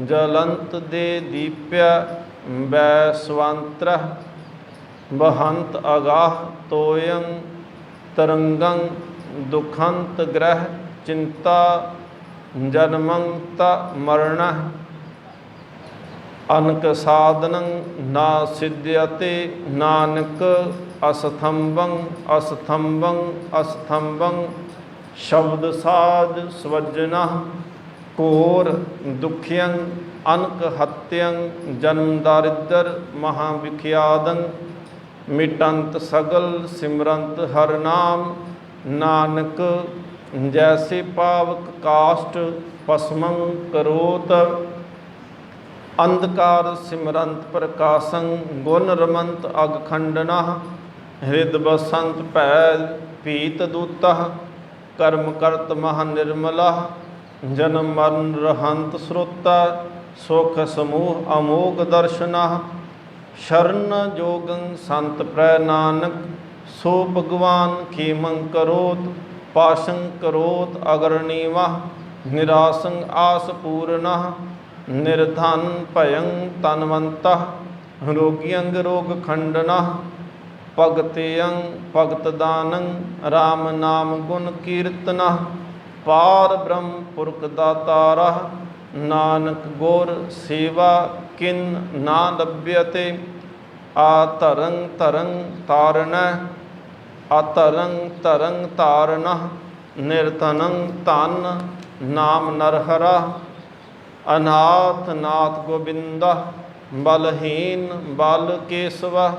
जलंत दे दीप्य वैश्वांत्र। बहंत अगाह तोयं तरंगं। दुखंत ग्रह चिंता जन्मं ता मरणः। ਅਨਕ ਸਾਧਨੰ ਨਾ ਸਿਧਿਅਤੇ ਨਾਨਕ ਅਸਥੰਭੰ ਅਸਥੰਭੰ ਅਸਥੰਭੰ ਸ਼ਬਦ ਸਾਜ ਸਵਜਨਾ ਘੋਰ ਦੁਖਿਅੰ ਅਨਕ ਹਤਿਅੰ ਜਨਮ ਦਾਰਿਦਰ ਮਹਾ ਵਿਖਿਆਦੰ ਮਿਟੰਤ ਸਗਲ ਸਿਮਰੰਤ ਹਰ ਨਾਮ ਨਾਨਕ ਜੈਸੇ ਪਾਵਕ ਕਾਸ਼ਟ ਭਸਮੰ ਕਰੋਤ ਅੰਧਕਾਰ ਸਿਮਰੰਤ ਪ੍ਰਕਾਸ਼ੰ ਗੁਣ ਰਮੰਤ ਅਗ ਖੰਡਨਾ ਹਿਰਦ ਬਸੰਤ ਭੈ ਭੀਤ ਦੂਤः ਕਰਮ ਕਰਤ ਮਹਾ ਨਿਰਮਲਾ ਜਨਮ ਮਰਨ ਰਹੰਤ ਸਰੋਤਾ ਸੁਖ ਸਮੂਹ ਅਮੋਘ ਦਰਸ਼ਨਾ ਸ਼ਰਨ ਜੋਗੰ ਸੰਤ ਪ੍ਰੈ ਨਾਨਕ ਸੋ ਭਗਵਾਨ ਖੇਮੰ ਕਰੋਤ ਪਾਸ਼ੰ ਕਰੋਤ ਅਗਰਣੀਵਾ ਨਿਰਾਸੰ ਆਸ ਪੂਰਨਾ ਨਿਰਧਨ ਭਯੰ ਤਨਵੰਤः ਰੋਗੀਅੰਗ ਰੋਗ ਖੰਡਨਾ ਭਗਤਿਅੰ ਭਗਤ ਦਾਨੰ ਰਾਮ ਨਾਮ ਗੁਣ ਕੀਰਤਨਾ ਪਾਰ ਬ੍ਰਹਮ ਪੁਰਖ ਦਾਤਾਰਾ ਨਾਨਕ ਗੁਰ ਸੇਵਾ ਕਿਨ ਨਾ ਲੱਭਿਅਤੇ ਆ ਧਰੰ ਧਰੰ ਤਾਰਣੈ ਆ ਧਰੰ ਧਰੰ ਤਾਰਨਾ ਨਿਰਧਨੰ ਧਨ ਨਾਮ ਨਰਹਰਾ ਅਨਾਥ ਨਾਥ ਗੋਬਿੰਦਾ ਬਲਹੀਨ ਬਲ ਕੇਸਵਾ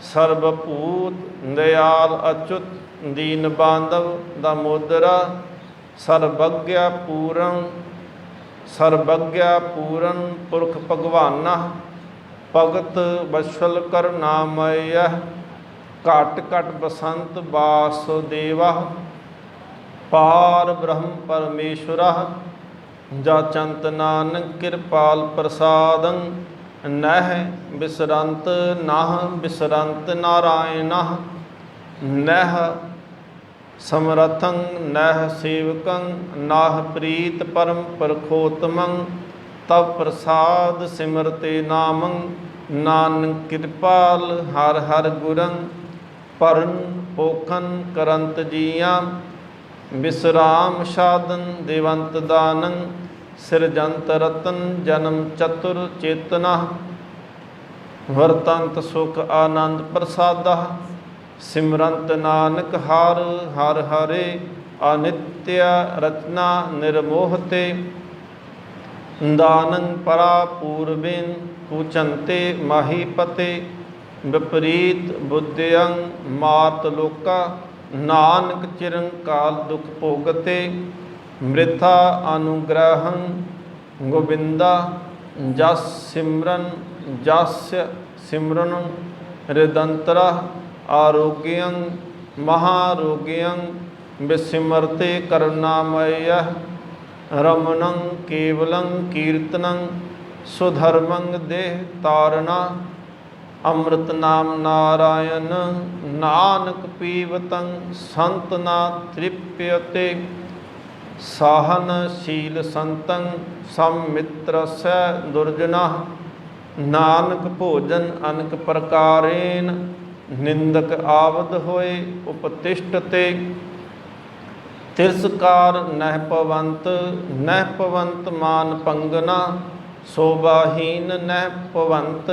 ਸਰਬ ਭੂਤ ਦਇਆਲ ਅਚੁੱਤ ਦੀਨ ਬਾਂਧਵ ਦਮੋਦਰਾ ਸਰਬਗਿਆ ਪੂਰਨ ਪੁਰਖ ਭਗਵਾਨਾ ਭਗਤ ਬਸ਼ਲ ਕਰ ਨਾਮਯ ਘਟ ਘਟ ਬਸੰਤ ਵਾਸੁਦੇਵਾ ਪਾਰ ਬ੍ਰਹਮ ਪਰਮੇਸ਼ਵਰਾ ਜਾਚੰਤ ਨਾਨਕ ਕਿਰਪਾਲ ਪ੍ਰਸਾਦੰ ਨਹਿ ਬਿਸਰੰਤ ਨਾਹ ਬਿਸਰੰਤ ਨਾਰਾਇਣਾ ਨਹਿ ਸਮਰਥੰ ਨਹਿ ਸੇਵਕੰ ਨਾਹ ਪ੍ਰੀਤ ਪਰਮ ਪਰਖੋਤਮੰ ਤਵ ਪ੍ਰਸਾਦ ਸਿਮਰਤੇ ਨਾਮੰ ਨਾਨਕ ਕਿਰਪਾਲ ਹਰ ਹਰ ਗੁਰੰ ਪਰਨ ਪੋਖਨ ਕਰੰਤ ਜੀਆਂ ਵਿਸਰਾਮ ਸਾਧਨ ਦੇਵੰਤ ਦਾਨੰ ਸਿਰਜੰਤ ਰਤਨ ਜਨਮ ਚਤੁਰ ਚੇਤਨਾ ਵਰਤੰਤ ਸੁਖ ਆਨੰਦ ਪ੍ਰਸਾਦਾ ਸਿਮਰੰਤ ਨਾਨਕ ਹਰ ਹਰ ਹਰੇ ਅਨਿਤਯ ਰਚਨਾ ਨਿਰਮੋਹਤੇ ਦਾਨੰ ਪਰਾ ਪੂਰਬੇਨ ਪੂਚੰਤੇ ਮਾਹੀਪਤੇ ਵਿਪਰੀਤ ਬੁੱਧਿਅੰ ਮਾਤ ਲੋਕਾ ਨਾਨਕ ਚਿਰੰ ਕਾਲ ਦੁਖ ਭੋਗਤੇ ਮ੍ਰਿਥਾ ਅਨੁਗ੍ਰਹੰ ਗੋਬਿੰਦਾ ਜਸ ਸਿਮਰਨ ਰਿਦੰਤਰਾ ਆਰੋਗਯੰ ਮਹਾਰੋਗਯੰ ਵਿਸਿਮਰਤੇ ਕਰੁਣਾਮਯ ਰਮਣੰ ਕੇਵਲੰ ਕੀਰਤਨੰ ਸੁਧਰਮੰ ਦੇਹ ਤਾਰਣਾ ਅੰਮ੍ਰਿਤ ਨਾਮ ਨਾਰਾਇਣ ਨਾਨਕ ਪੀਵਤੰ ਸੰਤ ਨਾ ਤ੍ਰਿਪਯਤੇ ਸਾਹਨ ਸ਼ੀਲ ਸੰਤੰ ਸੰਮਿਤਰਸੈ ਦੁਰਜਨਾ ਨਾਨਕ ਭੋਜਨ ਅਨਕ ਪ੍ਰਕਾਰੇਨ ਨਿੰਦਕ ਆਵਦ ਹੋਏ ਉਪਤਿਸ਼ਟਤੇ ਤਿਰਸਕਾਰ ਨਹਿ ਪਵੰਤ ਮਾਨ ਪੰਗਨਾ ਸੋਭਾਹੀਨ ਨਹਿ ਭਵੰਤ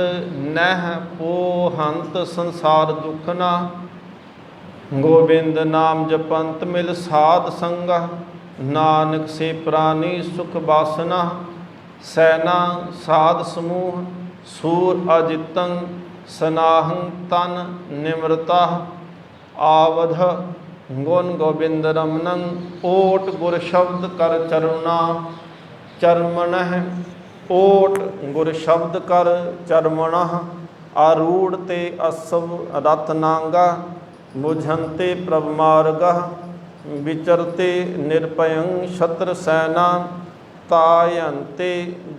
ਨਹਿ ਪੋਹੰਤ ਸੰਸਾਰ ਦੁਖਨਾ ਗੋਬਿੰਦ ਨਾਮ ਜਪੰਤ ਮਿਲ ਸਾਧ ਸੰਗਾ ਨਾਨਕ ਸੇ ਪ੍ਰਾਨੀ ਸੁਖ ਬਾਸਨਾ ਸੈਨਾ ਸਾਧ ਸਮੂਹ ਸੂਰ ਅਜਿਤੰ ਸਨਾਹੰ ਤਨ ਨਿਮਰਤਾ ਆਵਧ ਗੁਣ ਗੋਬਿੰਦ ਰਮਨੰ ਓਟ ਗੁਰ ਸ਼ਬਦ ਕਰ ਚਰੁਣਾ ਚਰਮਣਹਿ ਓਟ ਗੁਰ ਸ਼ਬਦ ਕਰ ਚਰਮਣਹ ਆਰੂੜ ਤੇ ਅਸਵ ਰਤ ਨਾਂਗਾ ਬੁਝੰਤੇ ਪ੍ਰਭ ਮਾਰਗਹ ਵਿਚਰਤੇ ਨਿਰਪਯੰ ਸ਼ਤਰ ਸੈਨਾ ਤਾਯੰਤੇ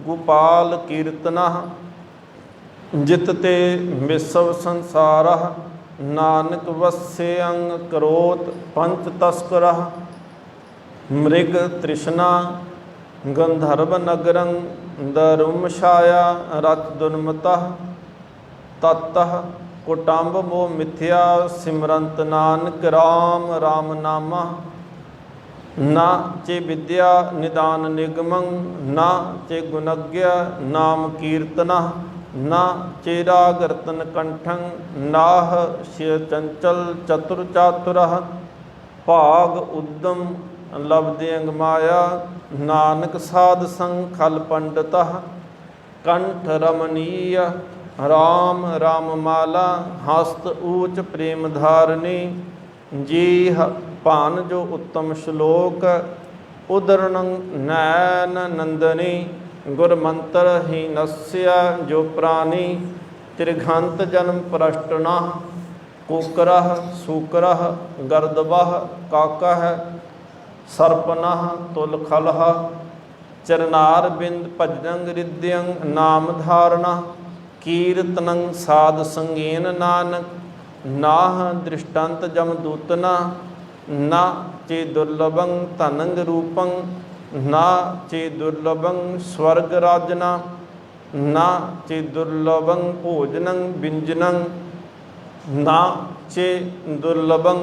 ਗੋਪਾਲ ਕੀਰਤਨਾ ਜਿਤਤੇ ਵਿਸਵ ਸੰਸਾਰਹ ਨਾਨਕ ਵਸਿਅੰ ਕਰੋਤ ਪੰਚ ਤਸਕਰਹ ਮ੍ਰਿਗ ਤ੍ਰਿਸ਼ਨਾ ਗੰਧਰਵ ਨਗਰੰ ਦਰੁਮ ਛਾਇਆ ਰਤ ਦੁਨਮਤः ਤਤः ਕੁਟੰਬ ਮੋ ਮਿਥਿਆ ਸਿਮਰੰਤ ਨਾਨਕ ਰਾਮ ਰਾਮ ਨਾਮਾ ना चे विद्या निदान निगमं ना चे गुणज्ञ नाम कीर्तना ना चेराग रतन कंठं नाह शिव चंचल चतुर चातुरः भाग उद्दम लब्धेंग माया नानक साध संग खल पंडितः कंठ रमणीय राम राम माला हस्त ऊच प्रेम धारणी जी भान जो उत्तम श्लोक उदरण नैन नंदनी गुरमंत्र ही नस्य जो प्राणी त्रिघंत जन्म प्रष्टना कुकरह सूकरह गर्दवह काकह सर्पनः तुलखलः चरनार बिंद भजनंग रिद्यंग नाम धारणा कीर्तनं साध संगेन नानक नाह दृष्टांत जमदूतना ना चे दुर्लभं धनंग रूपं ना चे दुर्लभं स्वर्ग राजना ना चे दुर्लभं भोजनं व्यंजनं ना चे दुर्लभं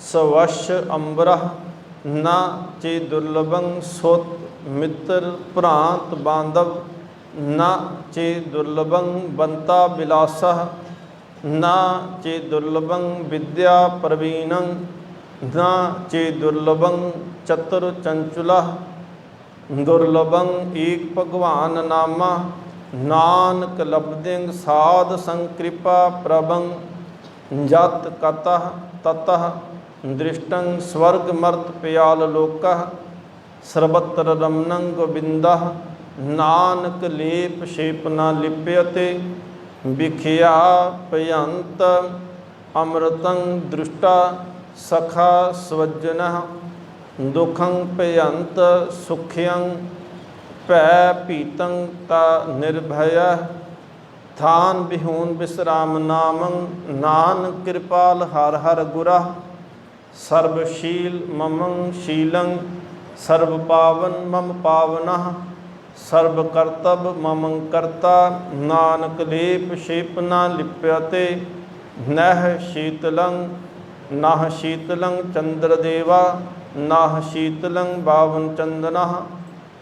सवश अंबरः ना चे दुर्लभं सोत मित्र भ्रांत बांधव ना चे दुर्लभं बंता विलासः ना चे दुर्लभं विद्या प्रवीणं ना चे दुर्लभं चतुर चंचुला दुर्लभं एक भगवान नामा नानक लब्धिंग साध संकृपा प्रभं जत कतः ततः दृष्टं स्वर्ग मर्त प्याल लोकः सर्वत्र रमणं गोविंदः नानक लेप शेपना लिप्यते विखिया पयंत अमृतं दृष्टा सखा स्वजनः दुखं पयंत सुख्यं पै पीतं ता निर्भय थान बिहून विश्राम नामं नानक कृपाल हर हर गुरा सर्वशील ममं शीलं सर्व पावन मम पावनः सर्व कर्तव्य ममं कर्ता नानक लेप शेपना लिप्यते नह शीतलं नाह शीतलं चंद्रदेवा नाह शीतलं बावन चंदनः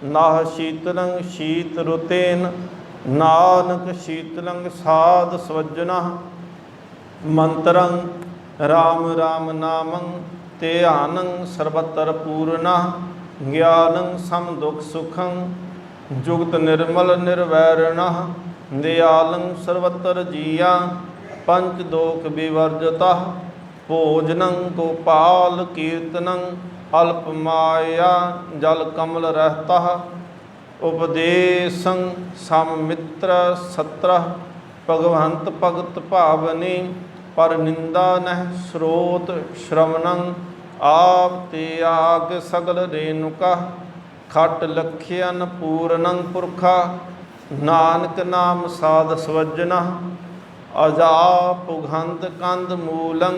नाह शीतलं शीत ऋतेन नानक शीतलं साध स्वजनः मंत्रं राम राम नामं ध्यानं सर्वत्र पूर्णः ज्ञानं सम दुख सुखं जुगत निर्मल निर्वैरणः दयालं सर्वत्र जिया पंच दोख विवर्जतः भोजनं गोपाल कीर्तनं अल्प माया जल कमल रहता उपदेशं समित्र सत्र भगवंत भगत भावनी पर निंदा नह स्रोत श्रवणं आप त्याग सगल रेणुका खट लख्यन पूर्णं पुरखा नानक नाम साध स्वजना अजाप उघंत कंद मूलं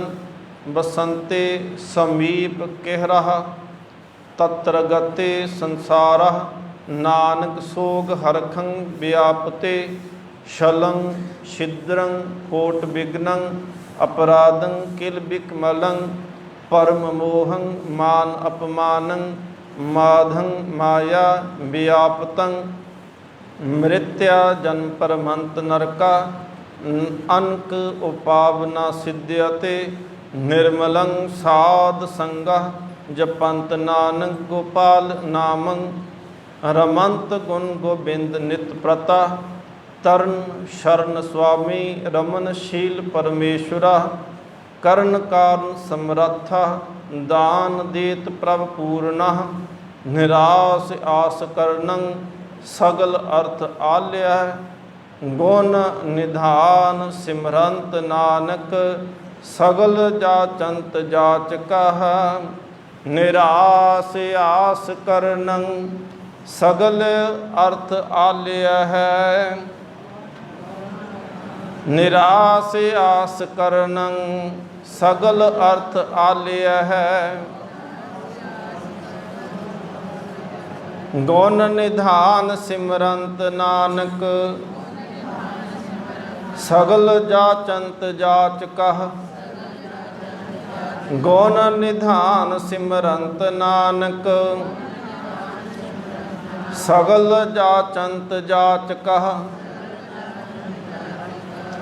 बसंते समीप केहरः तत्र गते संसारः नानक सोग हरखं व्यापते शलं छिद्रं कोट विघ्नं अपराधं किल विकमलं परम मोहं मान अपमानं माधं माया व्यापतं मृत्या जन्म परमंत नरका अनक उपावना सिद्ध्यते निर्मलं साध संगः जपंत नानक गोपाल नामं रमंत गुण गोविंद नित प्रता तरण शरण स्वामी रमनशील परमेश्वरा कर्ण कारण समर्था दान देत प्रभ पूर्णः निराश आस करणं सगल अर्थ आल्य गुण निधान सिमरंत नानक सगल जाचंत जाचकः निराश आस करणं सगल अर्थ आल्य है निराश आस करणं सगल अर्थ आल्य है गुण निधान सिमरंत नानक सगल जाचंत जाचकः ਗੁਣ ਨਿਧਾਨ ਸਿਮਰੰਤ ਨਾਨਕ, ਸਗਲ ਜਾਚੰਤ ਜਾਚ ਕਹ।